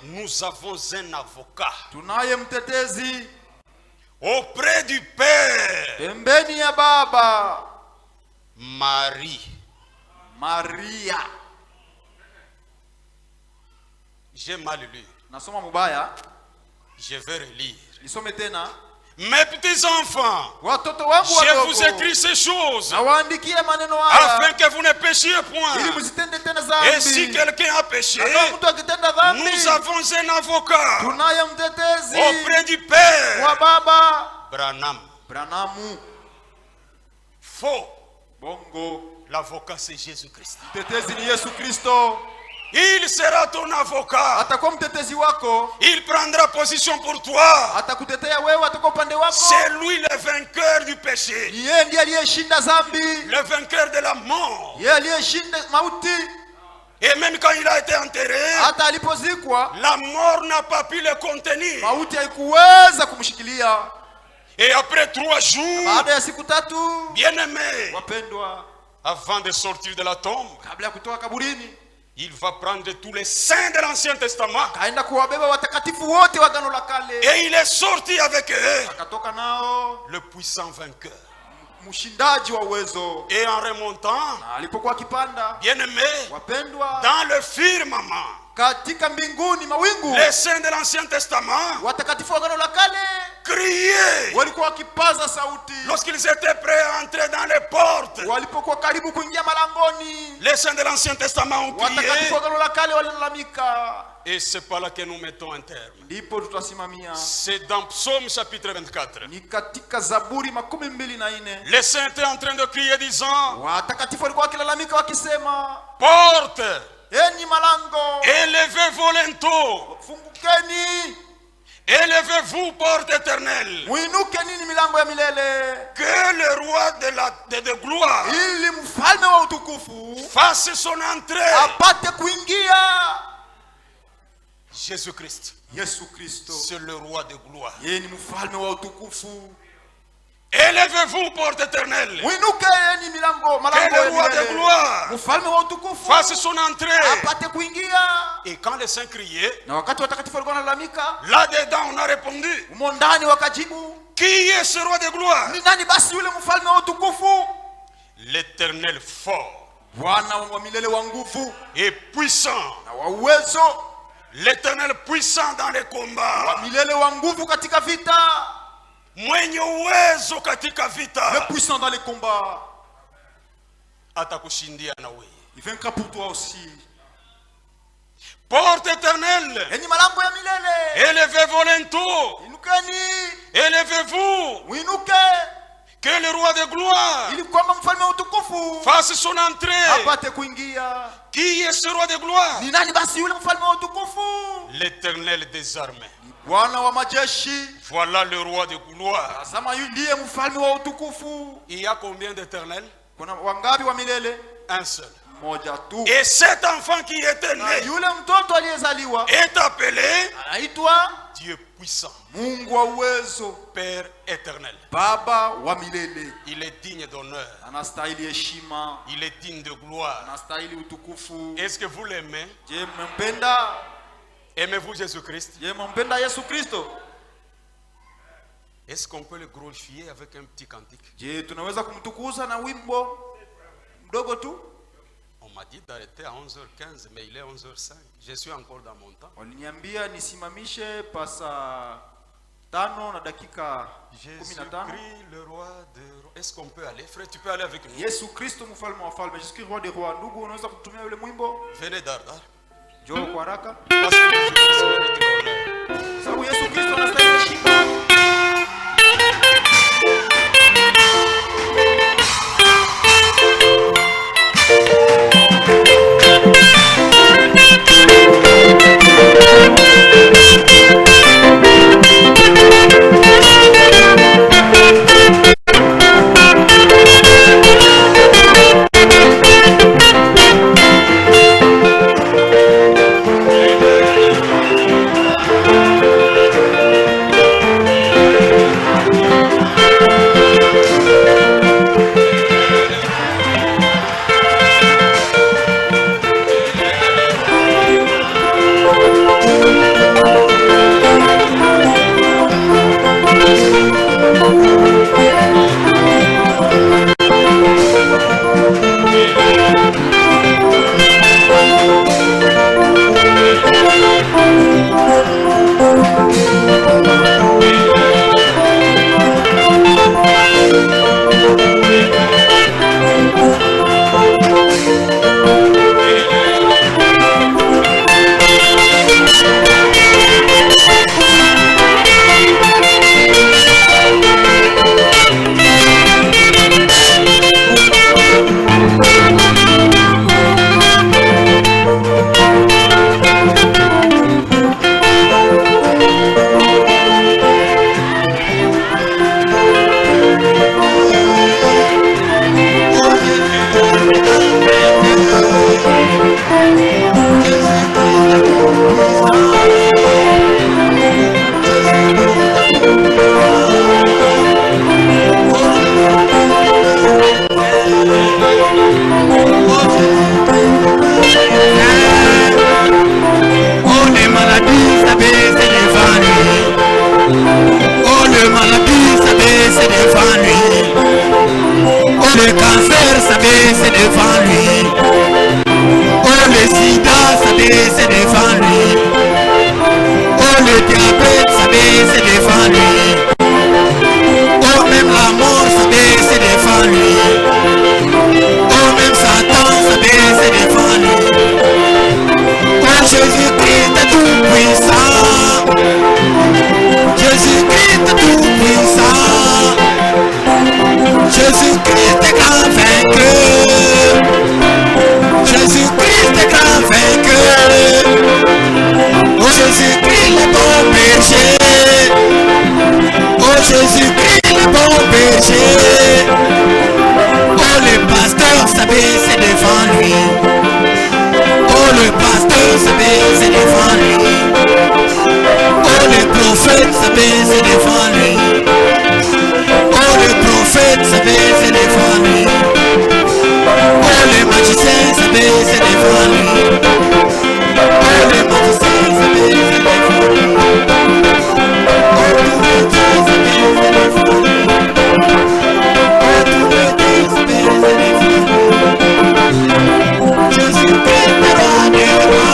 S1: nous avons un avocat auprès du Père, Maria. J'ai mal lu. Je vais relire. Mes petits enfants, je vous écris ces choses afin que vous ne péchiez point. Et si quelqu'un a péché, nous avons un avocat auprès du Père, Branham. Faux. L'avocat c'est Jésus-Christ.
S2: Mtetezi ni Yesu Kristo.
S1: Il sera ton avocat.
S2: Atakuwa mtetezi wako.
S1: Il prendra position pour toi.
S2: Atakutetea wewe, atakuwa upande wako.
S1: C'est lui le vainqueur du péché.
S2: Yeye ndiye aliyeshinda dhambi.
S1: Le vainqueur de la mort.
S2: Yeye aliyeshinda mauti.
S1: Et même quand il a été enterré,
S2: hata alipozikwa,
S1: la mort n'a pas pu le contenir.
S2: Mauti haikuweza kumshikilia.
S1: Et après 3 jours,
S2: baada ya siku 3,
S1: bien-aimés,
S2: wapendwa,
S1: avant de sortir de la tombe,
S2: kabla ya kutoka kaburini,
S1: il va prendre tous les saints de l'Ancien Testament.
S2: Kaenda kuwabeba watakatifu wote wa Agano la Kale.
S1: Et il est sorti avec eux.
S2: Akatoka nao,
S1: le puissant vainqueur.
S2: Mshindaji wa uwezo.
S1: Et en remontant,
S2: alipokuwa kipanda,
S1: bien-aimés,
S2: wapendwa,
S1: dans le firmament,
S2: katika mbinguni mawingu,
S1: les saints de l'Ancien Testament,
S2: watakatifu wa Agano la Kale,
S1: criaient
S2: walikuwa wakipaza sauti
S1: lorsqu'ils étaient prêts à entrer dans les portes.
S2: Walipokuwa karibu kuingia malangoni,
S1: les saints de l'Ancien Testament ont crié.
S2: Watakatifu wa Agano la Kale walilalamika.
S1: Et c'est par là que nous mettons un terme.
S2: Ndipo tutasimamia.
S1: C'est dans Psaume chapitre 24.
S2: Ni katika Zaburi 24.
S1: Les saints étaient en train de crier disant,
S2: watakatifu walikuwa wakilalamika wakisema,
S1: porte,
S2: enyi malango,
S1: élevez vos linteaux,
S2: fungukeni,
S1: élevez-vous porte éternelle,
S2: muinuke nini milango ya milele,
S1: que le roi de gloire,
S2: ili mfalme wa utukufu,
S1: fasse son entrée,
S2: apate kuingia.
S1: Jésus-Christ,
S2: Yesu Kristo,
S1: c'est le roi de gloire.
S2: Yeye ni mfalme wa utukufu.
S1: Élevez-vous porte éternelle,
S2: muinuke enyi milango, malango
S1: que le roi de gloire,
S2: mfalme wa utukufu,
S1: fasse son entrée,
S2: apate kuingia.
S1: Et quand les saints criaient,
S2: na wakati watakatifu walikuwa wanalalamika,
S1: là-dedans on a répondu,
S2: humo ndani wakajibu,
S1: qui est ce roi de gloire?
S2: Ni nani basi yule mfalme wa utukufu?
S1: L'Éternel fort,
S2: Bwana wa milele wa nguvu,
S1: et puissant,
S2: na wa uwezo,
S1: l'Éternel puissant dans les combats,
S2: wa milele wa nguvu katika vita,
S1: mwenye uwezo katika vita,
S2: le puissant dans les combats,
S1: atakushindia na wewe.
S2: Il vaincra pour toi aussi.
S1: Porte éternelle,
S2: enyi malango ya milele,
S1: élevez vos linteaux,
S2: inukeni,
S1: élevez-vous,
S2: muinuke,
S1: que le roi de gloire,
S2: ili kwamba mfalme wa utukufu
S1: fasse son entrée.
S2: apate kuingia.
S1: Qui est ce roi de gloire?
S2: Ni nani basi yule mfalme wa utukufu?
S1: L'Éternel des armées.
S2: Bwana wa majeshi.
S1: Voilà le roi de gloire.
S2: Tazama yule ndiye mfalme wa utukufu.
S1: Il y a combien d'éternels?
S2: Kuna wangapi wa milele?
S1: Un seul.
S2: Moja tu.
S1: Et cet enfant qui était né,
S2: yule mtoto aliyezaliwa,
S1: est appelé
S2: anaitwa
S1: Dieu puissant,
S2: Mungu wa uwezo,
S1: Père éternel.
S2: Baba wa milele.
S1: Il est digne d'honneur,
S2: anastahili heshima,
S1: il est digne de gloire.
S2: anastahili utukufu.
S1: Est-ce que vous l'aimez?
S2: Je mpenda?
S1: Aimez-vous Jésus-Christ?
S2: Je mpenda Yesu Kristo?
S1: Est-ce qu'on peut le glorifier avec un petit cantique?
S2: Je tunaweza kumtukuza na wimbo mdogo tu?
S1: On m'a dit d'arrêter à 11h15, mais il est 11h05. Je suis encore dans mon temps.
S2: Waliniambia nisimamishe pasa 5 na dakika 15.
S1: Le roi de... Est-ce qu'on peut aller? Frère, tu peux aller avec nous?
S2: Yesu Kristo mfalme wa falme. Jésus roi des rois. Ndugu, unaweza kutumia yule mwimbo?
S1: Venez Dardar.
S2: Njoo kwa haraka.
S1: Parce que Jésus-Christ mérite l'honneur.
S2: Sababu Yesu Kristo anastahili heshima.
S3: baisé devant lui. Oh, le prophète s'est baisé devant lui. Oh, le magicien s'est baisé devant lui. Oh, le magicien s'est baisé devant lui. Oh, tous les dieux s'est baisé devant lui. Oh, tous les dieux s'est baisé devant lui. Jésus-Christ est roi des rois.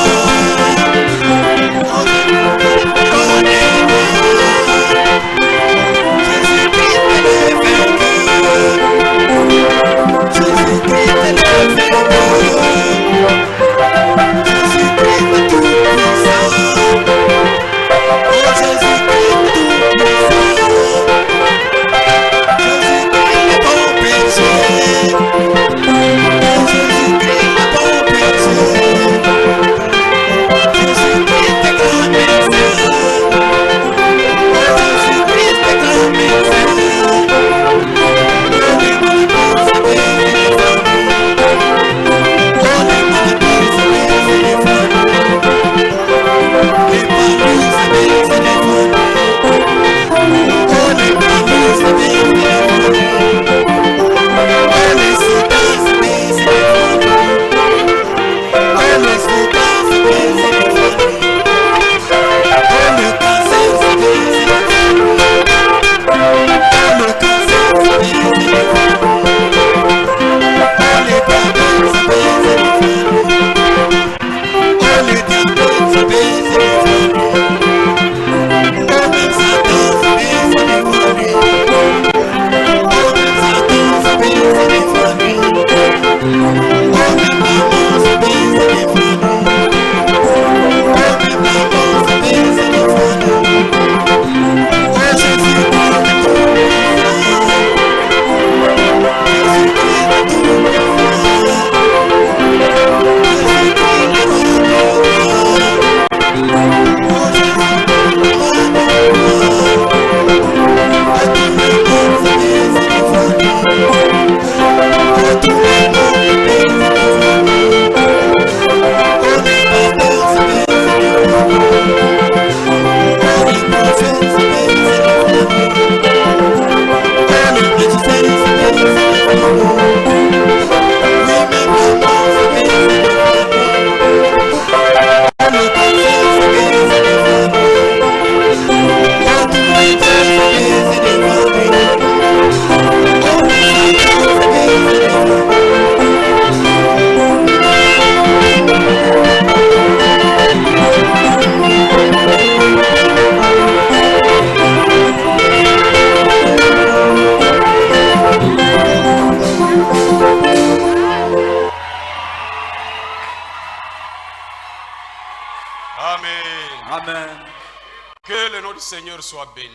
S1: soit béni.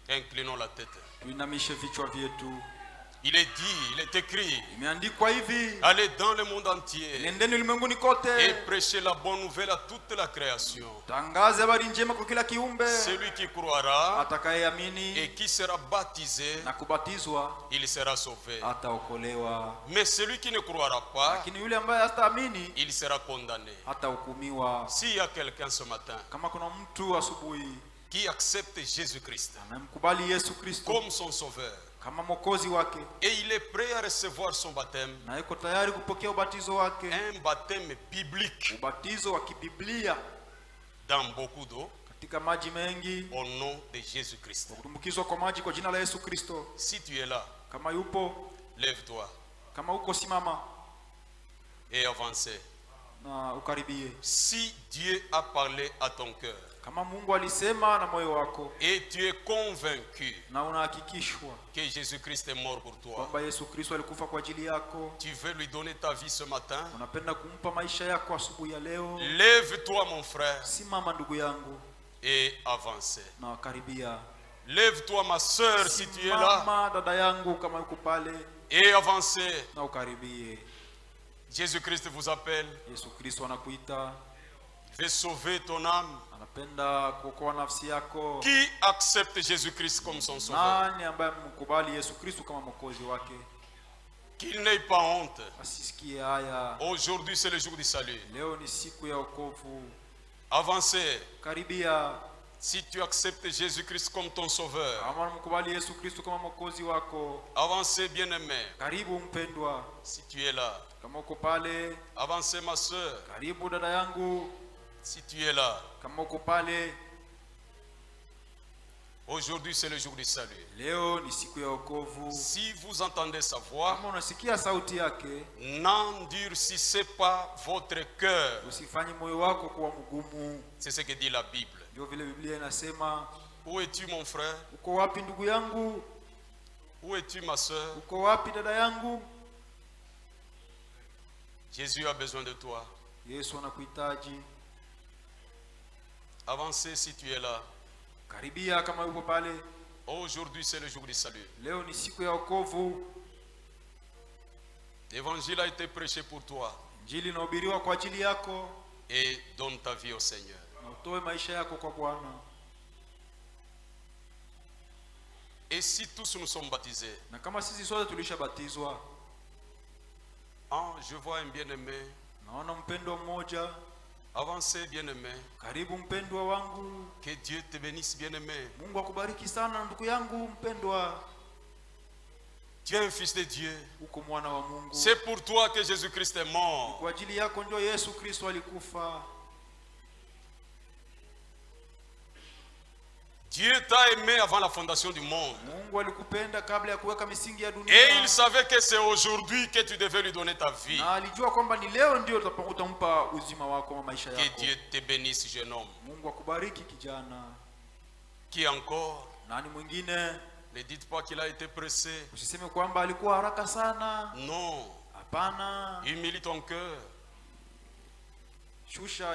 S1: Inclinons la tête. Il est dit, il est écrit, allez dans le monde entier et prêchez la bonne nouvelle à toute la création. Celui qui croira et qui sera baptisé, il sera sauvé. Mais celui qui ne croira pas, il sera condamné. S'il y a quelqu'un ce matin qui accepte Jésus-Christ comme son sauveur, et il est prêt à recevoir son baptême, un baptême biblique dans beaucoup d'eau, au nom de Jésus-Christ. Si tu es là, lève-toi et avance. Si Dieu a parlé à ton cœur et tu es convaincu que Jésus-Christ est mort pour toi, tu veux lui donner ta vie ce matin, lève-toi mon frère et avance. Lève-toi ma soeur si tu es là et avance. Jésus-Christ vous appelle. Veut sauver ton âme. Qui accepte Jésus-Christ comme son sauveur? Qu'il n'ait pas honte. Aujourd'hui c'est le jour du salut. Avancez.
S2: Karibia.
S1: Si tu acceptes Jésus-Christ comme ton sauveur. Avancez, bien-aimé.
S2: Karibu mpendwa.
S1: Si tu es là.
S2: Kama uko pale.
S1: Avancez, ma soeur.
S2: Karibu dada yangu.
S1: Si tu es là.
S2: Kama uko pale.
S1: Aujourd'hui c'est le jour du salut.
S2: Leo ni siku ya wokovu.
S1: Si vous entendez sa voix,
S2: kama unasikia sauti yake,
S1: n'endurcissez pas votre cœur.
S2: Usifanye moyo wako kuwa mgumu.
S1: C'est ce que dit la Bible.
S2: Ndio vile Biblia inasema.
S1: Où es-tu mon frère?
S2: Uko wapi ndugu yangu?
S1: Où es-tu ma soeur?
S2: Uko wapi dada yangu?
S1: Jésus a besoin de toi.
S2: Yesu anakuhitaji.
S1: Avancez si tu es là.
S2: Karibia kama uko pale.
S1: Aujourd'hui c'est le jour du salut.
S2: Leo ni siku ya wokovu.
S1: L'évangile a été prêché pour toi.
S2: Injili inahubiriwa kwa ajili yako.
S1: Et donne ta vie au Seigneur.
S2: Na utoe maisha yako kwa Bwana.
S1: Et si tous nous sommes baptisés.
S2: Na kama sisi sote tulishabatizwa.
S1: Je vois un bien-aimé.
S2: Naona mpendwa mmoja.
S1: Avancez, bien-aimé.
S2: Karibu mpendwa wangu.
S1: Que Dieu te bénisse, bien-aimé.
S2: Mungu akubariki sana ndugu yangu mpendwa.
S1: Tu es un fils de Dieu.
S2: Uko mwana wa Mungu.
S1: C'est pour toi que Jésus-Christ est mort.
S2: Kwa ajili yako ndio Yesu Kristo alikufa.
S1: Dieu t'a aimé avant la fondation du monde.
S2: Mungu alikupenda kabla ya kuweka misingi ya dunia.
S1: Et il savait que c'est aujourd'hui que tu devais lui donner ta vie.
S2: Na alijua kwamba ni leo ndio utampa uzima wako na maisha yako.
S1: Que Dieu te bénisse, jeune homme.
S2: Mungu akubariki kijana.
S1: Qui encore?
S2: Nani mwingine?
S1: Ne dites pas qu'il a été pressé.
S2: Usiseme kwamba alikuwa haraka sana.
S1: Non.
S2: Hapana.
S1: Humilie ton cœur.
S2: Shusha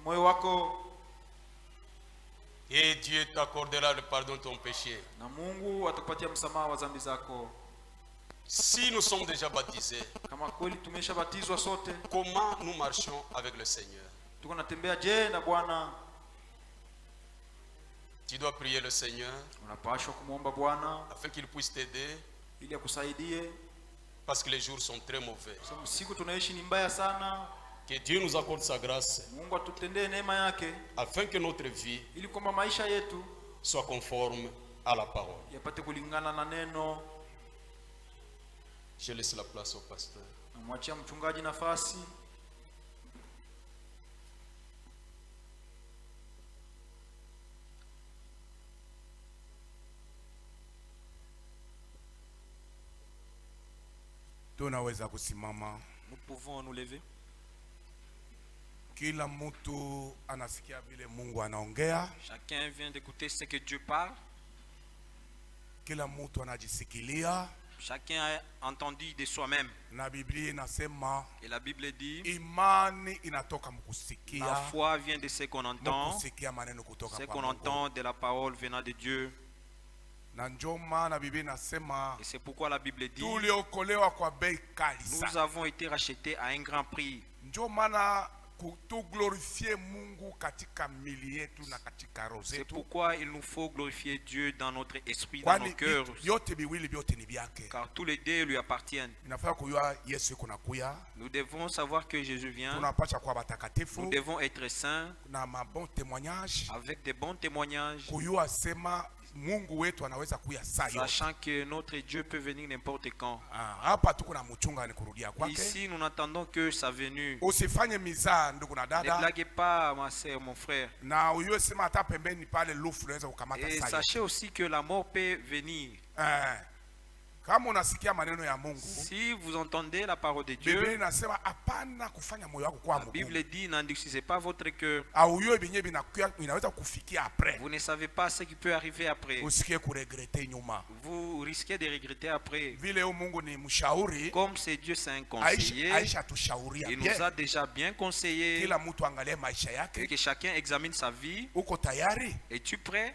S2: moyo wako.
S1: Et Dieu t'accordera le pardon de ton péché.
S2: Na Mungu atakupatia msamaha wa dhambi zako.
S1: Si nous sommes déjà baptisés,
S2: kama kweli tumeshabatizwa sote,
S1: comment nous marchons avec le Seigneur?
S2: Tuko natembea je na Bwana?
S1: Tu dois prier le Seigneur.
S2: Unapaswa kumuomba Bwana
S1: afin qu'il puisse t'aider.
S2: Ili akusaidie.
S1: Parce que les jours sont très mauvais.
S2: Sababu siku tunaishi ni mbaya sana.
S1: Que Dieu nous accorde sa grâce.
S2: Mungu atutendee neema yake.
S1: Afin que notre vie
S2: ili kwamba maisha yetu
S1: soit conforme à la parole.
S2: Yapate kulingana na neno.
S1: Je laisse la place au pasteur.
S2: Namwachia mchungaji nafasi.
S4: Tunaweza kusimama.
S2: Nous pouvons nous lever.
S4: Kila mtu anasikia vile Mungu anaongea.
S2: Chacun vient d'écouter ce que Dieu parle.
S4: Kila mtu anajisikilia.
S2: Chacun a entendu de soi-même.
S4: Na Biblia inasema,
S2: et la Bible dit,
S4: imani inatoka mkusikia.
S2: La foi vient de ce qu'on entend.
S4: Mkusikia maneno kutoka
S2: ce qu'on entend de la parole venant de Dieu.
S4: Na ndio maana Biblia inasema,
S2: et c'est pourquoi la Bible dit,
S4: tuliokolewa kwa bei kali sana.
S2: Nous avons été rachetés à un grand prix.
S4: Ndio maana kutuglorifier Mungu katika mili yetu na katika roho zetu.
S2: C'est pourquoi il nous faut glorifier Dieu dans notre esprit, dans nos cœurs.
S4: Yote biwili vyote ni vyake.
S2: Car tous les deux lui appartiennent.
S4: Inafaa kujua Yesu kunakuya.
S2: Nous devons savoir que Jésus vient.
S4: Tunapaswa kuwa watakatifu.
S2: Nous devons être saints.
S4: Na mabon témoignages.
S2: Avec des bons témoignages.
S4: Kujua sema Mungu wetu anaweza kuya saa yote.
S2: Sachant que notre Dieu peut venir n'importe quand.
S4: Hapa tuko na mchunga ni kurudia kwake.
S2: Ici nous n'attendons que sa venue.
S4: Usifanye mizaa ndugu na dada.
S2: Ne blaguez pas ma sœur, mon frère.
S4: Na uyue sema hata pembeni pale lufu unaweza kukamata saa yote.
S2: Et sachez aussi que la mort peut venir.
S4: Kama unasikia maneno ya Mungu,
S2: si vous entendez la parole de Dieu,
S4: Biblia inasema hapana kufanya moyo wako kuwa mgumu.
S2: La Bible dit n'endurcissez pas votre cœur.
S4: Auyue binye binaweza kufikia après.
S2: Vous ne savez pas ce qui peut arriver après.
S4: Usikie kuregrete nyuma.
S2: Vous risquez de regretter après.
S4: Vile Mungu ni mshauri.
S2: Comme c'est Dieu c'est un conseiller.
S4: Aisha tushauria
S2: bien. Il nous a déjà bien conseillé.
S4: Kila mtu angalie maisha yake.
S2: Que chacun examine sa vie.
S4: Uko tayari?
S2: Es-tu prêt?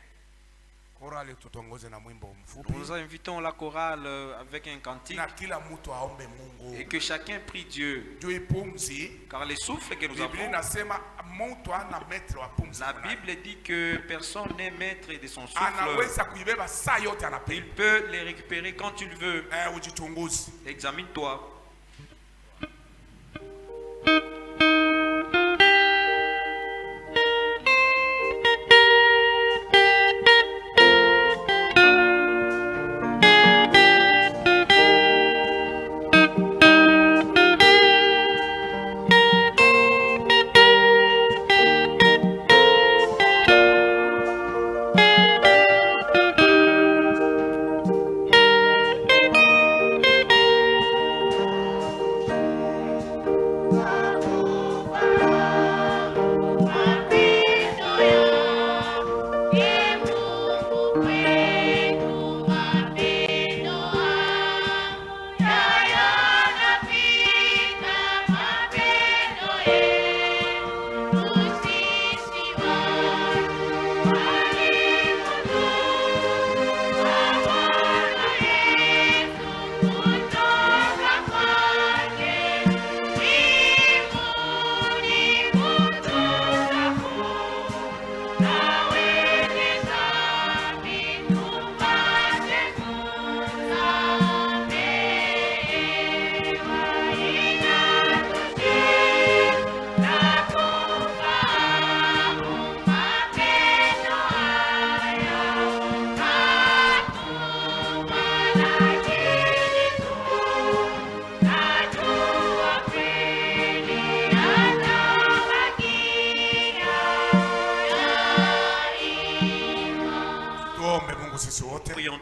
S2: Nous invitons la chorale avec un cantique. Et que chacun prie Dieu. Car les souffles que nous avons, la Bible dit que personne n'est maître de son souffle. Il peut les récupérer quand il veut. Examine-toi.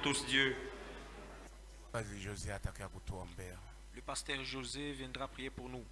S5: tous Dieu.
S6: Le pasteur José viendra prier pour nous.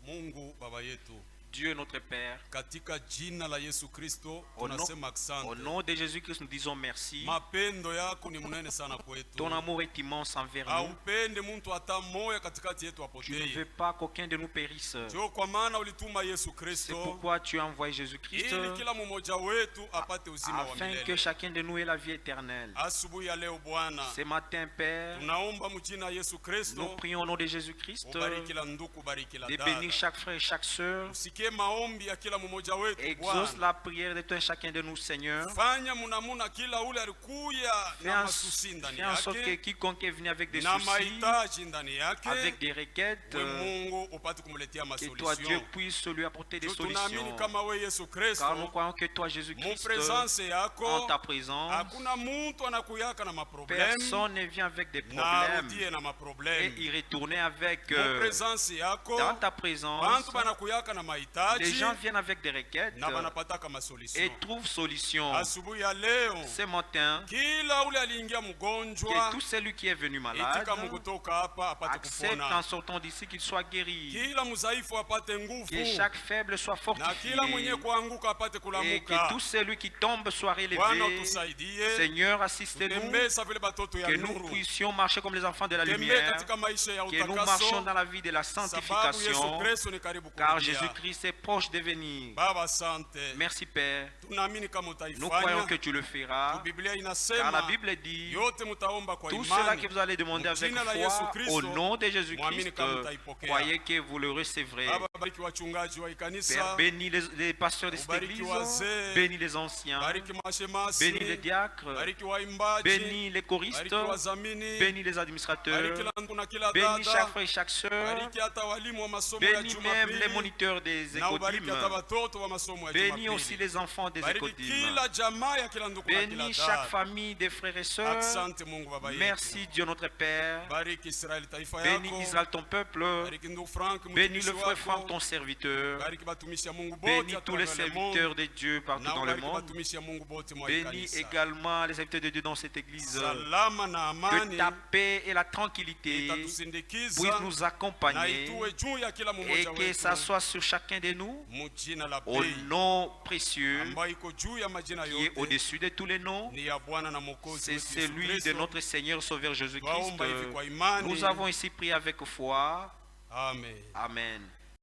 S1: Mungu Baba yetu.
S6: Dieu notre Père,
S1: katika jina la Yesu Kristo tunasema asante.
S6: Au nom de Jésus-Christ nous disons merci.
S1: Mapendo yako ni munene sana kwetu.
S6: Ton amour est immense envers nous.
S1: Haupende mtu hata moya katikati yetu apotee.
S6: Tu ne veux pas qu'aucun de nous périsse.
S1: Ndio kwa maana ulituma Yesu Kristo.
S6: C'est pourquoi tu as envoyé Jésus-Christ.
S1: Ili kila mmoja wetu apate uzima wa milele.
S6: Afin que chacun de nous ait la vie éternelle.
S1: Asubuhi ya leo Bwana.
S6: Ce matin Père,
S1: tunaomba mjina Yesu Kristo.
S6: Nous prions au nom de Jésus-Christ.
S1: Ubariki la ndugu, bariki la dada.
S6: De bénir chaque frère et chaque sœur.
S1: Maombi ya kila mmoja wetu
S6: exauce la prière de tout un chacun de nous, Seigneur.
S1: Fanya munamuna kila ule alikuya na masusi ndani yake.
S6: Fais en sorte que quiconque est venu avec des
S1: na
S6: soucis,
S1: mahitaji ndani yake,
S6: avec des requêtes,
S1: Mungu upate kumletea masolution.
S6: Que toi Dieu puisse lui apporter des solutions.
S1: Tunaamini kama wewe Yesu Kristo.
S6: Car nous croyons que toi Jésus-Christ,
S1: en
S6: ta présence,
S1: hakuna mtu anakuyaka na maproblème.
S6: Personne ne vient avec des problèmes.
S1: Na maproblème.
S6: Et y retourner avec
S1: dans
S6: ta présence.
S1: Bantu banakuyaka na mahitaji.
S6: Les gens viennent avec des requêtes et trouvent solution. Ce matin, que tout celui qui est venu malade accepte en sortant d'ici qu'il soit guéri. Que chaque faible soit fortifié. Et que tout celui qui tombe soit relevé. Seigneur, assistez-nous. Que nous puissions marcher comme les enfants de la lumière. Que nous marchions dans la vie de la sanctification. Car Jésus-Christ est proche de venir. Merci Père. Nous croyons que tu le feras. Car la Bible dit, tout cela que vous allez demander avec foi au nom de Jésus-Christ, croyez que vous le recevrez. Père, bénis les pasteurs de cette église, bénis les anciens, bénis les diacres, bénis les choristes, bénis les administrateurs, bénis chaque frère et chaque sœur, bénis même les moniteurs des écodimes. Bénis aussi les enfants des écodimes. Bénis chaque famille des frères et sœurs. Merci Dieu notre Père. Bénis Israël ton peuple. Bénis le frère Franck ton serviteur. Bénis tous les serviteurs de Dieu partout dans le monde. Bénis également les serviteurs de Dieu dans cette église. Que ta paix et la tranquillité puissent nous accompagner et que ça soit sur chacun de nous. Au nom précieux qui est au-dessus de tous les noms, c'est celui de notre Seigneur Sauveur Jésus-Christ. Nous avons ici prié avec foi.
S1: Amen.
S6: Amen.